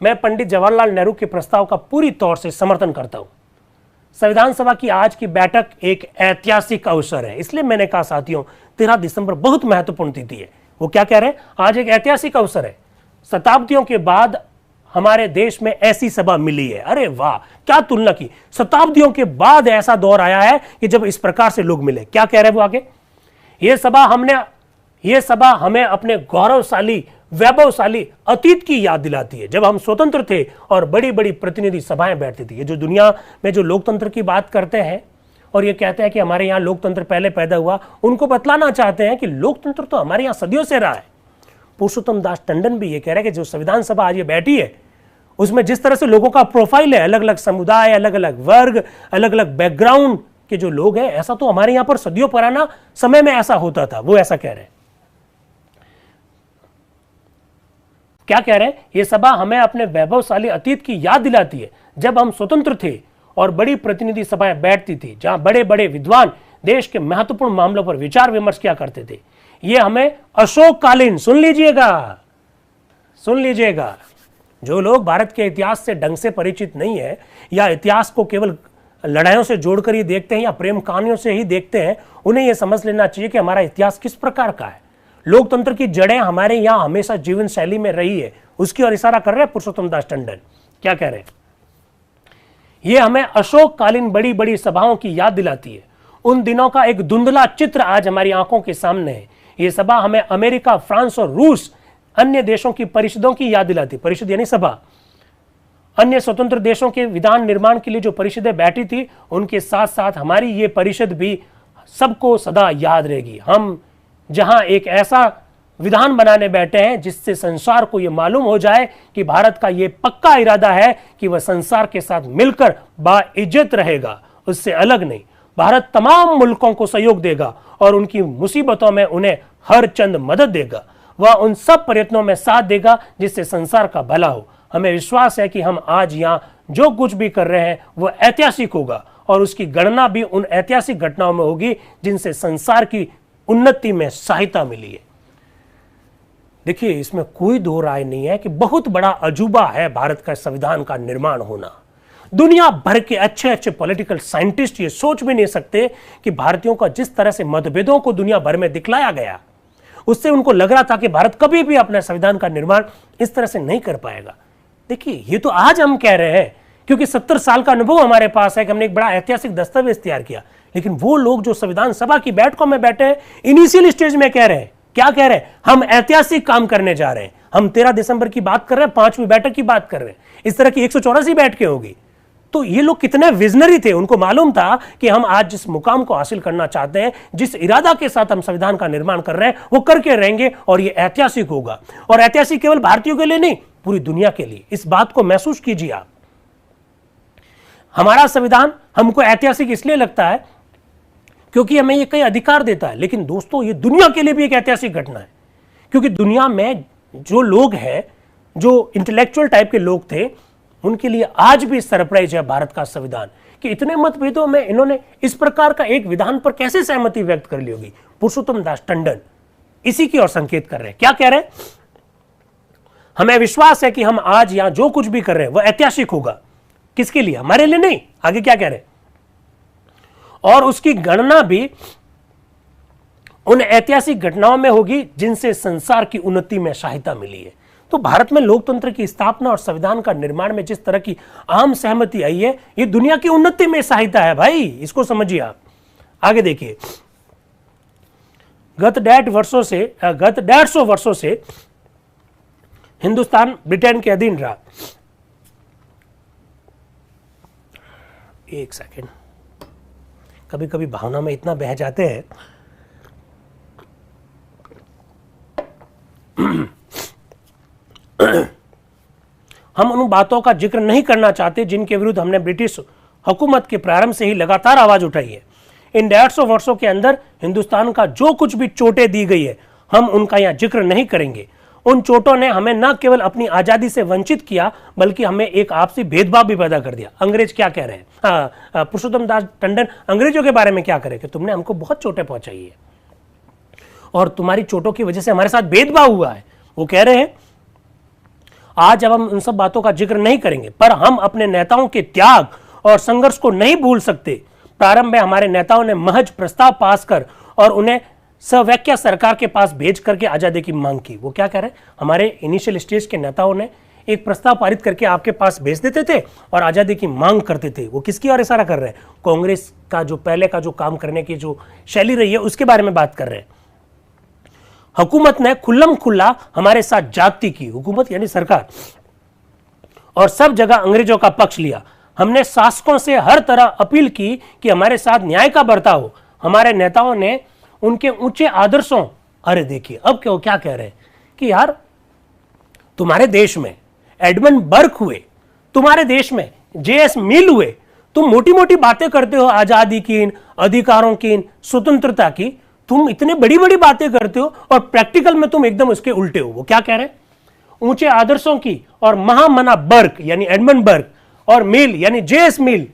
मैं पंडित जवाहरलाल नेहरू के प्रस्ताव का पूरी तौर से समर्थन करता हूं। संविधान सभा की आज की बैठक एक ऐतिहासिक अवसर है, इसलिए मैंने कहा साथियों 13 दिसंबर बहुत महत्वपूर्ण तिथि है। वो क्या कह रहे हैं, आज एक ऐतिहासिक अवसर है, शताब्दियों के बाद हमारे देश में ऐसी सभा मिली है। अरे वाह, क्या तुलना की, शताब्दियों के बाद ऐसा दौर आया है कि जब इस प्रकार से लोग मिले। क्या कह रहे हैं वो आगे, ये सभा हमें अपने गौरवशाली वैभवशाली अतीत की याद दिलाती है, जब हम स्वतंत्र थे और बड़ी बड़ी प्रतिनिधि सभाएं बैठती थी। ये जो दुनिया में जो लोकतंत्र की बात करते हैं और ये कहते हैं कि हमारे यहाँ लोकतंत्र पहले पैदा हुआ, उनको बतलाना चाहते हैं कि लोकतंत्र तो हमारे यहाँ सदियों से रहा है। पुरुषोत्तम दास टंडन भी ये कह रहे हैं कि जो संविधान सभा आज ये बैठी है उसमें जिस तरह से लोगों का प्रोफाइल है, अलग अलग समुदाय, अलग अलग वर्ग, अलग अलग बैकग्राउंड के जो लोग हैं, ऐसा तो हमारे यहाँ पर सदियों पुराना समय में ऐसा होता था। वो ऐसा कह रहे हैं। क्या कह रहे हैं, ये सभा हमें अपने वैभवशाली अतीत की याद दिलाती है, जब हम स्वतंत्र थे और बड़ी प्रतिनिधि सभाएं बैठती थी जहां बड़े बड़े विद्वान देश के महत्वपूर्ण मामलों पर विचार विमर्श किया करते थे। ये हमें अशोककालीन, सुन लीजिएगा, जो लोग भारत के इतिहास से ढंग से परिचित नहीं है या इतिहास को केवल लड़ाइयों से जोड़कर ही देखते हैं या प्रेम कहानियों से ही देखते हैं, उन्हें यह समझ लेना चाहिए कि हमारा इतिहास किस प्रकार का है। लोकतंत्र की जड़ें हमारे यहाँ हमेशा जीवन शैली में रही है, उसकी ओर इशारा कर रहे हैं पुरुषोत्तम दास टंडन। क्या कह रहे हैं, ये हमें अशोककालीन बड़ी बड़ी सभाओं की याद दिलाती है। उन दिनों का एक धुंधला चित्र आज हमारी आंखों के सामने है। ये सभा हमें अमेरिका, फ्रांस और रूस अन्य देशों की परिषदों की याद दिलाती, परिषद यानी सभा, अन्य स्वतंत्र देशों के विधान निर्माण के लिए जो परिषदें बैठी थी, उनके साथ साथ हमारी ये परिषद भी सबको सदा याद रहेगी। हम जहां एक ऐसा विधान बनाने बैठे हैं जिससे संसार को यह मालूम हो जाए कि भारत का यह पक्का इरादा है कि वह संसार के साथ मिलकर बाइज्जत रहेगा, उससे अलग नहीं। भारत तमाम मुल्कों को सहयोग देगा और उनकी मुसीबतों में उन्हें हर चंद मदद देगा। वह उन सब प्रयत्नों में साथ देगा जिससे संसार का भला हो। हमें विश्वास है कि हम आज यहाँ जो कुछ भी कर रहे हैं वह ऐतिहासिक होगा और उसकी गणना भी उन ऐतिहासिक घटनाओं में होगी जिनसे संसार की उन्नति में सहायता मिली है। देखिए, इसमें कोई दो राय नहीं है कि बहुत बड़ा अजूबा है भारत का संविधान का निर्माण होना। दुनिया भर के अच्छे अच्छे पॉलिटिकल साइंटिस्ट ये सोच भी नहीं सकते कि भारतीयों का जिस तरह से मतभेदों को दुनिया भर में दिखलाया गया, उससे उनको लग रहा था कि भारत कभी भी अपने संविधान का निर्माण इस तरह से नहीं कर पाएगा। देखिए, ये तो आज हम कह रहे हैं क्योंकि 70 साल का अनुभव हमारे पास है कि हमने एक बड़ा ऐतिहासिक दस्तावेज तैयार किया, लेकिन वो लोग जो संविधान सभा की बैठकों में बैठे हैं, इनिशियल स्टेज में कह रहे हैं, क्या कह रहे हैं? हम ऐतिहासिक काम करने जा रहे हैं। हम 13 दिसंबर की बात कर रहे हैं, 5वीं बैठक की बात कर रहे हैं। इस तरह की 184 बैठकें होगी। तो ये लोग कितने विजनरी थे, उनको मालूम था कि हम आज जिस मुकाम को हासिल करना चाहते हैं, जिस इरादा के साथ हम संविधान का निर्माण कर रहे हैं, वो करके रहेंगे और ये ऐतिहासिक होगा। और ऐतिहासिक केवल भारतीयों के लिए नहीं, पूरी दुनिया के लिए। इस बात को महसूस कीजिए आप। हमारा संविधान हमको ऐतिहासिक इसलिए लगता है क्योंकि हमें ये कई अधिकार देता है, लेकिन दोस्तों ये दुनिया के लिए भी एक ऐतिहासिक घटना है, क्योंकि दुनिया में जो लोग हैं, जो इंटेलेक्चुअल टाइप के लोग थे, उनके लिए आज भी सरप्राइज है भारत का संविधान कि इतने मतभेदों में इन्होंने इस प्रकार का एक विधान पर कैसे सहमति व्यक्त कर ली होगी। पुरुषोत्तम दास टंडन इसी की ओर संकेत कर रहे हैं। क्या कह रहे हैं? हमें विश्वास है कि हम आज यहां जो कुछ भी कर रहे हैं वह ऐतिहासिक होगा। किसके लिए? हमारे लिए नहीं। आगे क्या कह रहे हैं? और उसकी गणना भी उन ऐतिहासिक घटनाओं में होगी जिनसे संसार की उन्नति में सहायता मिली है। तो भारत में लोकतंत्र की स्थापना और संविधान का निर्माण में जिस तरह की आम सहमति आई है, ये दुनिया की उन्नति में सहायता है भाई, इसको समझिए आप। आगे देखिए, गत 150 वर्षों से हिंदुस्तान ब्रिटेन के अधीन रहा। एक सेकेंड, कभी कभी भावना में इतना बह जाते हैं। हम उन बातों का जिक्र नहीं करना चाहते जिनके विरुद्ध हमने ब्रिटिश हुकूमत के प्रारंभ से ही लगातार आवाज उठाई है। इन 150 वर्षों के अंदर हिंदुस्तान का जो कुछ भी चोटें दी गई है, हम उनका यहां जिक्र नहीं करेंगे। उन चोटों ने हमें न केवल अपनी आजादी से वंचित किया, बल्कि हमें एक आपसी भेदभाव भी पैदा कर दिया। अंग्रेज क्या कह रहे हैं? पुरुषोत्तम दास टंडन अंग्रेजों के बारे में क्या कह रहे कि तुमने हमको बहुत चोटें पहुंचाई है और तुम्हारी चोटों की वजह से हमारे साथ भेदभाव हुआ है। वो कह रहे हैं आज अब हम उन सब बातों का जिक्र नहीं करेंगे, पर हम अपने नेताओं के त्याग और संघर्ष को नहीं भूल सकते। प्रारंभ में हमारे नेताओं ने महज प्रस्ताव पास कर और उन्हें सवैक्या सरकार के पास भेज करके आजादी की मांग की। वो क्या कह रहे हैं? हमारे इनिशियल स्टेज के नेताओं ने एक प्रस्ताव पारित करके आपके पास भेज देते थे और आजादी की मांग करते थे। वो किसकी ओर इशारा कर रहे हैं? कांग्रेस का जो पहले का जो काम करने की जो शैली रही है, उसके बारे में बात कर रहे हैं। हुकूमत ने खुल्लम खुल्ला हमारे साथ जाति की, हुकूमत यानी सरकार, और सब जगह अंग्रेजों का पक्ष लिया। हमने शासकों से हर तरह अपील की कि हमारे साथ न्याय का बर्ताव हो। हमारे नेताओं ने उनके ऊंचे आदर्शों, अरे देखिए अब क्या कह रहे हैं कि यार तुम्हारे देश में एडमंड बर्क हुए, तुम्हारे देश में जेएस मिल हुए, तुम मोटी मोटी बातें करते हो आजादी की, अधिकारों की, स्वतंत्रता की, तुम इतने बड़ी बड़ी बातें करते हो और प्रैक्टिकल में तुम एकदम उसके उल्टे हो। वो क्या कह रहे हैं? ऊंचे आदर्शों की और महामना बर्क यानी एडमंड बर्क और मिल यानी जेएस मिल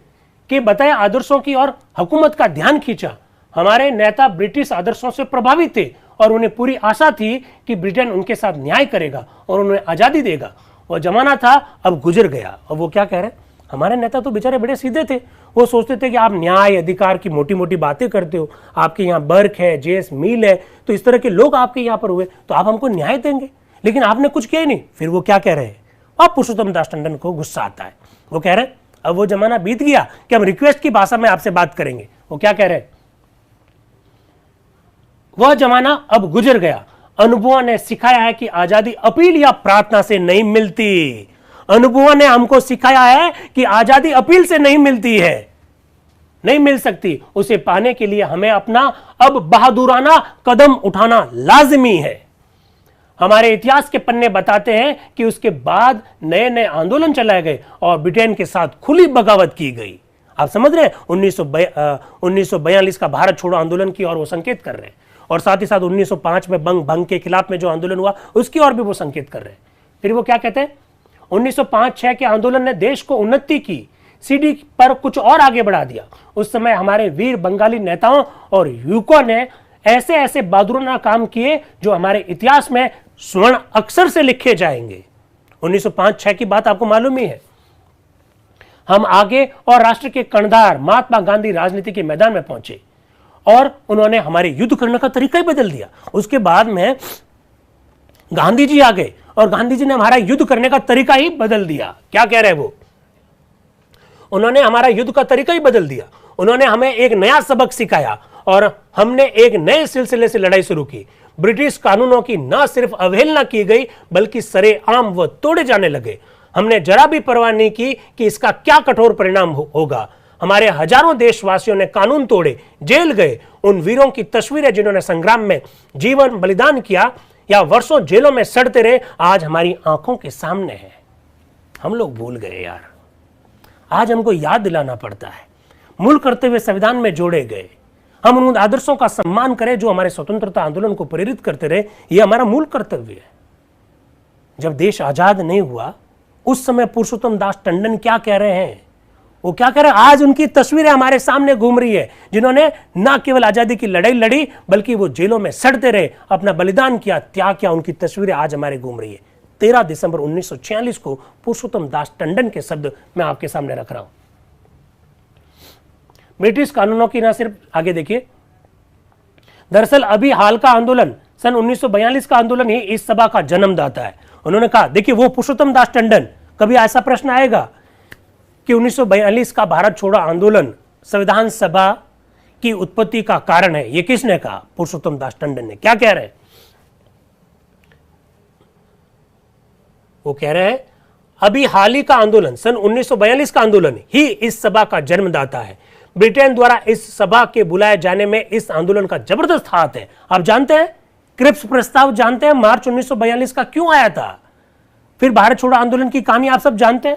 के बताए आदर्शों की और हुकूमत का ध्यान खींचा। हमारे नेता ब्रिटिश आदर्शों से प्रभावित थे और उन्हें पूरी आशा थी कि ब्रिटेन उनके साथ न्याय करेगा और उन्हें आजादी देगा। वो जमाना था, अब गुजर गया। और वो क्या कह रहे हैं? हमारे नेता तो बेचारे बड़े सीधे थे। वो सोचते थे कि आप न्याय अधिकार की मोटी मोटी बातें करते हो, आपके यहाँ बर्क है, जेएस मिल है, तो इस तरह के लोग आपके यहाँ पर हुए तो आप हमको न्याय देंगे, लेकिन आपने कुछ किया ही नहीं। फिर वो क्या कह रहे हैं? अब पुरुषोत्तम दास टंडन को गुस्सा आता है। वो कह रहे हैं अब वो जमाना बीत गया कि हम रिक्वेस्ट की भाषा में आपसे बात करेंगे। वो क्या कह रहे हैं? वह जमाना अब गुजर गया। अनुभवों ने सिखाया है कि आजादी अपील या प्रार्थना से नहीं मिलती। अनुभवों ने हमको सिखाया है कि आजादी अपील से नहीं मिलती है, नहीं मिल सकती। उसे पाने के लिए हमें अपना अब बहादुराना कदम उठाना लाजमी है। हमारे इतिहास के पन्ने बताते हैं कि उसके बाद नए नए आंदोलन चलाए गए और ब्रिटेन के साथ खुली बगावत की गई। आप समझ रहे हैं, 1942 का भारत छोड़ो आंदोलन की ओर वो संकेत कर रहे हैं, और साथ ही साथ 1905 में भंग के खिलाफ में जो आंदोलन हुआ उसकी ओर भी वो संकेत कर रहे हैं। फिर वो क्या कहते हैं, 1905-6 के आंदोलन ने देश को उन्नति की सीढ़ी पर कुछ और आगे बढ़ा दिया। उस समय हमारे वीर बंगाली नेताओं और युवकों ने ऐसे ऐसे बहादुराना काम किए जो हमारे इतिहास में स्वर्ण अक्षर से लिखे जाएंगे। 1905-6 की बात आपको मालूम ही है। हम आगे और राष्ट्र के कर्णधार महात्मा गांधी राजनीति के मैदान में पहुंचे और उन्होंने हमारे युद्ध करने का तरीका ही बदल दिया। उसके बाद में गांधी जी आ गए और गांधी जी ने हमारा युद्ध करने का तरीका ही बदल दिया। क्या कह रहे हैं वो, उन्होंने हमारा युद्ध का तरीका ही बदल दिया। उन्होंने हमें एक नया सबक सिखाया और हमने एक नए सिलसिले से लड़ाई शुरू की। ब्रिटिश कानूनों की न सिर्फ अवहेलना की गई बल्कि सरेआम वो तोड़े जाने लगे। हमने जरा भी परवाह नहीं की कि इसका क्या कठोर परिणाम होगा। हमारे हजारों देशवासियों ने कानून तोड़े, जेल गए। उन वीरों की तस्वीरें जिन्होंने संग्राम में जीवन बलिदान किया या वर्षों जेलों में सड़ते रहे, आज हमारी आंखों के सामने है। हम लोग भूल गए यार, आज हमको याद दिलाना पड़ता है। मूल कर्तव्य संविधान में जोड़े गए। हम उन आदर्शों का सम्मान करें जो हमारे स्वतंत्रता आंदोलन को प्रेरित करते रहे। यह हमारा मूल कर्तव्य है। जब देश आजाद नहीं हुआ उस समय पुरुषोत्तम दास टंडन क्या कह रहे हैं, वो क्या कह रहे हैं, आज उनकी तस्वीरें हमारे सामने घूम रही है, जिन्होंने न केवल आजादी की लड़ाई लड़ी बल्कि वो जेलों में सड़ते रहे, अपना बलिदान किया, त्याग किया। उनकी तस्वीरें आज हमारे घूम रही है। 13 दिसंबर 1946 को पुरुषोत्तम दास टंडन के शब्द मैं आपके सामने रख रहा हूं। ब्रिटिश कानूनों की ना सिर्फ, आगे देखिए, दरअसल अभी हाल का आंदोलन सन 1942 का आंदोलन ही इस सभा का जन्मदाता है। उन्होंने कहा, देखिए वो पुरुषोत्तम दास टंडन, कभी ऐसा प्रश्न आएगा कि 1942 का भारत छोड़ो आंदोलन संविधान सभा की उत्पत्ति का कारण है, ये किसने कहा? पुरुषोत्तम दास टंडन ने। क्या कह रहे हैं वो? कह रहे हैं अभी हाल ही का आंदोलन सन 1942 का आंदोलन ही इस सभा का जन्मदाता है। ब्रिटेन द्वारा इस सभा के बुलाए जाने में इस आंदोलन का जबरदस्त हाथ है। आप जानते हैं क्रिप्स प्रस्ताव जानते हैं मार्च 1942 का क्यों आया था? फिर भारत छोड़ो आंदोलन की कहानी आप सब जानते हैं।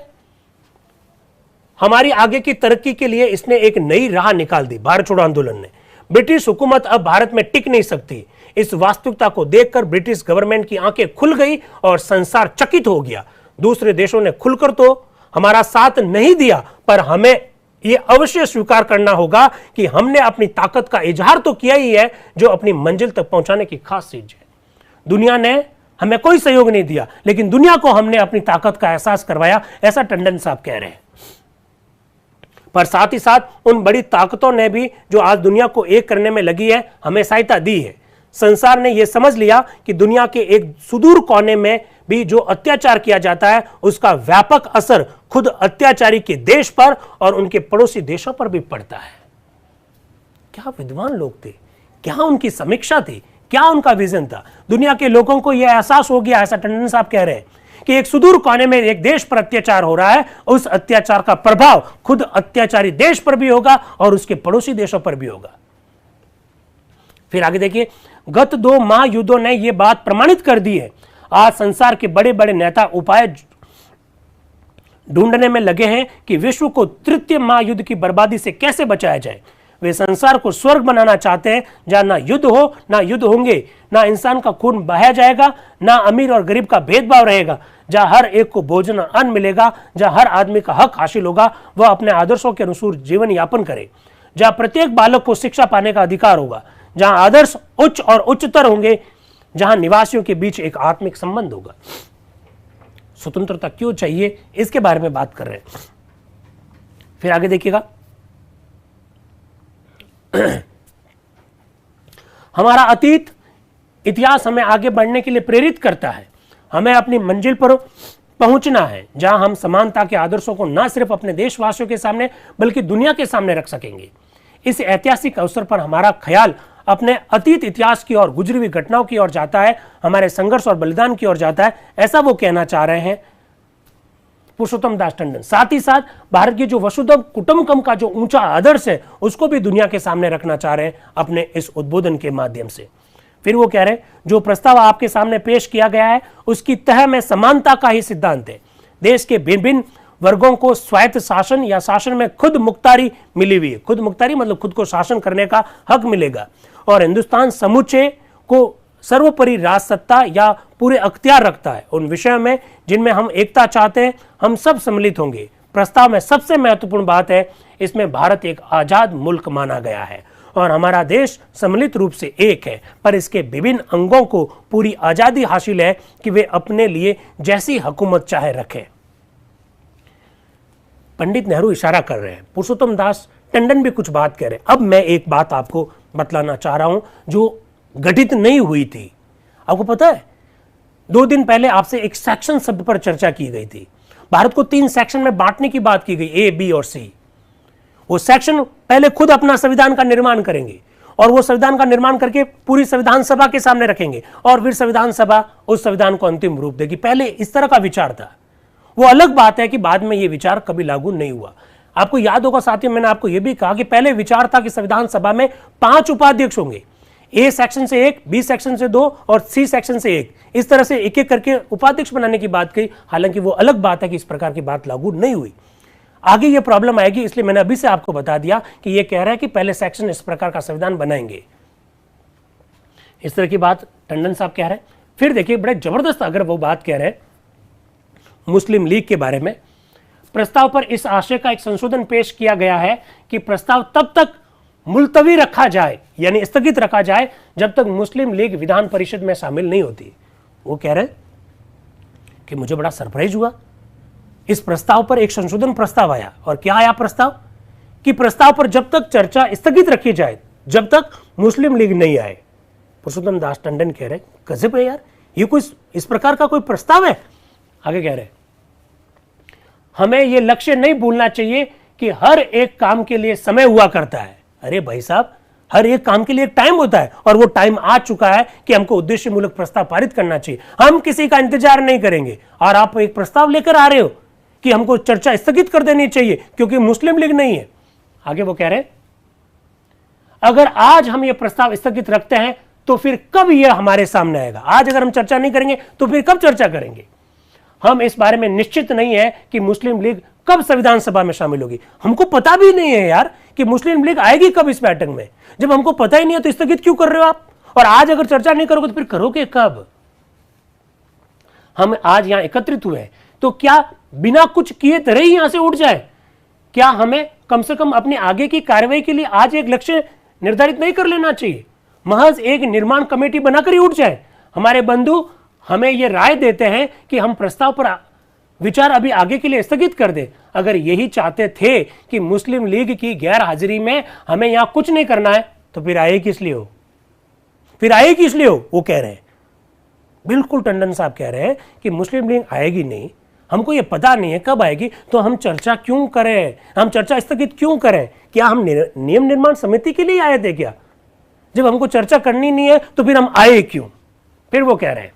हमारी आगे की तरक्की के लिए इसने एक नई राह निकाल दी। भारत छोड़ो आंदोलन ने, ब्रिटिश हुकूमत अब भारत में टिक नहीं सकती। इस वास्तविकता को देखकर ब्रिटिश गवर्नमेंट की आंखें खुल गई और संसार चकित हो गया। दूसरे देशों ने खुलकर तो हमारा साथ नहीं दिया, पर हमें यह अवश्य स्वीकार करना होगा कि हमने अपनी ताकत का इजहार तो किया ही है, जो अपनी मंजिल तक पहुंचाने की खास चीज है। दुनिया ने हमें कोई सहयोग नहीं दिया, लेकिन दुनिया को हमने अपनी ताकत का एहसास करवाया, ऐसा टंडन साहब कह रहे हैं। पर साथ ही साथ उन बड़ी ताकतों ने भी जो आज दुनिया को एक करने में लगी है, हमें सहायता दी है। संसार ने यह समझ लिया कि दुनिया के एक सुदूर कोने में भी जो अत्याचार किया जाता है, उसका व्यापक असर खुद अत्याचारी के देश पर और उनके पड़ोसी देशों पर भी पड़ता है। क्या विद्वान लोग थे, क्या उनकी समीक्षा थी, क्या उनका विजन था। दुनिया के लोगों को यह एहसास हो गया, ऐसा टंडन साहब कह रहे हैं, कि एक सुदूर कोने में एक देश पर अत्याचार हो रहा है, उस अत्याचार का प्रभाव खुद अत्याचारी देश पर भी होगा और उसके पड़ोसी देशों पर भी होगा। फिर आगे देखिए, गत 2 महायुद्धों ने यह बात प्रमाणित कर दी है। आज संसार के बड़े बड़े नेता उपाय ढूंढने में लगे हैं कि विश्व को तृतीय महायुद्ध की बर्बादी से कैसे बचाया जाए। वे संसार को स्वर्ग बनाना चाहते हैं, जहां ना युद्ध हो, ना युद्ध होंगे, ना इंसान का खून बहाया जाएगा, ना अमीर और गरीब का भेदभाव रहेगा, जहां हर एक को भोजन और अन्न मिलेगा, जहां हर आदमी का हक हासिल होगा, वह अपने आदर्शों के अनुसार जीवन यापन करे, जहां प्रत्येक बालक को शिक्षा पाने का अधिकार होगा, जहां आदर्श उच्च और उच्चतर होंगे, जहां निवासियों के बीच एक आत्मिक संबंध होगा। स्वतंत्रता क्यों चाहिए, इसके बारे में बात कर रहे हैं। फिर आगे देखिएगा, हमारा अतीत इतिहास हमें आगे बढ़ने के लिए प्रेरित करता है। हमें अपनी मंजिल पर पहुंचना है, जहां हम समानता के आदर्शों को न सिर्फ अपने देशवासियों के सामने बल्कि दुनिया के सामने रख सकेंगे। इस ऐतिहासिक अवसर पर हमारा ख्याल अपने अतीत इतिहास की ओर, गुजरी हुई घटनाओं की ओर जाता है, हमारे संघर्ष और बलिदान की ओर जाता है। ऐसा वो कहना चाह रहे हैं। पुरुषोत्तम दास टंडन। साथ ही साथ भारत की जो वसुधैव कुटुंबकम का जो ऊंचा आदर्श है उसको भी दुनिया के सामने रखना चाह रहे हैं अपने इस उद्बोधन के माध्यम से। फिर वो कह रहे हैं जो प्रस्ताव आपके सामने पेश किया गया है उसकी तह में समानता का ही सिद्धांत है। देश के भिन्न वर्गों को स्वायत्त शासन या शासन में खुद मुख्तारी मिली हुई है। खुद मुख्तारी मतलब खुद को शासन करने का हक मिलेगा और हिंदुस्तान समूचे को सर्वोपरि राज सत्ता या पूरे अख्तियार रखता है। उन विषयों में जिनमें हम एकता चाहते हैं हम सब सम्मिलित होंगे। प्रस्ताव में सबसे महत्वपूर्ण बात है इसमें भारत एक आजाद मुल्क माना गया है और हमारा देश सम्मिलित रूप से एक है, पर इसके विभिन्न अंगों को पूरी आजादी हासिल है कि वे अपने लिए जैसी हुकूमत चाहे रखें। पंडित नेहरू इशारा कर रहे हैं, पुरुषोत्तम दास टंडन भी कुछ बात कह रहे हैं। अब मैं एक बात आपको बतलाना चाह रहा हूं जो घटित नहीं हुई थी। आपको पता है 2 दिन पहले आपसे एक सेक्शन शब्द पर चर्चा की गई थी। भारत को 3 सेक्शन में बांटने की बात की गई, ए, बी और सी। वो सेक्शन पहले खुद अपना संविधान का निर्माण करेंगे और वो संविधान का निर्माण करके पूरी संविधान सभा के सामने रखेंगे और फिर संविधान सभा उस संविधान को अंतिम रूप देगी। पहले इस तरह का विचार था। वो अलग बात है कि बाद में ये विचार कभी लागू नहीं हुआ। आपको याद होगा साथियों, मैंने आपको यह भी कहा कि पहले विचार था कि संविधान सभा में 5 उपाध्यक्ष होंगे, ए सेक्शन से 1, बी सेक्शन से 2 और सी सेक्शन से 1। इस तरह से एक एक करके उपाध्यक्ष बनाने की बात कही। हालांकि वो अलग बात है कि इस प्रकार की बात लागू नहीं हुई। आगे ये प्रॉब्लम आएगी, इसलिए मैंने अभी से आपको बता दिया कि ये कह रहा है कि पहले सेक्शन इस प्रकार का संविधान बनाएंगे। इस तरह की बात टंडन साहब कह रहे हैं। फिर देखिए बड़े जबरदस्त अगर वो बात कह रहे हैं मुस्लिम लीग के बारे में, प्रस्ताव पर इस आशय का एक संशोधन पेश किया गया है कि प्रस्ताव तब तक मुलतवी रखा जाए यानी स्थगित रखा जाए जब तक मुस्लिम लीग विधान परिषद में शामिल नहीं होती। वो कह रहे कि मुझे बड़ा सरप्राइज हुआ, इस प्रस्ताव पर एक संशोधन प्रस्ताव आया। और क्या आया प्रस्ताव कि प्रस्ताव पर जब तक चर्चा स्थगित रखी जाए जब तक मुस्लिम लीग नहीं आए। पुरुषोत्तम दास टंडन कह रहे गजब है यार, ये कोई इस प्रकार का कोई प्रस्ताव है। आगे कह रहे हमें यह लक्ष्य नहीं भूलना चाहिए कि हर एक काम के लिए समय हुआ करता है। अरे भाई साहब, हर एक काम के लिए एक टाइम होता है और वो टाइम आ चुका है कि हमको उद्देश्य मूलक प्रस्ताव पारित करना चाहिए। हम किसी का इंतजार नहीं करेंगे। और आप एक प्रस्ताव लेकर आ रहे हो कि हमको चर्चा स्थगित कर देनी चाहिए क्योंकि मुस्लिम लीग नहीं है। आगे वो कह रहे अगर आज हम ये प्रस्ताव स्थगित रखते हैं तो फिर कब यह हमारे सामने आएगा। आज अगर हम चर्चा नहीं करेंगे तो फिर कब चर्चा करेंगे। हम इस बारे में निश्चित नहीं है कि मुस्लिम लीग कब संविधान सभा में शामिल होगी। हमको पता भी नहीं है यार कि मुस्लिम लीग आएगी कब इस बैठक में। जब हमको पता ही नहीं है तो स्थगित क्यों कर रहे हो आप। और आज अगर चर्चा नहीं करोगे तो फिर करोगे कब। हम आज यहां एकत्रित हुए तो क्या बिना कुछ किए तरह ही यहां से उठ जाए। क्या हमें कम से कम अपनी आगे की कार्रवाई के लिए आज एक लक्ष्य निर्धारित नहीं कर लेना चाहिए। महज एक निर्माण कमेटी बनाकर ही उठ जाए। हमारे बंधु हमें यह राय देते हैं कि हम प्रस्ताव पर विचार अभी आगे के लिए स्थगित कर दें। अगर यही चाहते थे कि मुस्लिम लीग की गैर हाजिरी में हमें यहां कुछ नहीं करना है तो फिर आए किस लिए हो। फिर आए किस लिए हो। वो कह रहे हैं बिल्कुल टंडन साहब कह रहे हैं कि मुस्लिम लीग आएगी नहीं, हमको ये पता नहीं है कब आएगी, तो हम चर्चा क्यों करें, हम चर्चा स्थगित क्यों करें। क्या हम नियम निर्माण समिति के लिए आए थे क्या। जब हमको चर्चा करनी नहीं है तो फिर हम आए क्यों। फिर वो कह रहे हैं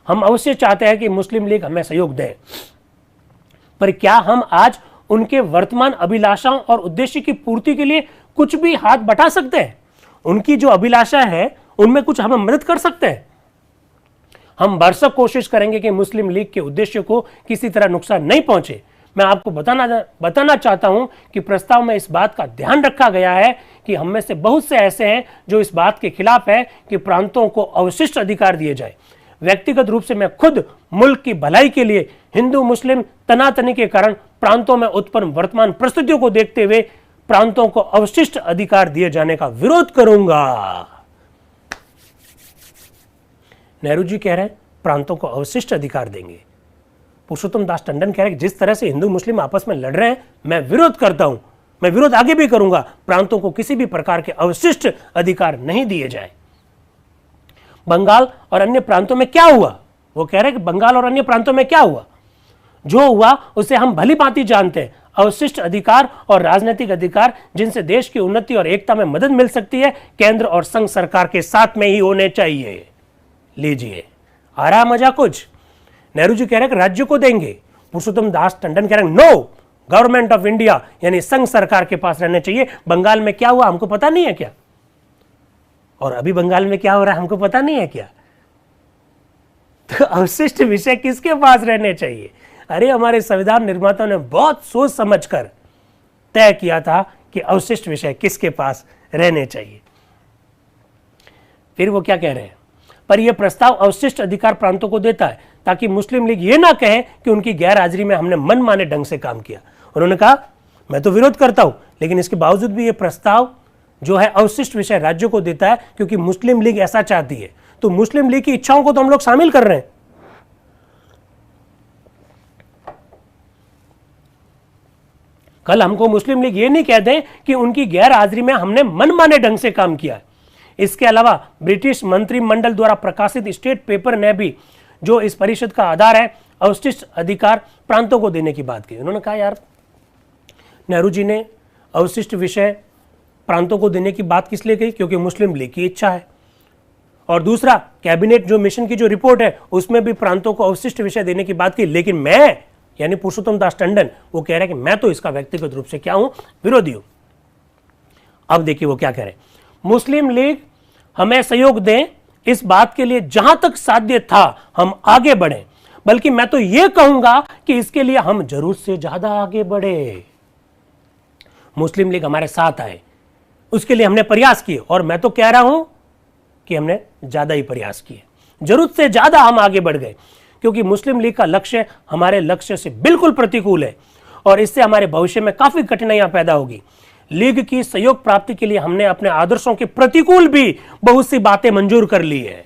हम अवश्य चाहते हैं कि मुस्लिम लीग हमें सहयोग दे, पर क्या हम आज उनके वर्तमान अभिलाषाओं और उद्देश्य की पूर्ति के लिए कुछ भी हाथ बटा सकते हैं। उनकी जो अभिलाषा है उनमें कुछ हम मदद कर सकते हैं। हम भरसक कोशिश करेंगे कि मुस्लिम लीग के उद्देश्य को किसी तरह नुकसान नहीं पहुंचे। मैं आपको बताना चाहता हूं कि प्रस्ताव में इस बात का ध्यान रखा गया है कि हम में से बहुत से ऐसे हैं जो इस बात के खिलाफ है कि प्रांतों को अवशिष्ट अधिकार दिए जाए। व्यक्तिगत रूप से मैं खुद मुल्क की भलाई के लिए हिंदू मुस्लिम तनातनी के कारण प्रांतों में उत्पन्न वर्तमान परिस्थितियों को देखते हुए प्रांतों को अवशिष्ट अधिकार दिए जाने का विरोध करूंगा। नेहरू जी कह रहे हैं प्रांतों को अवशिष्ट अधिकार देंगे। पुरुषोत्तम दास टंडन कह रहे हैं जिस तरह से हिंदू मुस्लिम आपस में लड़ रहे हैं मैं विरोध करता हूं, मैं विरोध आगे भी करूंगा। प्रांतों को किसी भी प्रकार के अवशिष्ट अधिकार नहीं दिए जाए। बंगाल और अन्य प्रांतों में क्या हुआ। वो कह रहे हैं कि बंगाल और अन्य प्रांतों में क्या हुआ, जो हुआ उसे हम भली भांति जानते हैं। अवशिष्ट अधिकार और राजनीतिक अधिकार जिनसे देश की उन्नति और एकता में मदद मिल सकती है केंद्र और संघ सरकार के साथ में ही होने चाहिए। लीजिए, आ रहा मजा कुछ। नेहरू जी कह रहे हैं कि राज्य को देंगे, पुरुषोत्तम दास टंडन कह रहे हैं नो, गवर्नमेंट ऑफ इंडिया यानी संघ सरकार के पास रहने चाहिए। बंगाल में क्या हुआ हमको पता नहीं है क्या? और अभी बंगाल में क्या हो रहा है हमको पता नहीं है क्या? तो अवशिष्ट विषय किसके पास रहने चाहिए? अरे हमारे संविधान निर्माताओं ने बहुत सोच समझकर तय किया था कि अवशिष्ट विषय किसके पास रहने चाहिए। फिर वो क्या कह रहे हैं, पर यह प्रस्ताव अवशिष्ट अधिकार प्रांतों को देता है ताकि मुस्लिम लीग ये ना कहे कि उनकी गैर हाजिरी में हमने मनमाने ढंग से काम किया। उन्होंने कहा मैं तो विरोध करता हूं, लेकिन इसके बावजूद भी यह प्रस्ताव जो है अवशिष्ट विषय राज्यों को देता है क्योंकि मुस्लिम लीग ऐसा चाहती है। तो मुस्लिम लीग की इच्छाओं को तो हम लोग शामिल कर रहे हैं। कल हमको मुस्लिम लीग ये नहीं कह दें कि उनकी गैर हाजिरी में हमने मनमाने ढंग से काम किया है। इसके अलावा ब्रिटिश मंत्रिमंडल द्वारा प्रकाशित स्टेट पेपर ने भी जो इस परिषद का आधार है अवशिष्ट अधिकार प्रांतों को देने की बात की। उन्होंने कहा यार नेहरू जी ने अवशिष्ट विषय प्रांतों को देने की बात किस लिए कही? क्योंकि मुस्लिम लीग की इच्छा है। और दूसरा, कैबिनेट जो मिशन की जो रिपोर्ट है उसमें भी प्रांतों को अवशिष्ट विषय देने की बात की, लेकिन मैं यानी पुरुषोत्तम दास टंडन वो कह रहे हैं कि मैं तो इसका व्यक्तिगत रूप से क्या हूं, विरोधी हूं। अब देखिए वो क्या कह रहे हैं, मुस्लिम लीग हमें सहयोग दें इस बात के लिए जहां तक साध्य था हम आगे बढ़े, बल्कि मैं तो यह कहूंगा कि इसके लिए हम जरूरत से ज्यादा आगे बढ़े। मुस्लिम लीग हमारे साथ आए, उसके लिए हमने प्रयास किए, और मैं तो कह रहा हूं कि हमने ज्यादा ही प्रयास किए, जरूरत से ज्यादा हम आगे बढ़ गए, क्योंकि मुस्लिम लीग का लक्ष्य हमारे लक्ष्य से बिल्कुल प्रतिकूल है और इससे हमारे भविष्य में काफी कठिनाइयां पैदा होगी। लीग की सहयोग प्राप्ति के लिए हमने अपने आदर्शों के प्रतिकूल भी बहुत सी बातें मंजूर कर ली है।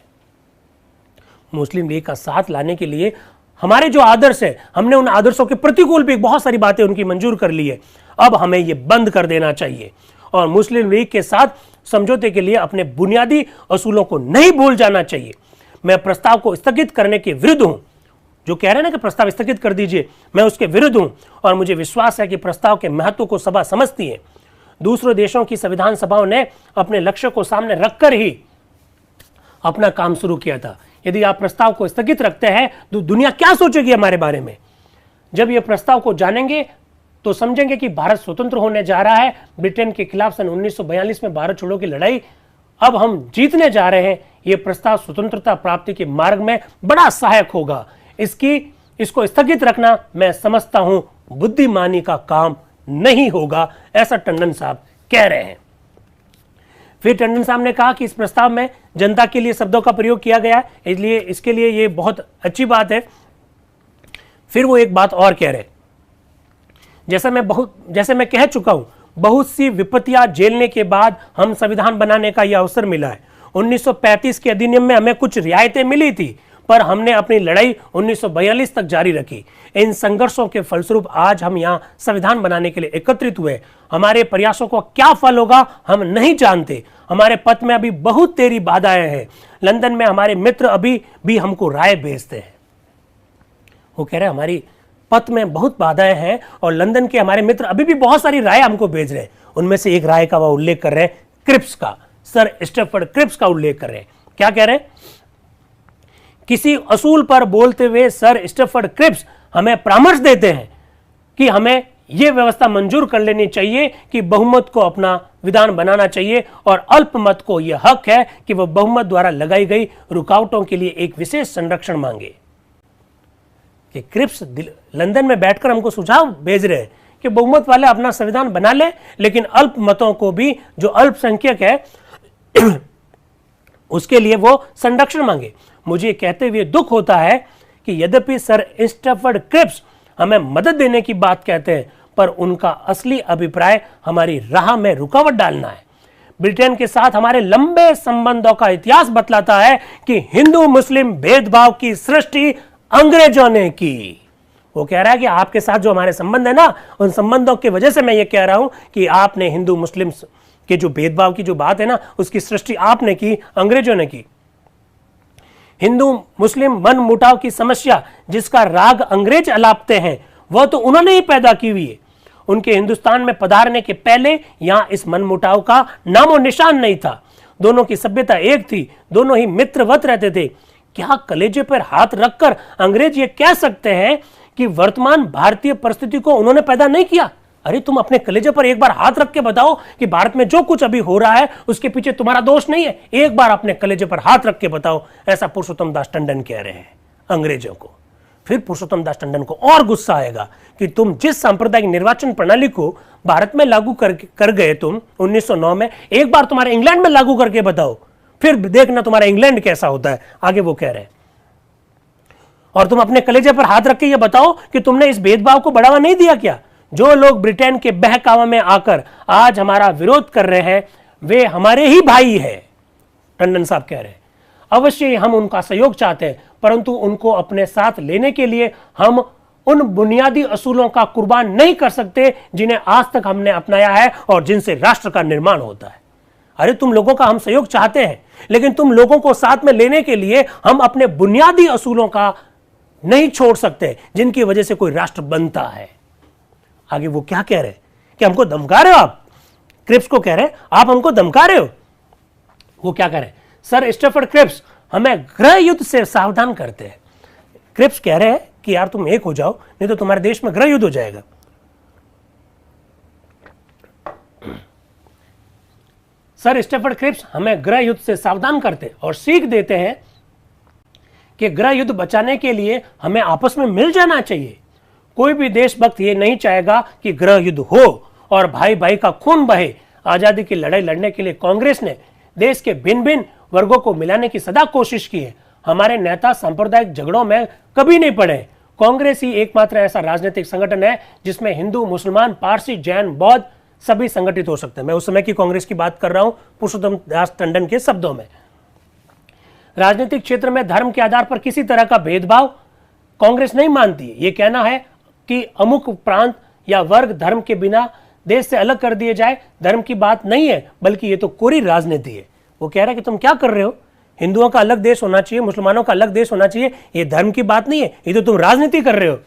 मुस्लिम लीग का साथ लाने के लिए हमारे जो आदर्श है, हमने उन आदर्शों के प्रतिकूल भी बहुत सारी बातें उनकी मंजूर कर ली है। अब हमें यह बंद कर देना चाहिए और मुस्लिम लीग के साथ समझौते के लिए अपने बुनियादी असूलों को नहीं भूल जाना चाहिए। मैं प्रस्ताव को स्थगित करने के विरुद्ध हूं। जो कह रहे हैं ना कि प्रस्ताव स्थगित कर दीजिए, मैं उसके विरुद्ध हूं और मुझे विश्वास है कि प्रस्ताव के महत्व को सभा समझती है। दूसरे देशों की संविधान सभाओं ने अपने लक्ष्य को सामने रखकर ही अपना काम शुरू किया था। यदि आप प्रस्ताव को स्थगित रखते हैं तो दुनिया क्या सोचेगी हमारे बारे में? जब यह प्रस्ताव को जानेंगे तो समझेंगे कि भारत स्वतंत्र होने जा रहा है। ब्रिटेन के खिलाफ सन 1942 में भारत छोड़ो की लड़ाई अब हम जीतने जा रहे हैं। यह प्रस्ताव स्वतंत्रता प्राप्ति के मार्ग में बड़ा सहायक होगा। इसको स्थगित रखना मैं समझता हूं बुद्धिमानी का काम नहीं होगा, ऐसा टंडन साहब कह रहे हैं। फिर टंडन साहब ने कहा कि इस प्रस्ताव में जनता के लिए शब्दों का प्रयोग किया गया है, इसलिए इसके लिए यह बहुत अच्छी बात है। फिर वो एक बात और कह रहे हैं, जैसे मैं कह चुका हूं, बहुत सी विपत्तियां झेलने के बाद हम संविधान बनाने का यह अवसर मिला है। 1935 के अधिनियम में हमें कुछ रियायतें मिली थी, पर हमने अपनी लड़ाई 1942 तक जारी रखी। इन संघर्षों के फलस्वरूप आज हम यहाँ संविधान बनाने के लिए एकत्रित हुए। हमारे प्रयासों को क्या फल होगा हम नहीं जानते। हमारे पथ में अभी बहुत तेरी बाधाएं हैं। लंदन में हमारे मित्र अभी भी हमको राय भेजते हैं। वो कह रहे हैं हमारी पथ में बहुत बाधाएं हैं और लंदन के हमारे मित्र अभी भी बहुत सारी राय हमको भेज रहे हैं। उनमें से एक राय का वह उल्लेख कर रहे हैं, क्रिप्स का, सर स्टैफर्ड क्रिप्स का उल्लेख कर रहे हैं। क्या कह रहे हैं? किसी असूल पर बोलते हुए सर स्टैफर्ड क्रिप्स हमें परामर्श देते हैं कि हमें यह व्यवस्था मंजूर कर लेनी चाहिए कि बहुमत को अपना विधान बनाना चाहिए और अल्पमत को यह हक है कि वह बहुमत द्वारा लगाई गई रुकावटों के लिए एक विशेष संरक्षण मांगे। कि क्रिप्स लंदन में बैठकर हमको सुझाव भेज रहे हैं कि बहुमत वाले अपना संविधान बना ले, लेकिन अल्पमतों को भी, जो अल्पसंख्यक है उसके लिए वो संरक्षण मांगे। मुझे कहते हुए दुख होता है कि यद्यपि सर स्टैफर्ड क्रिप्स हमें मदद देने की बात कहते हैं, पर उनका असली अभिप्राय हमारी राह में रुकावट डालना है। ब्रिटेन के साथ हमारे लंबे संबंधों का इतिहास बतलाता है कि हिंदू मुस्लिम भेदभाव की सृष्टि अंग्रेजों ने की। वो कह रहा है कि आपके साथ जो हमारे संबंध है ना, उन संबंधों की वजह से मैं ये कह रहा हूं कि आपने हिंदू मुस्लिम के जो भेदभाव की जो बात है ना, उसकी सृष्टि आपने की, अंग्रेजों ने की। हिंदू मुस्लिम मन मुटाव की समस्या जिसका राग अंग्रेज अलापते हैं, वह तो उन्होंने ही पैदा की हुई है। उनके हिंदुस्तान में पधारने के पहले यहां इस मन मुटाव का नामो निशान नहीं था। दोनों की सभ्यता एक थी, दोनों ही मित्रवत रहते थे। क्या कलेजे पर हाथ रखकर अंग्रेज ये कह सकते हैं कि वर्तमान भारतीय परिस्थिति को उन्होंने पैदा नहीं किया। अरे तुम अपने कलेजे पर एक बार हाथ रख के बताओ कि भारत में जो कुछ अभी हो रहा है उसके पीछे तुम्हारा दोष नहीं है। एक बार अपने कलेजे पर हाथ रख के बताओ। ऐसा पुरुषोत्तम दास टंडन कह रहे हैं अंग्रेजों को। फिर पुरुषोत्तम दास टंडन को और गुस्सा आएगा कि तुम जिस सांप्रदायिक निर्वाचन प्रणाली को भारत में लागू कर गए तुम 1909 में, एक बार तुम्हारे इंग्लैंड में लागू करके बताओ, फिर देखना तुम्हारा इंग्लैंड कैसा होता है। आगे वो कह रहे हैं, और तुम अपने कलेजे पर हाथ रख के ये बताओ कि तुमने इस भेदभाव को बढ़ावा नहीं दिया क्या? जो लोग ब्रिटेन के बहकावा में आकर आज हमारा विरोध कर रहे हैं वे हमारे ही भाई हैं, टंडन साहब कह रहे हैं। अवश्य हम उनका सहयोग चाहते हैं, परंतु उनको अपने साथ लेने के लिए हम उन बुनियादी असूलों का कुर्बान नहीं कर सकते जिन्हें आज तक हमने अपनाया है और जिनसे राष्ट्र का निर्माण होता है। अरे तुम लोगों का हम सहयोग चाहते हैं, लेकिन तुम लोगों को साथ में लेने के लिए हम अपने बुनियादी असूलों का नहीं छोड़ सकते जिनकी वजह से कोई राष्ट्र बनता है। आगे वो क्या कह रहे हैं कि हमको धमका रहे हो आप? क्रिप्स को कह रहे हैं आप हमको धमका रहे हो। वो क्या कह रहे हैं? सर स्टैफर्ड क्रिप्स हमें गृह युद्ध से सावधान करते हैं। क्रिप्स कह रहे हैं कि यार तुम एक हो जाओ, नहीं तो तुम्हारे देश में गृह युद्ध हो जाएगा। सर स्टैफर्ड क्रिप्स हमें गृह युद्ध से सावधान करते और सीख देते हैं कि गृह युद्ध बचाने के लिए हमें आपस में मिल जाना चाहिए। कोई भी देशभक्त ये नहीं चाहेगा कि गृह युद्ध हो और भाई भाई का खून बहे। आजादी की लड़ाई लड़ने के लिए कांग्रेस ने देश के भिन्न भिन्न वर्गों को मिलाने की सदा कोशिश की है। हमारे नेता सांप्रदायिक झगड़ों में कभी नहीं पड़े। कांग्रेस ही एकमात्र ऐसा राजनीतिक संगठन है जिसमें हिंदू, मुसलमान, पारसी, जैन, बौद्ध सभी संगठित हो सकते हैं। मैं उस समय की कांग्रेस की बात कर रहा हूं पुरुषोत्तम दास टंडन के शब्दों में। राजनीतिक क्षेत्र में धर्म के आधार पर किसी तरह का भेदभाव कांग्रेस नहीं मानती। ये कहना है कि अमुक प्रांत या वर्ग धर्म के बिना देश से अलग कर दिए जाए, धर्म की बात नहीं है, बल्कि ये तो कोरी राजनीति है। वो कह रहा है कि तुम क्या कर रहे हो, हिंदुओं का अलग देश होना चाहिए, मुसलमानों का अलग देश होना चाहिए, ये धर्म की बात नहीं है, ये तो तुम राजनीति कर रहे हो।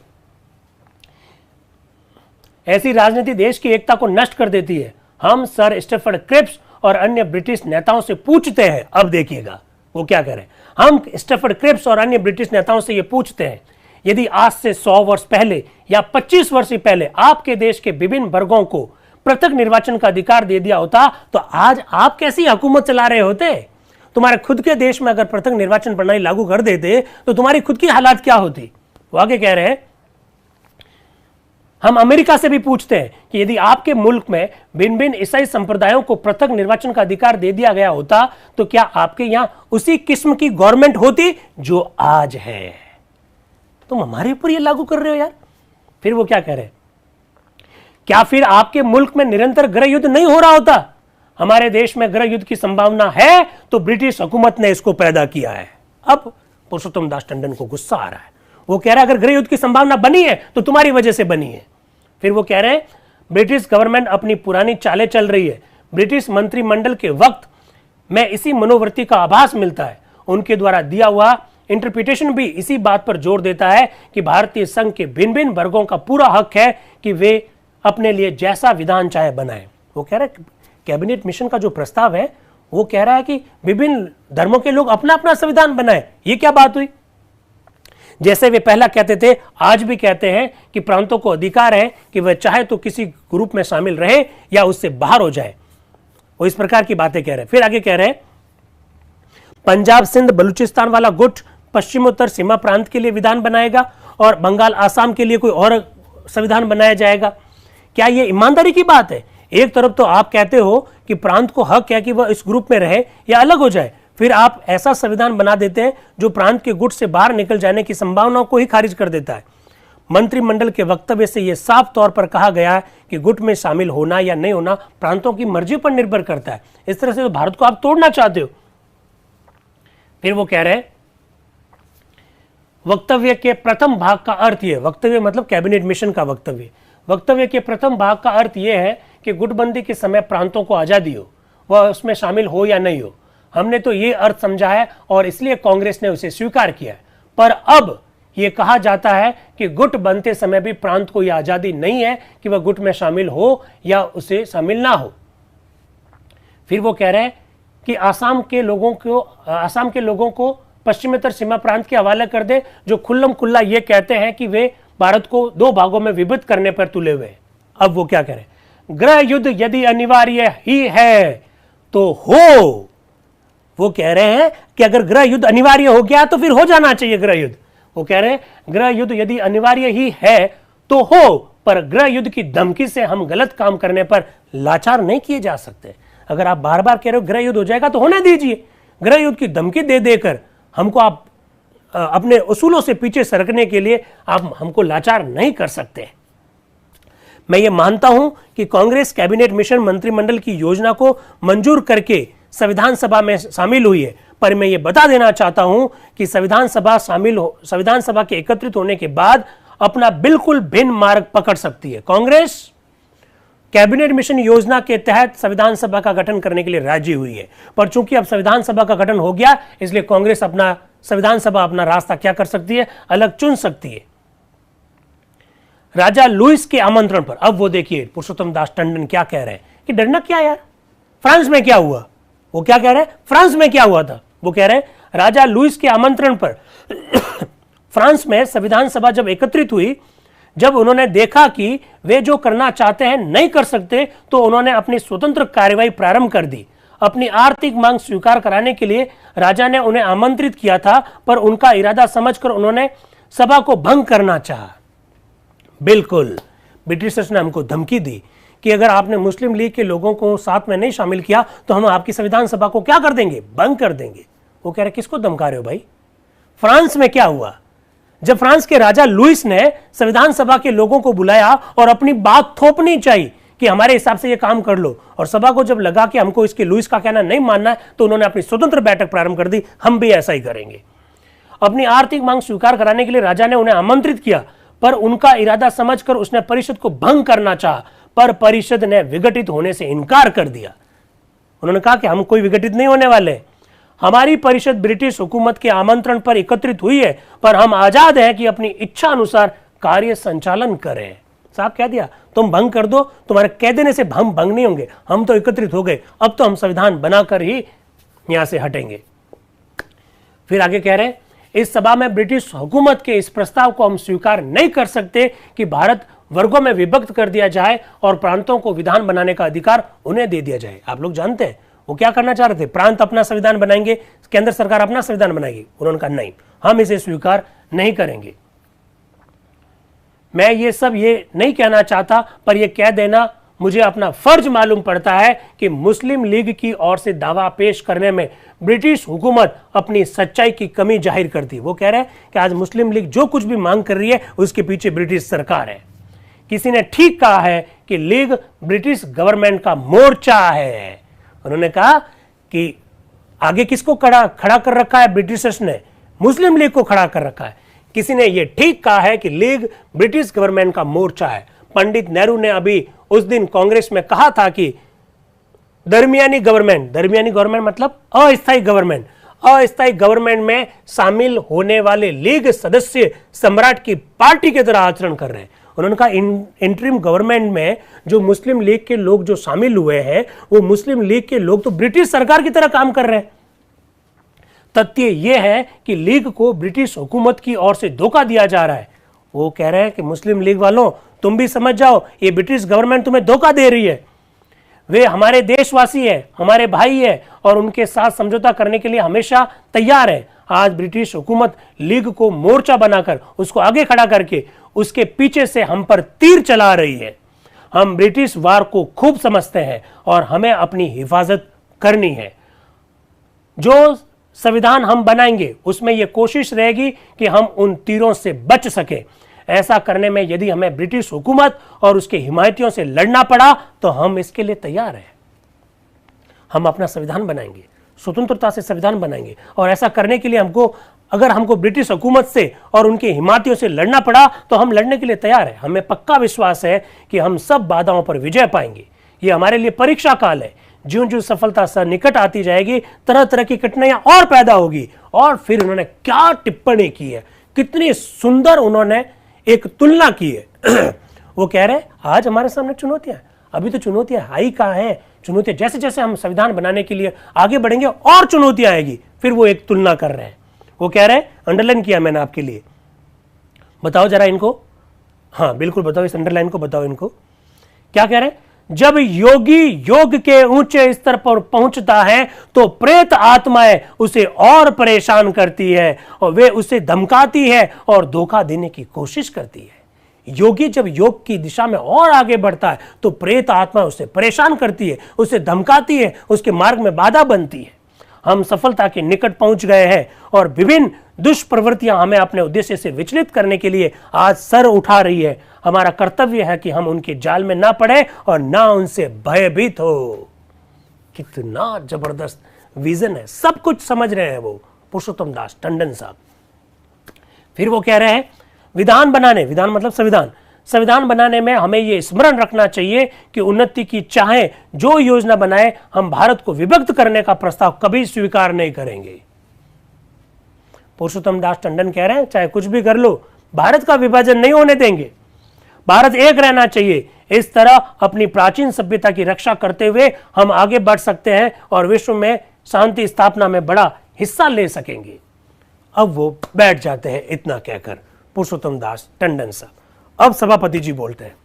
ऐसी राजनीति देश की एकता को नष्ट कर देती है। हम सर स्टैफर्ड क्रिप्स और अन्य ब्रिटिश नेताओं से पूछते हैं, अब देखिएगा वो क्या कह रहे हैं। हम स्टैफर्ड क्रिप्स और अन्य ब्रिटिश नेताओं से ये पूछते हैं, यदि आज से 100 वर्ष पहले या 25 वर्ष पहले आपके देश के विभिन्न वर्गों को पृथक निर्वाचन का अधिकार दे दिया होता तो आज आप कैसी हुकूमत चला रहे होते? तुम्हारे खुद के देश में अगर पृथक निर्वाचन प्रणाली लागू कर देते तो तुम्हारी खुद की हालात क्या होती? वो आगे कह रहे हैं, हम अमेरिका से भी पूछते हैं कि यदि आपके मुल्क में भिन्न भिन्न ईसाई संप्रदायों को पृथक निर्वाचन का अधिकार दे दिया गया होता तो क्या आपके यहां उसी किस्म की गवर्नमेंट होती जो आज है? तुम हमारे ऊपर ये लागू कर रहे हो यार। फिर वो क्या कह रहे हैं, क्या फिर आपके मुल्क में निरंतर गृह युद्ध नहीं हो रहा होता? हमारे देश में गृह युद्ध की संभावना है तो ब्रिटिश हुकूमत ने इसको पैदा किया है। अब पुरुषोत्तम दास टंडन को गुस्सा आ रहा है। वो कह रहा है अगर गृह युद्ध की संभावना बनी है तो तुम्हारी वजह से बनी है। फिर वो कह रहे हैं ब्रिटिश गवर्नमेंट अपनी पुरानी चालें चल रही है। ब्रिटिश मंत्रिमंडल के वक्त में इसी मनोवृत्ति का आभास मिलता है। उनके द्वारा दिया हुआ इंटरप्रिटेशन भी इसी बात पर जोर देता है कि भारतीय संघ के भिन्न भिन्न वर्गों का पूरा हक है कि वे अपने लिए जैसा विधान चाहे बनाएं। वो कह रहा है कैबिनेट मिशन का जो प्रस्ताव है वो कह रहा है कि विभिन्न धर्मों के लोग अपना अपना संविधान बनाएं। ये क्या बात हुई? जैसे वे पहला कहते थे आज भी कहते हैं कि प्रांतों को अधिकार है कि वह चाहे तो किसी ग्रुप में शामिल रहे या उससे बाहर हो जाए। वो इस प्रकार की बातें कह रहे हैं। फिर आगे कह रहे हैं पंजाब, सिंध, बलूचिस्तान वाला गुट पश्चिमोत्तर सीमा प्रांत के लिए विधान बनाएगा और बंगाल, आसाम के लिए कोई और संविधान बनाया जाएगा। क्या यह ईमानदारी की बात है? एक तरफ तो आप कहते हो कि प्रांत को हक है कि वह इस ग्रुप में रहे या अलग हो जाए, फिर आप ऐसा संविधान बना देते हैं जो प्रांत के गुट से बाहर निकल जाने की संभावनाओं को ही खारिज कर देता है। मंत्रिमंडल के वक्तव्य से यह साफ तौर पर कहा गया है कि गुट में शामिल होना या नहीं होना प्रांतों की मर्जी पर निर्भर करता है। इस तरह से तो भारत को आप तोड़ना चाहते हो। फिर वो कह रहे हैं वक्तव्य के प्रथम भाग का अर्थ यह, वक्तव्य मतलब कैबिनेट मिशन का वक्तव्य, वक्तव्य के प्रथम भाग का अर्थ यह है कि गुटबंदी के समय प्रांतों को आजादी हो, वह उसमें शामिल हो या नहीं हो। हमने तो यह अर्थ समझा है और इसलिए कांग्रेस ने उसे स्वीकार किया है। पर अब यह कहा जाता है कि गुट बनते समय भी प्रांत को यह आजादी नहीं है कि वह गुट में शामिल हो या उसे शामिल ना हो। फिर वो कह रहे हैं कि आसाम के लोगों को पश्चिमोत्तर सीमा प्रांत के हवाले कर दे जो खुल्लम खुल्ला ये कहते हैं कि वे भारत को 2 भागों में विभक्त करने पर तुले हुए हैं। अब वो क्या कह रहे हैं, गृह युद्ध यदि अनिवार्य ही है तो हो। वो कह रहे हैं कि अगर गृह युद्ध अनिवार्य हो गया तो फिर हो जाना चाहिए गृह युद्ध। वो कह रहे हैं गृह युद्ध यदि अनिवार्य ही है तो हो, पर गृह युद्ध की धमकी से हम गलत काम करने पर लाचार नहीं किए जा सकते। अगर आप बार बार कह रहे हो गृह युद्ध हो जाएगा तो होने दीजिए। गृह युद्ध की धमकी दे देकर हमको आप अपने उसूलों से पीछे सरकने के लिए आप हमको लाचार नहीं कर सकते। मैं ये मानता हूं कि कांग्रेस कैबिनेट मिशन मंत्रिमंडल की योजना को मंजूर करके संविधान सभा में शामिल हुई है, पर मैं ये बता देना चाहता हूं कि संविधान सभा के एकत्रित होने के बाद अपना बिल्कुल भिन्न मार्ग पकड़ सकती है। कांग्रेस कैबिनेट मिशन योजना के तहत संविधान सभा का गठन करने के लिए राजी हुई है, पर चूंकि अब संविधान सभा का गठन हो गया, इसलिए कांग्रेस अपना संविधान सभा अपना रास्ता क्या कर सकती है, अलग चुन सकती है। राजा लुईस के आमंत्रण पर, अब वो देखिए पुरुषोत्तम दास टंडन क्या कह रहे हैं कि डरना क्या यार, फ्रांस में क्या हुआ। वो क्या कह रहे हैं, फ्रांस में क्या हुआ था। वो कह रहे हैं राजा लुईस के आमंत्रण पर फ्रांस में संविधान सभा जब एकत्रित हुई, जब उन्होंने देखा कि वे जो करना चाहते हैं नहीं कर सकते, तो उन्होंने अपनी स्वतंत्र कार्यवाही प्रारंभ कर दी। अपनी आर्थिक मांग स्वीकार कराने के लिए राजा ने उन्हें आमंत्रित किया था, पर उनका इरादा समझकर उन्होंने सभा को भंग करना चाहा। बिल्कुल, ब्रिटिशर्स ने हमको धमकी दी कि अगर आपने मुस्लिम लीग के लोगों को साथ में नहीं शामिल किया तो हम आपकी संविधान सभा को क्या कर देंगे, भंग कर देंगे। वो कह रहे किसको धमका रहे हो भाई। फ्रांस में क्या हुआ, जब फ्रांस के राजा लुईस ने संविधान सभा के लोगों को बुलाया और अपनी बात थोपनी चाहिए कि हमारे हिसाब से ये काम कर लो, और सभा को जब लगा कि हमको इसके लुईस का कहना नहीं मानना है, तो उन्होंने अपनी स्वतंत्र बैठक प्रारंभ कर दी। हम भी ऐसा ही करेंगे। अपनी आर्थिक मांग स्वीकार कराने के लिए राजा ने उन्हें आमंत्रित किया, पर उनका इरादा समझकर उसने परिषद को भंग करना चाहा, पर परिषद ने विघटित होने से इनकार कर दिया। उन्होंने कहा कि हम कोई विघटित नहीं होने वाले, हमारी परिषद ब्रिटिश हुकूमत के आमंत्रण पर एकत्रित हुई है, पर हम आजाद हैं कि अपनी इच्छा अनुसार कार्य संचालन करें। साहब कह दिया तुम भंग कर दो, तुम्हारे कह देने से हम भंग नहीं होंगे, हम तो एकत्रित हो गए, अब तो हम संविधान बनाकर ही यहां से हटेंगे। फिर आगे कह रहे हैं इस सभा में ब्रिटिश हुकूमत के इस प्रस्ताव को हम स्वीकार नहीं कर सकते कि भारत वर्गों में विभक्त कर दिया जाए और प्रांतों को विधान बनाने का अधिकार उन्हें दे दिया जाए। आप लोग जानते हैं वो क्या करना चाह रहे थे, प्रांत अपना संविधान बनाएंगे, केंद्र सरकार अपना संविधान बनाएगी। उन्होंने कहा नहीं, हम इसे स्वीकार नहीं करेंगे। मैं ये सब ये नहीं कहना चाहता, पर यह कह देना मुझे अपना फर्ज मालूम पड़ता है कि मुस्लिम लीग की ओर से दावा पेश करने में ब्रिटिश हुकूमत अपनी सच्चाई की कमी जाहिर करती। वो कह रहे हैं कि आज मुस्लिम लीग जो कुछ भी मांग कर रही है उसके पीछे ब्रिटिश सरकार है। किसी ने ठीक कहा है कि लीग ब्रिटिश गवर्नमेंट का मोर्चा है। उन्होंने कहा कि आगे किसको खड़ा कर रखा है ब्रिटिशर्स ने, मुस्लिम लीग को खड़ा कर रखा है। किसी ने यह ठीक कहा है कि लीग ब्रिटिश गवर्नमेंट का मोर्चा है। पंडित नेहरू ने अभी उस दिन कांग्रेस में कहा था कि दरमियानी गवर्नमेंट मतलब अस्थायी गवर्नमेंट में शामिल होने वाले लीग सदस्य सम्राट की पार्टी की तरह आचरण कर रहे हैं। उन्होंने कहा इंटरिम गवर्नमेंट में जो मुस्लिम लीग के लोग जो शामिल हुए हैं, वो मुस्लिम लीग के लोग तो ब्रिटिश सरकार की तरह काम कर रहे हैं। तथ्य यह है कि लीग को ब्रिटिश हुकूमत की ओर से धोखा दिया जा रहा है। वो कह रहे हैं कि मुस्लिम लीग वालों तुम भी समझ जाओ, ये ब्रिटिश गवर्नमेंट तुम्हें धोखा दे रही है। वे हमारे देशवासी है, हमारे भाई है, और उनके साथ समझौता करने के लिए हमेशा तैयार है। आज ब्रिटिश हुकूमत लीग को मोर्चा बनाकर उसको आगे खड़ा करके उसके पीछे से हम पर तीर चला रही है। हम ब्रिटिश वार को खूब समझते हैं और हमें अपनी हिफाजत करनी है। जो संविधान हम बनाएंगे उसमें यह कोशिश रहेगी कि हम उन तीरों से बच सके। ऐसा करने में यदि हमें ब्रिटिश हुकूमत और उसके हिमायतियों से लड़ना पड़ा तो हम इसके लिए तैयार हैं। हम अपना संविधान बनाएंगे, स्वतंत्रता से संविधान बनाएंगे, और ऐसा करने के लिए अगर हमको ब्रिटिश हुकूमत से और उनके हिमायतियों से लड़ना पड़ा तो हम लड़ने के लिए तैयार हैं। हमें पक्का विश्वास है कि हम सब बाधाओं पर विजय पाएंगे। ये हमारे लिए परीक्षा काल है। ज्यों ज्यों सफलता निकट आती जाएगी, तरह तरह की कठिनाइयां और पैदा होगी। और फिर उन्होंने क्या टिप्पणी की है, कितनी सुंदर उन्होंने एक तुलना की है। वो कह रहे हैं आज हमारे सामने चुनौतियां, अभी तो चुनौतियां हाई कहाँ है, चुनौतियां जैसे जैसे हम संविधान बनाने के लिए आगे बढ़ेंगे और चुनौतियां आएगी। फिर वो एक तुलना कर रहे हैं। वो कह रहे हैं, अंडरलाइन किया मैंने आपके लिए, बताओ जरा इनको, हाँ बिल्कुल बताओ, इस अंडरलाइन को बताओ इनको। क्या कह रहे हैं? जब योगी योग के ऊंचे स्तर पर पहुंचता है तो प्रेत आत्माएं उसे और परेशान करती है और वे उसे धमकाती है और धोखा देने की कोशिश करती है। योगी जब योग की दिशा में और आगे बढ़ता है तो प्रेत आत्मा उसे परेशान करती है, उसे धमकाती है, उसके मार्ग में बाधा बनती है। हम सफलता के निकट पहुंच गए हैं और विभिन्न दुष्प्रवृत्तियां हमें अपने उद्देश्य से विचलित करने के लिए आज सर उठा रही है। हमारा कर्तव्य है कि हम उनके जाल में ना पड़े और ना उनसे भयभीत हो। कितना जबरदस्त विजन है, सब कुछ समझ रहे हैं वो पुरुषोत्तम दास टंडन साहब। फिर वो कह रहे हैं विधान बनाने, विधान मतलब संविधान, संविधान बनाने में हमें यह स्मरण रखना चाहिए कि उन्नति की चाहे जो योजना बनाए, हम भारत को विभक्त करने का प्रस्ताव कभी स्वीकार नहीं करेंगे। पुरुषोत्तम दास टंडन कह रहे हैं चाहे कुछ भी कर लो, भारत का विभाजन नहीं होने देंगे, भारत एक रहना चाहिए। इस तरह अपनी प्राचीन सभ्यता की रक्षा करते हुए हम आगे बढ़ सकते हैं और विश्व में शांति स्थापना में बड़ा हिस्सा ले सकेंगे। अब वो बैठ जाते हैं इतना कहकर पुरुषोत्तम दास टंडन साहब। अब सभापति जी बोलते हैं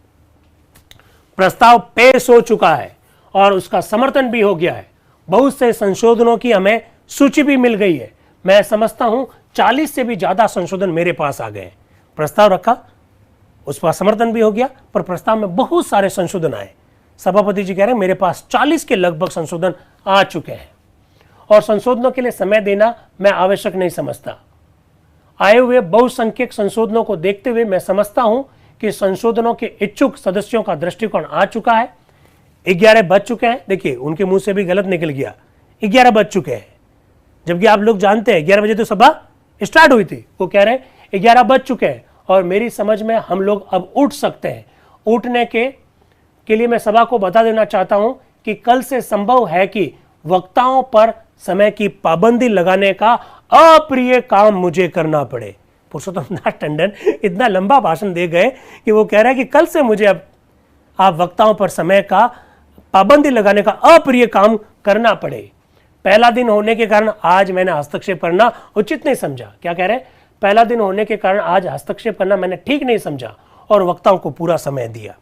प्रस्ताव पेश हो चुका है और उसका समर्थन भी हो गया है। बहुत से संशोधनों की हमें सूची भी मिल गई है। मैं समझता हूं 40 से भी ज्यादा संशोधन मेरे पास आ गए। प्रस्ताव रखा, उस पर समर्थन भी हो गया, पर प्रस्ताव में बहुत सारे संशोधन आए। सभापति जी कह रहे हैं मेरे पास 40 के लगभग संशोधन आ चुके हैं और संशोधनों के लिए समय देना मैं आवश्यक नहीं समझता। आए हुए बहुसंख्यक संशोधनों को देखते हुए मैं समझता हूं कि संशोधनों के इच्छुक सदस्यों का दृष्टिकोण आ चुका है। 11 बज चुके हैं, देखिए उनके मुंह से भी गलत निकल गया, 11 बज चुके हैं, जबकि आप लोग जानते हैं 11 बजे तो सभा स्टार्ट हुई थी। वो कह रहे हैं 11 बज चुके हैं और मेरी समझ में हम लोग अब उठ सकते हैं। उठने के लिए मैं सभा को बता देना चाहता हूं कि कल से संभव है कि वक्ताओं पर समय की पाबंदी लगाने का अप्रिय काम मुझे करना पड़े। पुरुषोत्तम दास टंडन इतना लंबा भाषण दे गए कि वो कह रहा है कि कल से मुझे अब आप वक्ताओं पर समय का पाबंदी लगाने का अप्रिय काम करना पड़े। पहला दिन होने के कारण आज मैंने हस्तक्षेप करना उचित नहीं समझा। क्या कह रहे हैं? पहला दिन होने के कारण आज हस्तक्षेप करना मैंने ठीक नहीं समझा और वक्ताओं को पूरा समय दिया।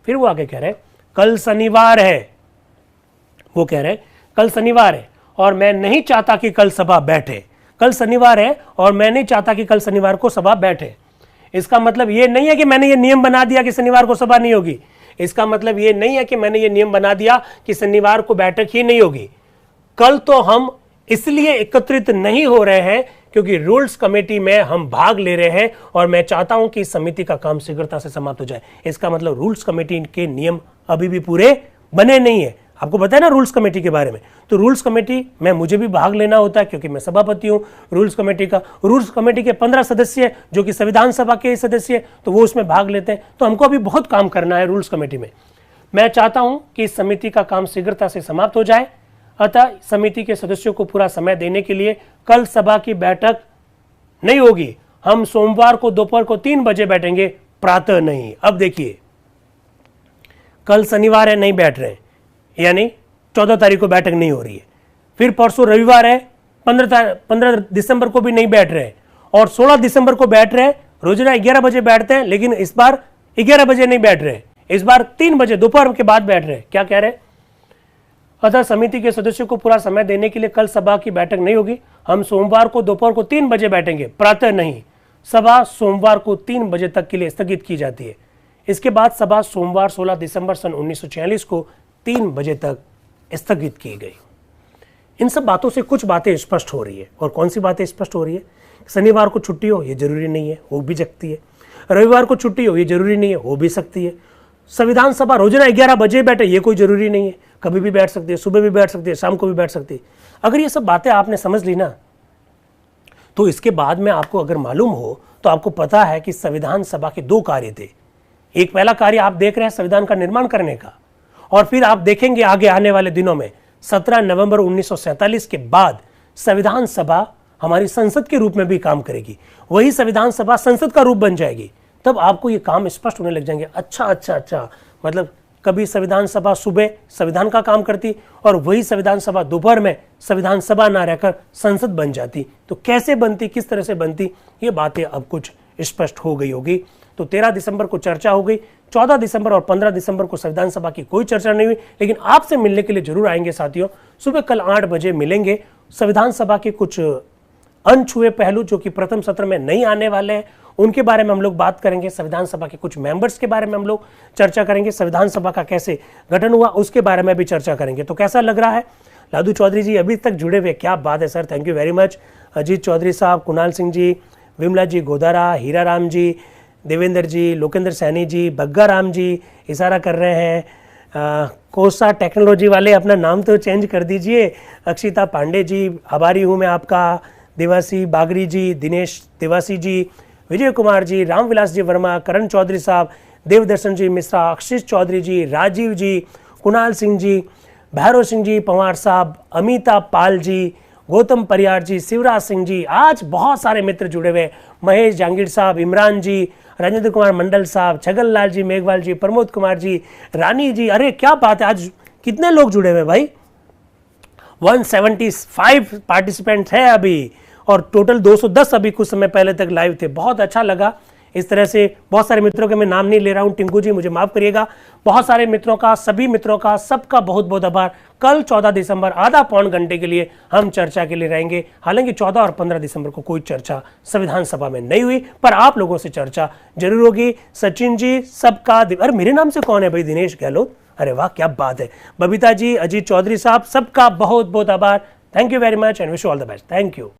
फिर वो आगे कह रहे हैं कल शनिवार है, वो कह रहे हैं कल शनिवार है और मैं नहीं चाहता कि कल सभा बैठे। कल शनिवार है और मैं नहीं चाहता कि कल शनिवार को सभा बैठे। इसका मतलब ये नहीं है कि मैंने ये नियम बना दिया कि शनिवार को सभा नहीं होगी। इसका मतलब ये नहीं है कि मैंने ये नियम बना दिया कि शनिवार को बैठक ही नहीं होगी। कल तो हम इसलिए एकत्रित नहीं हो रहे हैं क्योंकि रूल्स कमेटी में हम भाग ले रहे हैं और मैं चाहता हूं कि इस समिति का काम शीघ्रता से समाप्त हो जाए। इसका मतलब रूल्स कमेटी के नियम अभी भी पूरे बने नहीं है। आपको पता है ना रूल्स कमेटी के बारे में। तो रूल्स कमेटी में मुझे भी भाग लेना होता है क्योंकि मैं सभापति हूं रूल्स कमेटी का। रूल्स कमेटी के 15 सदस्य जो कि संविधान सभा के सदस्य, तो वो उसमें भाग लेते हैं। तो हमको अभी बहुत काम करना है रूल्स कमेटी में। मैं चाहता हूं कि इस समिति का काम शीघ्रता से समाप्त हो जाए। अतः समिति के सदस्यों को पूरा समय देने के लिए कल सभा की बैठक नहीं होगी। हम सोमवार को दोपहर को 3 बजे बैठेंगे, प्रातः नहीं। अब देखिए कल शनिवार है, नहीं बैठ रहे, यानी 14 तारीख को बैठक नहीं हो रही है। फिर परसों रविवार है, 15 दिसंबर को भी नहीं बैठ रहे और 16 दिसंबर को बैठ रहे। रोजाना 11 बजे बैठते हैं लेकिन इस बार 11 बजे नहीं बैठ रहे, इस बार 3 बजे दोपहर के बाद बैठ रहे। क्या कह रहे? अतः समिति के सदस्यों को पूरा समय देने के लिए कल सभा की बैठक नहीं होगी। हम सोमवार को दोपहर को 3 बजे बैठेंगे, प्रातः नहीं। सभा सोमवार को 3 बजे तक के लिए स्थगित की जाती है। इसके बाद सभा सोमवार 16 दिसंबर सन 1946 को 3 बजे तक स्थगित की गई। इन सब बातों से कुछ बातें स्पष्ट हो रही है। और कौन सी बातें स्पष्ट हो रही है? शनिवार को छुट्टी हो ये जरूरी नहीं है, हो भी सकती है। रविवार को छुट्टी हो ये जरूरी नहीं है, हो भी सकती है। संविधान सभा रोजाना 11 बजे बैठे ये कोई जरूरी नहीं है, कभी भी बैठ सकती है, सुबह भी बैठ सकती है, शाम को भी बैठ सकती है। अगर ये सब बातें आपने समझ ली ना, तो इसके बाद में आपको अगर मालूम हो तो आपको पता है कि संविधान सभा के 2 कार्य थे। एक पहला कार्य आप देख रहे हैं संविधान का निर्माण करने का, और फिर आप देखेंगे आगे आने वाले दिनों में 17 नवंबर 1947 के बाद संविधान सभा हमारी संसद के रूप में भी काम करेगी। वही संविधान सभा संसद का रूप बन जाएगी। तब आपको ये काम स्पष्ट होने लग जाएंगे। अच्छा, मतलब कभी संविधान सभा सुबह संविधान का काम करती और वही संविधान सभा दोपहर में संविधान सभा ना रहकर संसद बन जाती। तो कैसे बनती, किस तरह से बनती, ये बातें अब कुछ स्पष्ट हो गई होगी। तो 13 दिसंबर को चर्चा हो गई, 14 दिसंबर और 15 दिसंबर को संविधान सभा की कोई चर्चा नहीं हुई। लेकिन आपसे मिलने के लिए जरूर आएंगे साथियों। सुबह कल 8 बजे मिलेंगे। संविधान सभा के कुछ अनछुए पहलू जो कि प्रथम सत्र में नहीं आने वाले हैं, उनके बारे में हम लोग बात करेंगे। संविधान सभा के कुछ मेंबर्स के बारे में हम लोग चर्चा करेंगे। संविधान सभा का कैसे गठन हुआ उसके बारे में भी चर्चा करेंगे। तो कैसा लग रहा है? लादू चौधरी जी अभी तक जुड़े हुए, क्या बात है sir, thank you very much. Ajit Chaudhary sahab, Kunal Singh ji, Vimla जी गोदारा, हीरा राम जी, देवेंद्र जी, लोकेंद्र सैनी जी, बग्गा राम जी इशारा कर रहे हैं। कोसा टेक्नोलॉजी वाले अपना नाम तो चेंज कर दीजिए। अक्षिता पांडे जी, आभारी हूँ मैं आपका। देवासी बागरी जी, दिनेश देवासी जी, विजय कुमार जी, रामविलास जी वर्मा, करण चौधरी साहब, देवदर्शन जी मिश्रा, आशीष चौधरी जी, राजीव जी, कुणाल सिंह जी, भैरव सिंह जी पंवार साहब, अमिता पाल जी, गौतम परियार जी, शिवराज सिंह जी, आज बहुत सारे मित्र जुड़े हुए। महेश जहांगीर साहब, इमरान जी, राजेंद्र कुमार मंडल साहब, छगन लाल जी, मेघवाल जी, प्रमोद कुमार जी, रानी जी, अरे क्या बात है, आज कितने लोग जुड़े हुए भाई। 175 पार्टिसिपेंट है अभी, और टोटल 210 अभी कुछ समय पहले तक लाइव थे। बहुत अच्छा लगा। इस तरह से बहुत सारे मित्रों के मैं नाम नहीं ले रहा हूं, टिंकू जी मुझे माफ करिएगा। बहुत सारे मित्रों का, सभी मित्रों का, सबका बहुत बहुत आभार। कल 14 दिसंबर आधा पौन घंटे के लिए हम चर्चा के लिए रहेंगे। हालांकि 14 और 15 दिसंबर को कोई चर्चा संविधान सभा में नहीं हुई, पर आप लोगों से चर्चा जरूर होगी। सचिन जी सबका, अरे मेरे नाम से कौन है भाई? दिनेश गहलोत, अरे वाह क्या बात है। बबीता जी, अजीत चौधरी साहब, सबका बहुत बहुत आभार। Thank you very much and wish you all the best. Thank you.